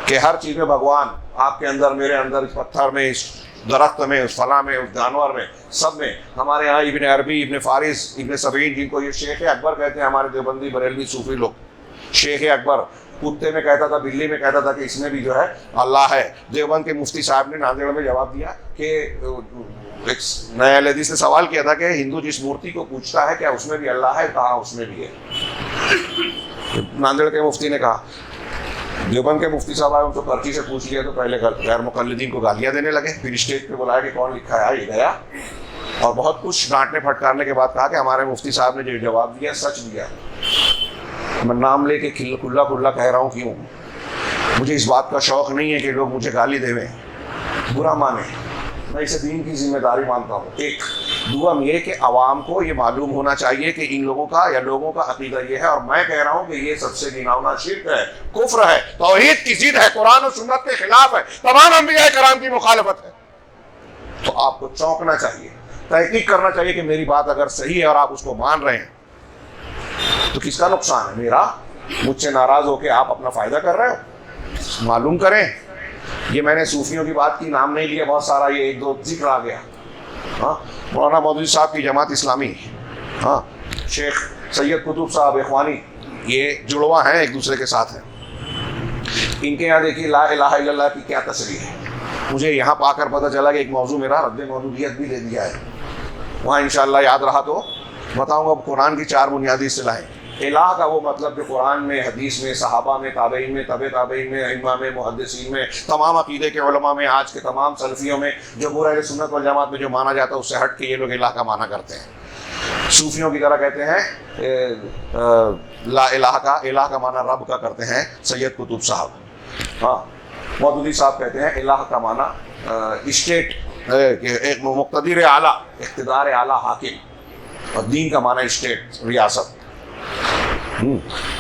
کہ ہر چیز میں بھگوان، آپ کے اندر، میرے اندر، اس پتھر میں، اس درخت میں، اس فلاں میں، اس جانور میں، سب میں. ہمارے یہاں ابن عربی، ابن فارس، ابن سبعین، جن کو یہ شیخ اکبر کہتے ہیں، ہمارے دیوبندی بریلوی صوفی لوگ، شیخ اکبر کتے میں کہتا تھا، بلی میں کہتا تھا کہ اس میں بھی جو ہے اللہ ہے. دیوبند کے مفتی صاحب نے ناندیڑ میں جواب دیا کہ ایک نیا حدیث نے سوال کیا تھا کہ ہندو جس مورتی کو پوچھتا ہے کیا اس میں بھی اللہ ہے؟ کہا اس میں بھی ہے. ناندیڑ کے مفتی نے کہا. دیوبند کے مفتی صاحب آئے، ان کو پرچی سے پوچھ لیا تو پہلے غیر مقلدین کو گالیاں دینے لگے. پھر اسٹیج پہ بلایا کہ کون لکھا ہے، یہ گیا اور بہت کچھ ڈانٹنے پھٹکارنے کے بعد کہا کہ ہمارے مفتی صاحب نے جو جواب دیا سچ دیا. میں نام لے کے کھلا کھلا کہہ رہا ہوں، کیوں؟ مجھے اس بات کا شوق نہیں ہے کہ لوگ مجھے گالی دیں، برا مانیں. میں اسے دین کی ذمہ داری مانتا ہوں. ایک دوم یہ کہ عوام کو یہ معلوم ہونا چاہیے کہ ان لوگوں کا یا لوگوں کا عقیدہ یہ ہے، اور میں کہہ رہا ہوں کہ یہ سب سے گھناؤنا شرک ہے، کفر ہے، توحید کی ضد ہے، قرآن و سنت کے خلاف ہے، تمام انبیاء کرام کی مخالفت ہے. تو آپ کو چونکنا چاہیے، تحقیق کرنا چاہیے کہ میری بات اگر صحیح ہے اور آپ اس کو مان رہے ہیں تو کس کا نقصان ہے؟ میرا؟ مجھ سے ناراض ہو کے آپ اپنا فائدہ کر رہے ہو. معلوم کریں. یہ میں نے صوفیوں کی بات کی، نام نہیں لیا، بہت سارا یہ ایک دو ذکر آ گیا. ہاں مولانا مودودی صاحب کی جماعت اسلامی، ہاں شیخ سید قطب صاحب اخوانی، یہ جڑواں ہیں، ایک دوسرے کے ساتھ ہیں. ان کے یہاں دیکھیے لا الہ الا اللہ کی کیا تشریح ہے. مجھے یہاں پا کر پتہ چلا کہ ایک موضوع میرا رد مولودیت بھی دے دیا ہے. وہاں انشاءاللہ یاد رہا تو بتاؤں گا. قرآن کی 4 بنیادی اصطلاحیں. الہ کا وہ مطلب کہ قرآن میں، حدیث میں، صحابہ میں، تابعین میں، تبع تابعین میں، ائمہ میں، محدثین میں، تمام عقیدے کے علماء میں، آج کے تمام سلفیوں میں، جمہور اہل سنت والجماعت میں جو مانا جاتا ہے اس سے ہٹ کے یہ لوگ الہ کا مانا کرتے ہیں. صوفیوں کی طرح کہتے ہیں لا الہ کا مانا رب کا کرتے ہیں سید قطب صاحب. ہاں مودودی صاحب کہتے ہیں الہ کا مانا اسٹیٹ، ایک مقتدر اعلیٰ، اقتدار اعلیٰ، حاکم. اور دین کا مانا اسٹیٹ، ریاست،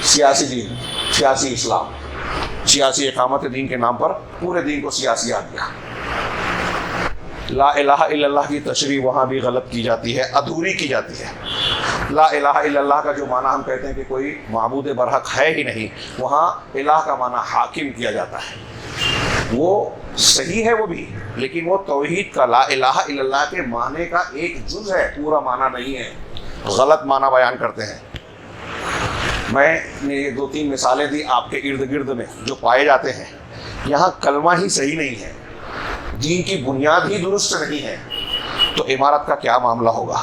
سیاسی دین، سیاسی اسلام، سیاسی اقامت دین کے نام پر پورے دین کو سیاسیات دیا. لا الہ الا اللہ کی تشریح وہاں بھی غلط کی جاتی ہے، ادھوری کی جاتی ہے. لا الہ الا اللہ کا جو معنی ہم کہتے ہیں کہ کوئی معبود برحق ہے ہی نہیں، وہاں الہ کا معنی حاکم کیا جاتا ہے. وہ صحیح ہے وہ بھی، لیکن وہ توحید کا لا الہ الا اللہ کے معنی کا ایک جز ہے، پورا معنی نہیں ہے. غلط معنی بیان کرتے ہیں. میں نے یہ 2-3 مثالیں دی آپ کے ارد گرد میں جو پائے جاتے ہیں. یہاں کلمہ ہی صحیح نہیں ہے، دین کی بنیاد ہی درست نہیں ہے، تو عمارت کا کیا معاملہ ہوگا.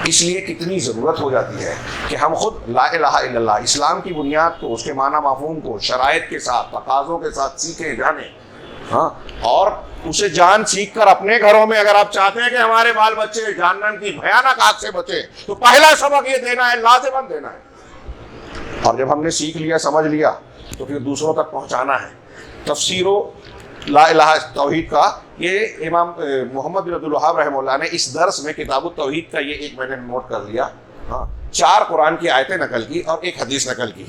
اس لیے کتنی ضرورت ہو جاتی ہے کہ ہم خود لا الہ الا اللہ، اسلام کی بنیاد کو، اس کے معنی مفہوم کو شرائط کے ساتھ، تقاضوں کے ساتھ سیکھیں، جانیں. ہاں اور اسے جان سیکھ کر اپنے گھروں میں اگر آپ چاہتے ہیں کہ ہمارے بال بچے جہنم کی بھیانک آگ سے بچے، تو پہلا سبق یہ دینا ہے، لازماً دینا ہے. اور جب ہم نے سیکھ لیا، سمجھ لیا، تو پھر دوسروں تک پہنچانا ہے. تفسیر و لا الہ توحید کا یہ امام محمد بن عبد الوہاب رحمہ اللہ نے اس درس میں کتاب التوحید کا یہ ایک میں نے نوٹ کر لیا. ہاں 4 قرآن کی آیتیں نقل کی اور 1 حدیث نقل کی.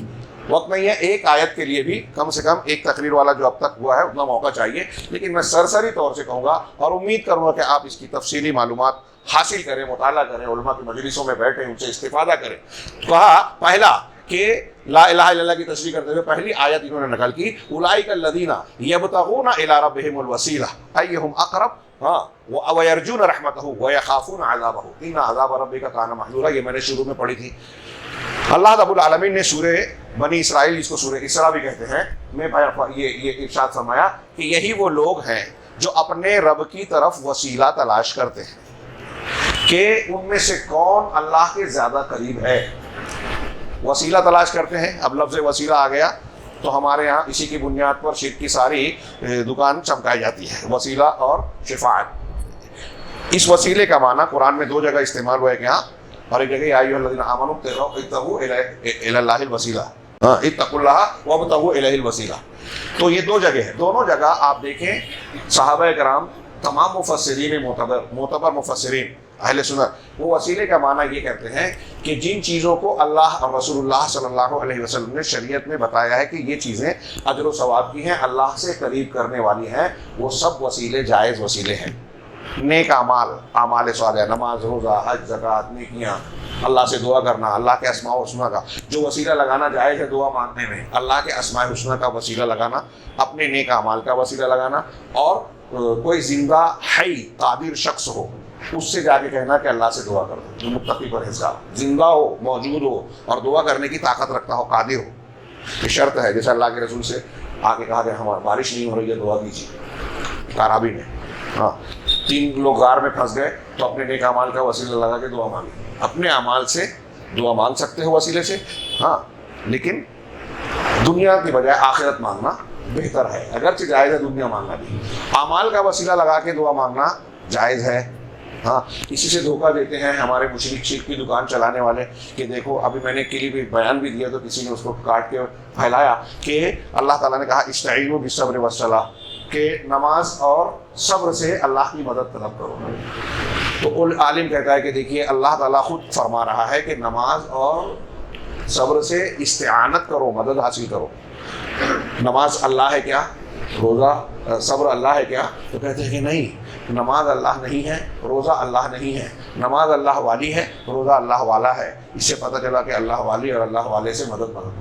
وقت نہیں ہے، ایک آیت کے لیے بھی کم سے کم ایک تقریر والا جو اب تک ہوا ہے اتنا موقع چاہیے. لیکن میں سرسری طور سے کہوں گا اور امید کروں گا کہ آپ اس کی تفصیلی معلومات حاصل کریں، مطالعہ کریں، علماء کی مجلسوں میں بیٹھیں، ان سے استفادہ کریں. کہا پہلا کہ لا الہ الا اللہ کی تشریح کرتے ہوئے پہلی آیت انہوں نے نقل کی، اولئک الذین یبتغون الی ربہم الوسیلہ ایہم اقرب ویرجون رحمتہ ویخافون عذابہ ان عذاب ربک کان محذورا. یہ میں نے شروع میں پڑھی تھی. اللہ رب العالمین نے سورہ بنی اسرائیل، جس کو سورہ اسراء بھی کہتے ہیں، میں یہ ارشاد فرمایا کہ یہی وہ لوگ ہیں جو اپنے رب کی طرف وسیلہ تلاش کرتے ہیں کہ ان میں سے کون اللہ کے زیادہ قریب ہے. وسیلہ تلاش کرتے ہیں. اب لفظ وسیلہ آ گیا تو ہمارے ہاں اسی کی بنیاد پر شرک کی ساری دکان چمکائی جاتی ہے، وسیلہ اور شفاعت. اس وسیلے کا معنی قرآن میں 2 جگہ استعمال ہوا ہے کہ ہاں، اور ایک جگہ یا ایھا الذین آمنوا ابتغوا الی اللہ الوسیلہ، اتقوا اللہ وابتغوا الیہ الوسیلہ. تو یہ 2 جگہ ہے. دونوں جگہ آپ دیکھیں صحابہ کرام، تمام مفسرین معتبر مفسرین اہل سنت، وہ وسیلے کا معنی یہ کہتے ہیں کہ جن چیزوں کو اللہ اور رسول اللہ صلی اللہ علیہ وسلم نے شریعت میں بتایا ہے کہ یہ چیزیں اجر و ثواب کی ہیں، اللہ سے قریب کرنے والی ہیں، وہ سب وسیلے جائز وسیلے ہیں. نیک اعمال، اعمال صالحہ، نماز، روزہ، حج، زکوٰۃ، نیکیاں، اللہ سے دعا کرنا، اللہ کے اسماء الحسنیٰ کا جو وسیلہ لگانا جائز ہے دعا مانگنے میں، اللہ کے اسماء الحسنیٰ کا وسیلہ لگانا، اپنے نیک اعمال کا وسیلہ لگانا، اور کوئی زندہ حی قادر شخص ہو اس سے جا کے کہنا کہ اللہ سے دعا کرو، جو متقی پرہیزگار زندہ ہو، موجود ہو اور دعا کرنے کی طاقت رکھتا ہو، قادر ہو. یہ شرط ہے. جیسے اللہ کے رسول سے آ کے کہا کہ ہمارا بارش نہیں ہو رہی ہے، دعا کیجیے. کارابی میں 3 لوگ غار میں پھنس گئے تو اپنے نیک اعمال کا وسیلہ لگا کے دعا مانگی. اپنے اعمال سے دعا مانگ سکتے ہو وسیلے سے، ہاں، لیکن دنیا کی بجائے آخرت مانگنا بہتر ہے. اگرچہ جائز ہے دنیا مانگنا بھی، اعمال کا وسیلہ لگا کے دعا مانگنا جائز ہے. ہاں اسی سے دھوکہ دیتے ہیں ہمارے مشرک شرک کی دکان چلانے والے کہ دیکھو، ابھی میں نے کلی بھی بیان بھی دیا تو کسی نے اس کو کاٹ کے پھیلایا کہ اللہ تعالیٰ نے کہا استعینوا بالصبر والصلاۃ، کہ نماز اور صبر سے اللہ کی مدد طلب کرو. تو عالم کہتا ہے کہ دیکھیے اللہ تعالیٰ خود فرما رہا ہے کہ نماز اور صبر سے استعانت کرو، مدد حاصل کرو. نماز اللہ ہے کیا؟ روزہ صبر اللہ ہے کیا؟ تو کہتے ہیں کہ نہیں، نماز اللہ نہیں ہے، روزہ اللہ نہیں ہے. نماز اللہ والی ہے، روزہ اللہ والا ہے. اس سے پتہ چلا کہ اللہ والی اور اللہ والے سے مدد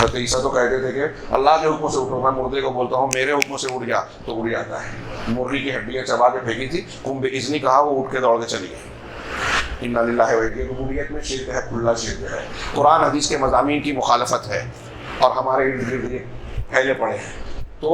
حضرت عیسیٰ تو کہتے تھے کہ اللہ کے حکم سے اٹھو، میں مردے کو بولتا ہوں میرے حکم سے اٹھ جا تو اڑ جاتا ہے۔ مرغی کی ہڈیاں چبا کے پھینکی تھی، قم بإذنی کہا، وہ اٹھ کے دوڑ کے چلی گئی۔ انا للہ و انا الیہ، ربوبیت میں شرک ہے، کھلا شرک ہے، قرآن حدیث کے مضامین کی مخالفت ہے اور ہمارے ارد گرد پھیلے پڑے ہیں۔ تو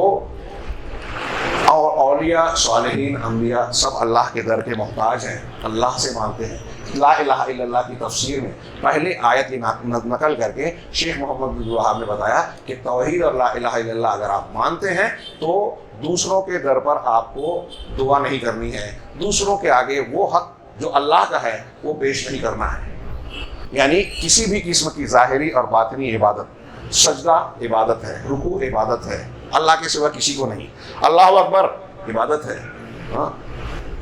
اور اولیاء، صالحین، انبیاء سب اللہ کے در کے محتاج ہیں، اللہ سے مانگتے ہیں۔ لا الہ الا اللہ کی تفسیر میں پہلے آیت کی نقل کر کے شیخ محمد بن وہاب نے بتایا کہ توحید اور لا الہ الا اللہ اگر آپ مانتے ہیں تو دوسروں کے در پر آپ کو دعا نہیں کرنی ہے، دوسروں کے آگے وہ حق جو اللہ کا ہے وہ پیش نہیں کرنا ہے۔ یعنی کسی بھی قسم کی ظاہری اور باطنی عبادت، سجدہ عبادت ہے، رکوع عبادت ہے، اللہ کے سوا کسی کو نہیں، اللہ اکبر عبادت ہے، ہاں،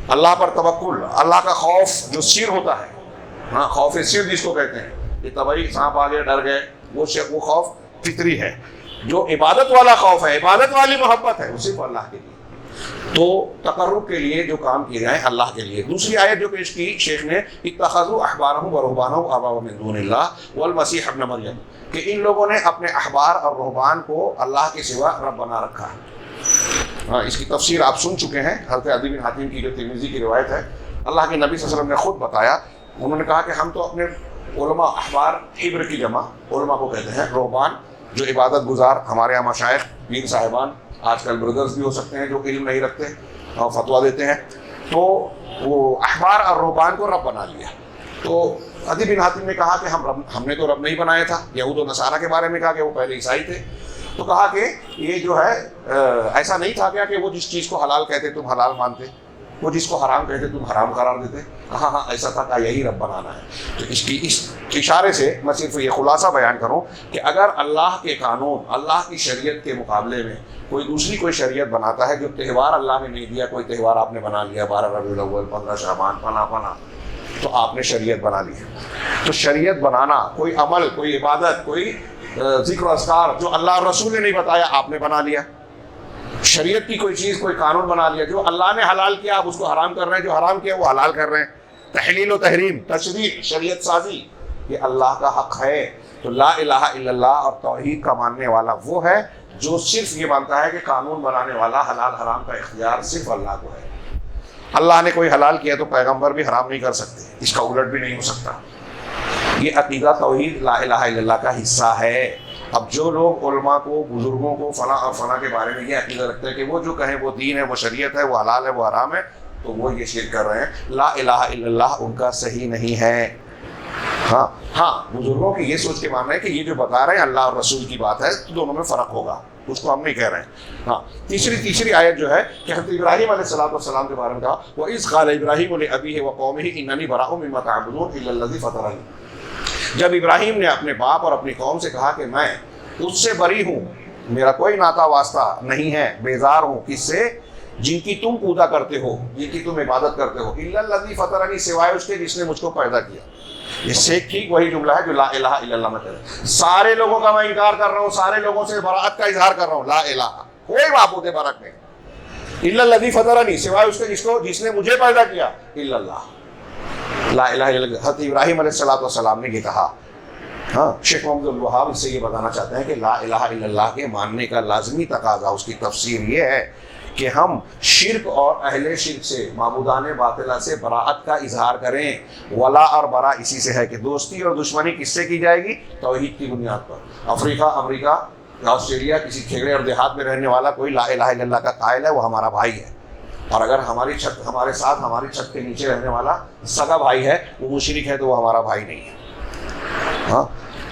اللہ پر توکل، اللہ کا خوف جو سر ہوتا ہے، ہاں، خوف سر جس کو کہتے ہیں کہ طبعی سانپ آ گئے ڈر گئے، وہ خوف فطری ہے۔ جو عبادت والا خوف ہے، عبادت والی محبت ہے، وہ صرف اللہ کے لیے، تو تقرب کے لیے جو کام کیے جائیں اللہ کے لیے۔ دوسری آیت جو پیش کی شیخ نے، اتخذوا احبارهم ورهبانهم اربابا من دون اللہ والمسیح ابن مریم، کہ ان لوگوں نے اپنے احبار اور رہبان کو اللہ کے سوا رب بنا رکھا ہے۔ ہاں، اس کی تفسیر آپ سن چکے ہیں، حضرت عدی بن حاتم کی جو ترمذی کی روایت ہے، اللہ کے نبی صلی اللہ علیہ وسلم نے خود بتایا، انہوں نے کہا کہ ہم تو اپنے علماء، احبار حبر کی جمع علماء کو کہتے ہیں، رہبان جو عبادت گزار، ہمارے یہاں مشائخ، پیر صاحبان، آج کل بردرز بھی ہو سکتے ہیں جو علم نہیں رکھتے اور فتویٰ دیتے ہیں، تو وہ احبار اور رہبان کو رب بنا لیا۔ تو عدی بن حاتم نے کہا کہ ہم نے تو رب نہیں بنایا تھا، یہود و نصارہ کے بارے میں کہا کہ وہ پہلے عیسائی تھے، تو کہا کہ یہ جو ہے ایسا نہیں تھا کیا کہ وہ جس چیز کو حلال کہتے تم حلال مانتے، وہ جس کو حرام کہتے تم حرام قرار دیتے؟ کہا ہاں ایسا تھا، کہا یہی رب بنانا ہے۔ تو اس اشارے سے میں صرف یہ خلاصہ بیان کروں کہ اگر اللہ کے قانون، اللہ کی شریعت کے مقابلے میں کوئی دوسری کوئی شریعت بناتا ہے، جو تہوار اللہ نے نہیں دیا، کوئی تہوار آپ نے بنا لیا، 12 ربیع الاول، 15 شعبان، فلاں، تو آپ نے شریعت بنا لی ہے۔ تو شریعت بنانا، کوئی عمل، کوئی عبادت، کوئی ذکر و اذکار جو اللہ اور رسول نے نہیں بتایا، آپ نے بنا لیا۔ شریعت کی کوئی چیز، کوئی قانون بنا لیا، جو اللہ نے حلال کیا آپ اس کو حرام کر رہے ہیں، جو حرام کیا وہ حلال کر رہے ہیں۔ تحلیل و تحریم، تشریع، شریعت سازی، یہ اللہ کا حق ہے۔ تو لا الہ الا اللہ اور توحید کا ماننے والا وہ ہے جو صرف یہ مانتا ہے کہ قانون بنانے والا، حلال حرام کا اختیار صرف اللہ کو ہے۔ اللہ نے کوئی حلال کیا تو پیغمبر بھی حرام نہیں کر سکتے، اس کا الٹ بھی نہیں ہو سکتا۔ یہ عقیدہ توحید لا الہ الا اللہ کا حصہ ہے۔ اب جو لوگ علماء کو، بزرگوں کو فلاں اور فلاں کے بارے میں یہ عقیدہ رکھتے ہیں کہ وہ جو کہیں وہ دین ہے، وہ شریعت ہے، وہ حلال ہے، وہ حرام ہے، تو وہ یہ شرک کر رہے ہیں۔ لا الہ الا اللہ ان کا صحیح نہیں ہے۔ ہاں بزرگوں کی یہ سوچ کے ماننا ہے کہ یہ جو بتا رہے ہیں اللہ اور رسول کی بات ہے، تو دونوں میں فرق ہوگا، اس کو ہم نہیں کہہ رہے ہیں۔ ہاں، تیسری آیت جو ہے کہ حضرت ابراہیم علیہ السلام کے بارے میں کہا، وَإِذْ قَالَ إِبْرَاهِيمُ لِأَبِيهِ وَقَوْمِهِ إِنَّنِي بَرَاءٌ مِّمَّا تَعْبُدُونَ إِلَّا الَّذِي فَطَرَنِي۔ جب ابراہیم نے اپنے باپ اور اپنی قوم سے کہا کہ میں اس سے بری ہوں، میرا کوئی ناتا واسطہ نہیں ہے، بیزار ہوں، کس سے؟ جن کی تم پوجا کرتے ہو، جن کی تم عبادت کرتے ہو، إِلَّا الَّذِي فَطَرَنِي، سوائے اس کے جس نے مجھ کو پیدا کیا۔ یہ سے ٹھیک وہی جملہ ہے جو لا الہ الا اللہ میں کہتے ہیں۔ سارے لوگوں کا میں انکار کر رہا ہوں، سارے لوگوں سے براءت کا اظہار کر رہا ہوں، لا الہ، کوئی معبود برحق نہیں، الا الذی فطرنی، سوائے اس کے جس نے مجھے پیدا کیا، الا اللہ، لا الہ الا اللہ۔ حضرت ابراہیم علیہ السلام نے یہ کہا۔ ہاں، شیخ محمد الوہاب اس سے یہ بتانا چاہتے ہیں کہ لا الہ الا اللہ کے ماننے کا لازمی تقاضا، اس کی تفسیر یہ ہے کہ ہم شرک اور اہل شرک سے، معبودان باطلہ سے براءت کا اظہار کریں۔ ولا اور برا اسی سے ہے کہ دوستی اور دشمنی کس سے کی جائے گی؟ توحید کی بنیاد پر۔ افریقہ، امریکہ، آسٹریلیا، کسی کھیڑے اور دیہات میں رہنے والا کوئی لا الہ الا اللہ کا قائل ہے، وہ ہمارا بھائی ہے، اور اگر ہماری چھت، ہمارے ساتھ ہماری چھت کے نیچے رہنے والا سگا بھائی ہے، وہ مشرک ہے، تو وہ ہمارا بھائی نہیں ہے۔ ہاں،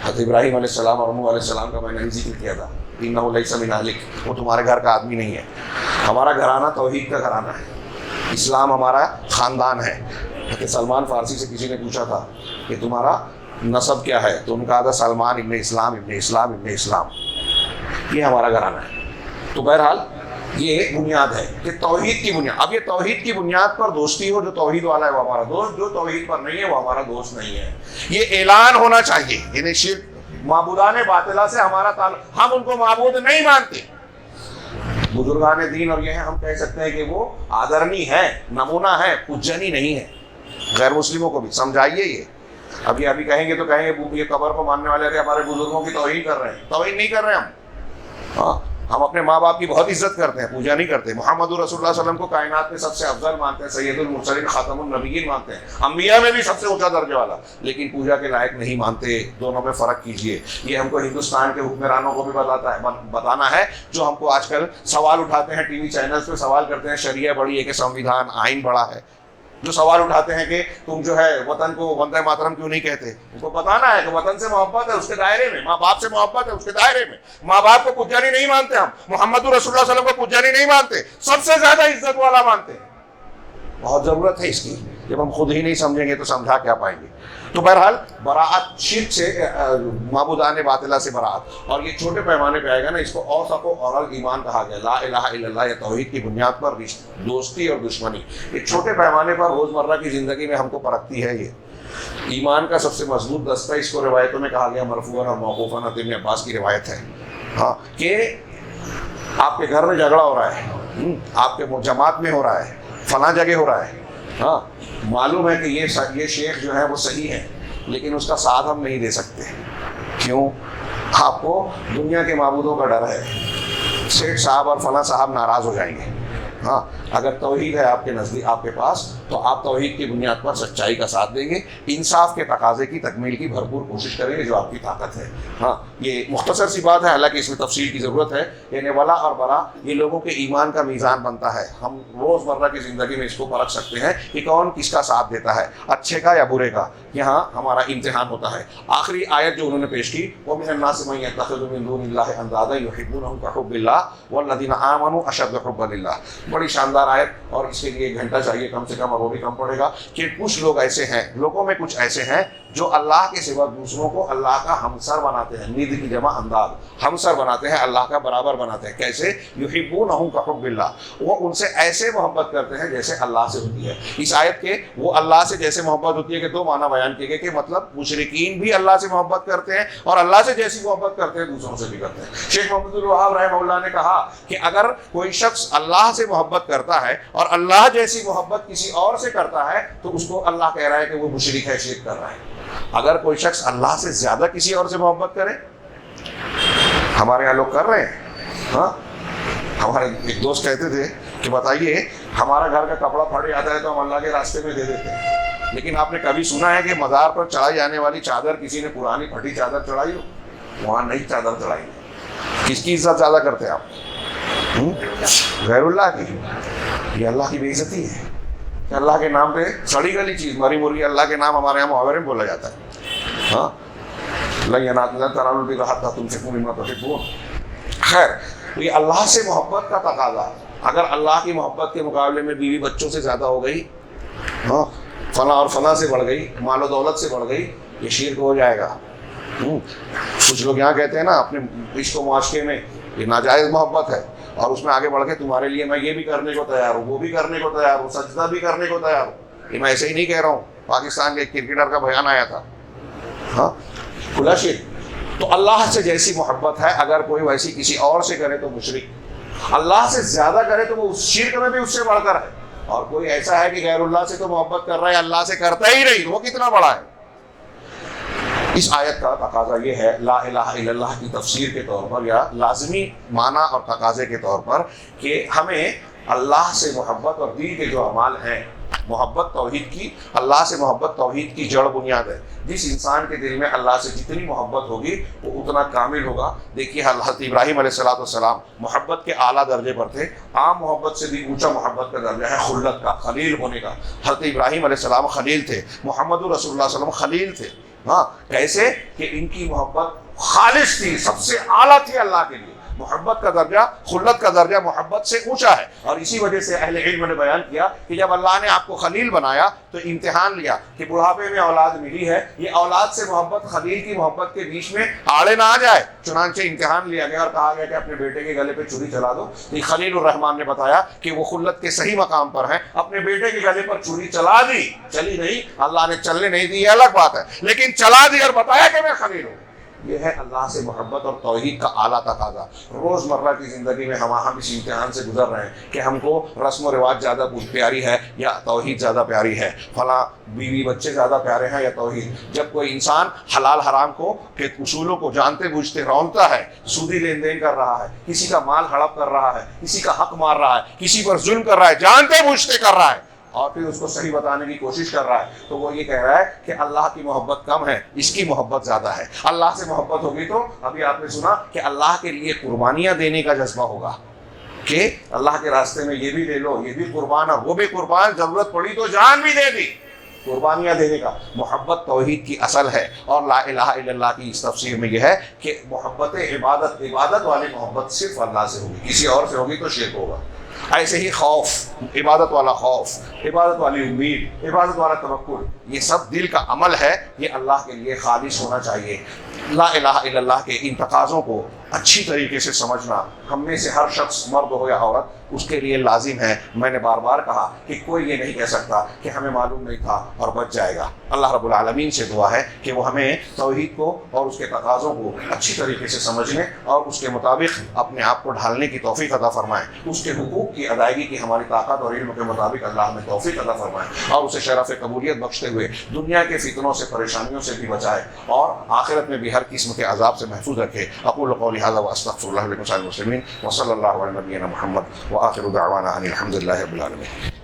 حضرت ابراہیم علیہ السلام اور نوح علیہ السلام کا میں نے ذکر کیا تھا، انہ لیس من اہلک، وہ تمہارے گھر کا آدمی نہیں ہے۔ ہمارا گھرانہ توحید کا گھرانہ ہے، اسلام ہمارا خاندان ہے۔ کہ سلمان فارسی سے کسی نے پوچھا تھا کہ تمہارا نسب کیا ہے، تو ان کا تھا سلمان ابن اسلام ابن اسلام ابن اسلام، یہ ہمارا گھرانہ ہے۔ تو بہرحال یہ بنیاد ہے کہ توحید کی بنیاد۔ اب یہ توحید کی بنیاد پر دوستی ہو، جو توحید والا ہے وہ ہمارا دوست، جو توحید پر نہیں ہے وہ ہمارا دوست نہیں ہے، یہ اعلان ہونا چاہیے۔ یعنی شرک، معبودان باطلہ سے ہمارا تعلق، ہم ان کو معبود نہیں مانتے۔ بزرگان دین اور یہ ہم کہہ سکتے ہیں کہ وہ آدرنی ہے، نمونہ ہے، پجنی نہیں ہے۔ غیر مسلموں کو بھی سمجھائیے یہ اب یہ ابھی کہیں گے تو کہیں گے یہ قبر کو ماننے والے ہمارے بزرگوں کی توہین کر رہے ہیں. توہین نہیں کر رہے ہم. ہم اپنے ماں باپ کی بہت عزت کرتے ہیں, پوجا نہیں کرتے. محمد رسول اللہ صلی اللہ علیہ وسلم کو کائنات میں سب سے افضل مانتے ہیں, سید المرسلین خاتم النبیین مانتے ہیں, انبیاء میں بھی سب سے اونچا درجے والا, لیکن پوجا کے لائق نہیں مانتے. دونوں میں فرق کیجئے. یہ ہم کو ہندوستان کے حکمرانوں کو بھی بتانا ہے, جو ہم کو آج کل سوال اٹھاتے ہیں ٹی وی چینلز پہ, سوال کرتے ہیں شریعہ بڑی ہے کہ سنویدھان آئین بڑا ہے, جو سوال اٹھاتے ہیں کہ تم جو ہے وطن کو وندے ماترم کیوں نہیں کہتے. ان کو بتانا ہے کہ وطن سے محبت ہے اس کے دائرے میں, ماں باپ سے محبت ہے اس کے دائرے میں. ماں باپ کو پجاری نہیں مانتے ہم, محمد رسول اللہ صلی اللہ علیہ وسلم کو پجاری نہیں مانتے, سب سے زیادہ عزت والا مانتے ہیں. بہت ضرورت ہے اس کی. جب ہم خود ہی نہیں سمجھیں گے تو سمجھا کیا پائیں گے. تو بہرحال براعت شرک سے, معبودان باطلہ سے براعت, اور یہ چھوٹے پیمانے پہ آئے گا نا, اس کو اوثق و اورل ایمان کہا گیا. لا الہ الا اللہ, یا توحید کی بنیاد پر دوستی اور دشمنی, یہ چھوٹے پیمانے پر روزمرہ کی زندگی میں ہم کو پرکھتی ہے. یہ ایمان کا سب سے مضبوط دستہ, اس کو روایتوں میں کہا گیا مرفوعاً اور موقوفاً, ابن عباس کی روایت ہے ہاں, کہ آپ کے گھر میں جھگڑا ہو رہا ہے, آپ کے جماعت میں ہو رہا ہے, فلاں جگہ ہو رہا ہے, ہاں معلوم ہے کہ یہ شیخ جو ہے وہ صحیح ہے, لیکن اس کا ساتھ ہم نہیں دے سکتے. کیوں؟ آپ کو دنیا کے معبودوں کا ڈر ہے, سیٹھ صاحب اور فلاں صاحب ناراض ہو جائیں گے. ہاں اگر توحید ہے آپ کے نزدیک, آپ کے پاس, تو آپ توحید کی بنیاد پر سچائی کا ساتھ دیں گے, انصاف کے تقاضے کی تکمیل کی بھرپور کوشش کریں گے جو آپ کی طاقت ہے. ہاں یہ مختصر سی بات ہے, حالانکہ اس میں تفصیل کی ضرورت ہے. یعنی ولا اور برا یہ لوگوں کے ایمان کا میزان بنتا ہے. ہم روزمرہ کی زندگی میں اس کو پرکھ سکتے ہیں کہ کون کس کا ساتھ دیتا ہے, اچھے کا یا برے کا. یہاں ہمارا امتحان ہوتا ہے. آخری آیت جو انہوں نے پیش کی, وَمِنَ النَّاسِ مَن يَتَّخِذُ مِن دُونِ اللَّهِ أَندَادًا يُحِبُّونَهُمْ كَحُبِّ اللَّهِ وَالَّذِينَ آمَنُوا أَشَدُّ حُبًّا لِلَّهِ. بڑی شاندار آیت, اور اس کے لیے 1 گھنٹہ چاہیے کم سے کم, اور وہ بھی کم پڑے گا. کہ کچھ لوگ ایسے ہیں, لوگوں میں کچھ ایسے ہیں جو اللہ کے سوا دوسروں کو اللہ کا ہمسر بناتے ہیں. نید کی جمع انداز, ہمسر بناتے ہیں, اللہ کا برابر بناتے ہیں. کیسے؟ یحبونہم کحب اللہ, وہ ان سے ایسے محبت کرتے ہیں جیسے اللہ سے ہوتی ہے. اس آیت کے وہ اللہ سے جیسے محبت ہوتی ہے کے 2 معنی بیان کیے گئے, کہ مطلب مشرکین بھی اللہ سے محبت کرتے ہیں, اور اللہ سے جیسی محبت کرتے ہیں دوسروں سے بھی کرتے ہیں. شیخ محمد الوہاب رحمہ اللہ نے کہا کہ اگر کوئی شخص اللہ سے محبت کرتا ہے اور اللہ جیسی محبت کسی اور سے کرتا ہے, تو اس کو اللہ کہہ رہا ہے کہ وہ مشرک ہے, شرک کر رہا ہے. اگر کوئی شخص اللہ سے زیادہ کسی اور سے محبت کرے, ہمارے یہاں لوگ کر رہے ہیں. ہاں ہمارے ایک دوست کہتے تھے کہ بتائیے, ہمارا گھر کا کپڑا پھٹ جاتا ہے تو ہم اللہ کے راستے میں دے دیتے ہیں, لیکن آپ نے کبھی سنا ہے کہ مزار پر چڑھائی جانے والی چادر کسی نے پرانی پھٹی چادر چڑھائی ہو؟ وہاں نہیں چادر چڑھائی. کس کی عزت زیادہ کرتے ہیں آپ؟ غیر اللہ کی. یہ اللہ کی بے عزتی ہے کہ اللہ کے نام پہ سڑی گلی چیز, مری مرغی, اللہ کے نام ہمارے یہاں محاورے میں بولا جاتا ہے. ہاں لن تنالوا البر حتى تنفقوا مما تحبون. خیر, یہ اللہ سے محبت کا تقاضا. اگر اللہ کی محبت کے مقابلے میں بیوی بچوں سے زیادہ ہو گئی, ہاں فلاں اور فلاں سے بڑھ گئی, مال و دولت سے بڑھ گئی, یہ شرک ہو جائے گا. کچھ لوگ یہاں کہتے ہیں نا اپنے عشق و معاشقے میں یہ ناجائز محبت ہے, اور اس میں آگے بڑھ کے تمہارے لیے میں یہ بھی کرنے کو تیار ہوں, وہ بھی کرنے کو تیار ہوں, سجدہ بھی کرنے کو تیار ہوں. یہ میں ایسے ہی نہیں کہہ رہا ہوں, پاکستان کے ایک کرکٹر کا بیان آیا تھا. ہاں کھلا شرک. تو اللہ سے جیسی محبت ہے, اگر کوئی ویسی کسی اور سے کرے تو مشرک, اللہ سے زیادہ کرے تو وہ اس شرک میں بھی اس سے بڑھ کر ہے. اور کوئی ایسا ہے کہ غیر اللہ سے تو محبت کر رہا ہے, اللہ سے کرتا ہی نہیں, وہ کتنا بڑا ہے. اس آیت کا تقاضا یہ ہے, لا الہ الا اللہ کی تفسیر کے طور پر یا لازمی معنی اور تقاضے کے طور پر, کہ ہمیں اللہ سے محبت اور دین کے جو اعمال ہیں, محبت توحید کی, اللہ سے محبت توحید کی جڑ بنیاد ہے. جس انسان کے دل میں اللہ سے جتنی محبت ہوگی وہ اتنا کامل ہوگا. دیکھیے حضرت ابراہیم علیہ السلام محبت کے اعلیٰ درجے پر تھے. عام محبت سے بھی اونچا محبت کا درجہ ہے خلت کا, خلیل ہونے کا. حضرت ابراہیم علیہ السلام خلیل تھے, محمد رسول اللہ صلی اللہ علیہ وسلم خلیل تھے. ہاں کیسے کہ ان کی محبت خالص تھی, سب سے اعلیٰ تھی اللہ کے لیے. محبت کا درجہ, خلت کا درجہ محبت سے اونچا ہے. اور اسی وجہ سے اہل علم نے بیان کیا کہ جب اللہ نے آپ کو خلیل بنایا تو امتحان لیا کہ بڑھاپے میں اولاد ملی ہے, یہ اولاد سے محبت خلیل کی محبت کے بیچ میں آڑے نہ آ جائے. چنانچہ امتحان لیا گیا اور کہا گیا کہ اپنے بیٹے کے گلے پہ چھری چلا دو. خلیل الرحمان نے بتایا کہ وہ خلت کے صحیح مقام پر ہیں, اپنے بیٹے کے گلے پر چھری چلا دی. چلی نہیں, اللہ نے چلنے نہیں دی, یہ الگ بات ہے, لیکن چلا دی اور بتایا کہ میں خلیل ہوں. یہ ہے اللہ سے محبت اور توحید کا اعلیٰ تقاضا۔ روزمرہ کی زندگی میں ہم اس امتحان سے گزر رہے ہیں کہ ہم کو رسم و رواج زیادہ پیاری ہے یا توحید زیادہ پیاری ہے، فلاں بیوی بچے زیادہ پیارے ہیں یا توحید۔ جب کوئی انسان حلال حرام کو کے اصولوں کو جانتے بوجھتے رونتا ہے، سودی لین دین کر رہا ہے، کسی کا مال ہڑپ کر رہا ہے، کسی کا حق مار رہا ہے، کسی پر ظلم کر رہا ہے، جانتے بوجھتے کر رہا ہے، اور پھر اس کو صحیح بتانے کی کوشش کر رہا ہے، تو وہ یہ کہہ رہا ہے کہ اللہ کی محبت کم ہے، اس کی محبت زیادہ ہے۔ اللہ سے محبت ہوگی تو ابھی آپ نے سنا کہ اللہ کے لیے قربانیاں دینے کا جذبہ ہوگا کہ اللہ کے راستے میں یہ بھی لے لو، یہ بھی قربان اور وہ بھی قربان، ضرورت پڑی تو جان بھی دے دی، قربانیاں دینے کا۔ محبت توحید کی اصل ہے، اور لا الہ الا اللہ کی اس تفسیر میں یہ ہے کہ محبت عبادت والی محبت صرف اللہ سے ہوگی، کسی اور سے ہوگی تو شرک ہوگا۔ ایسے ہی خوف، عبادت والا خوف، عبادت والی امید، عبادت والا توکل، یہ سب دل کا عمل ہے، یہ اللہ کے لیے خالص ہونا چاہیے۔ لا الہ الا اللہ کے ان تقاضوں کو اچھی طریقے سے سمجھنا ہم میں سے ہر شخص، مرد ہو یا عورت، اس کے لیے لازم ہے۔ میں نے بار بار کہا کہ کوئی یہ نہیں کہہ سکتا کہ ہمیں معلوم نہیں تھا اور بچ جائے گا۔ اللہ رب العالمین سے دعا ہے کہ وہ ہمیں توحید کو اور اس کے تقاضوں کو اچھی طریقے سے سمجھنے اور اس کے مطابق اپنے آپ کو ڈھالنے کی توفیق عطا فرمائے، اس کے حقوق کی ادائیگی کی ہماری طاقت اور علم کے مطابق اللہ ہمیں توفیق عطا فرمائے، اور اسے شرف قبولیت بخشتے ہوئے دنیا کے فتنوں سے، پریشانیوں سے بھی بچائے، اور آخرت میں بھی ہر قسم کے عذاب سے محفوظ رکھے۔ اقول قولی ھذا واستغفر اللہ لکم ولسائر المسلمین، وصلی اللہ علی نبینا محمد وآخر دعوانا ان الحمد للہ رب العالمین۔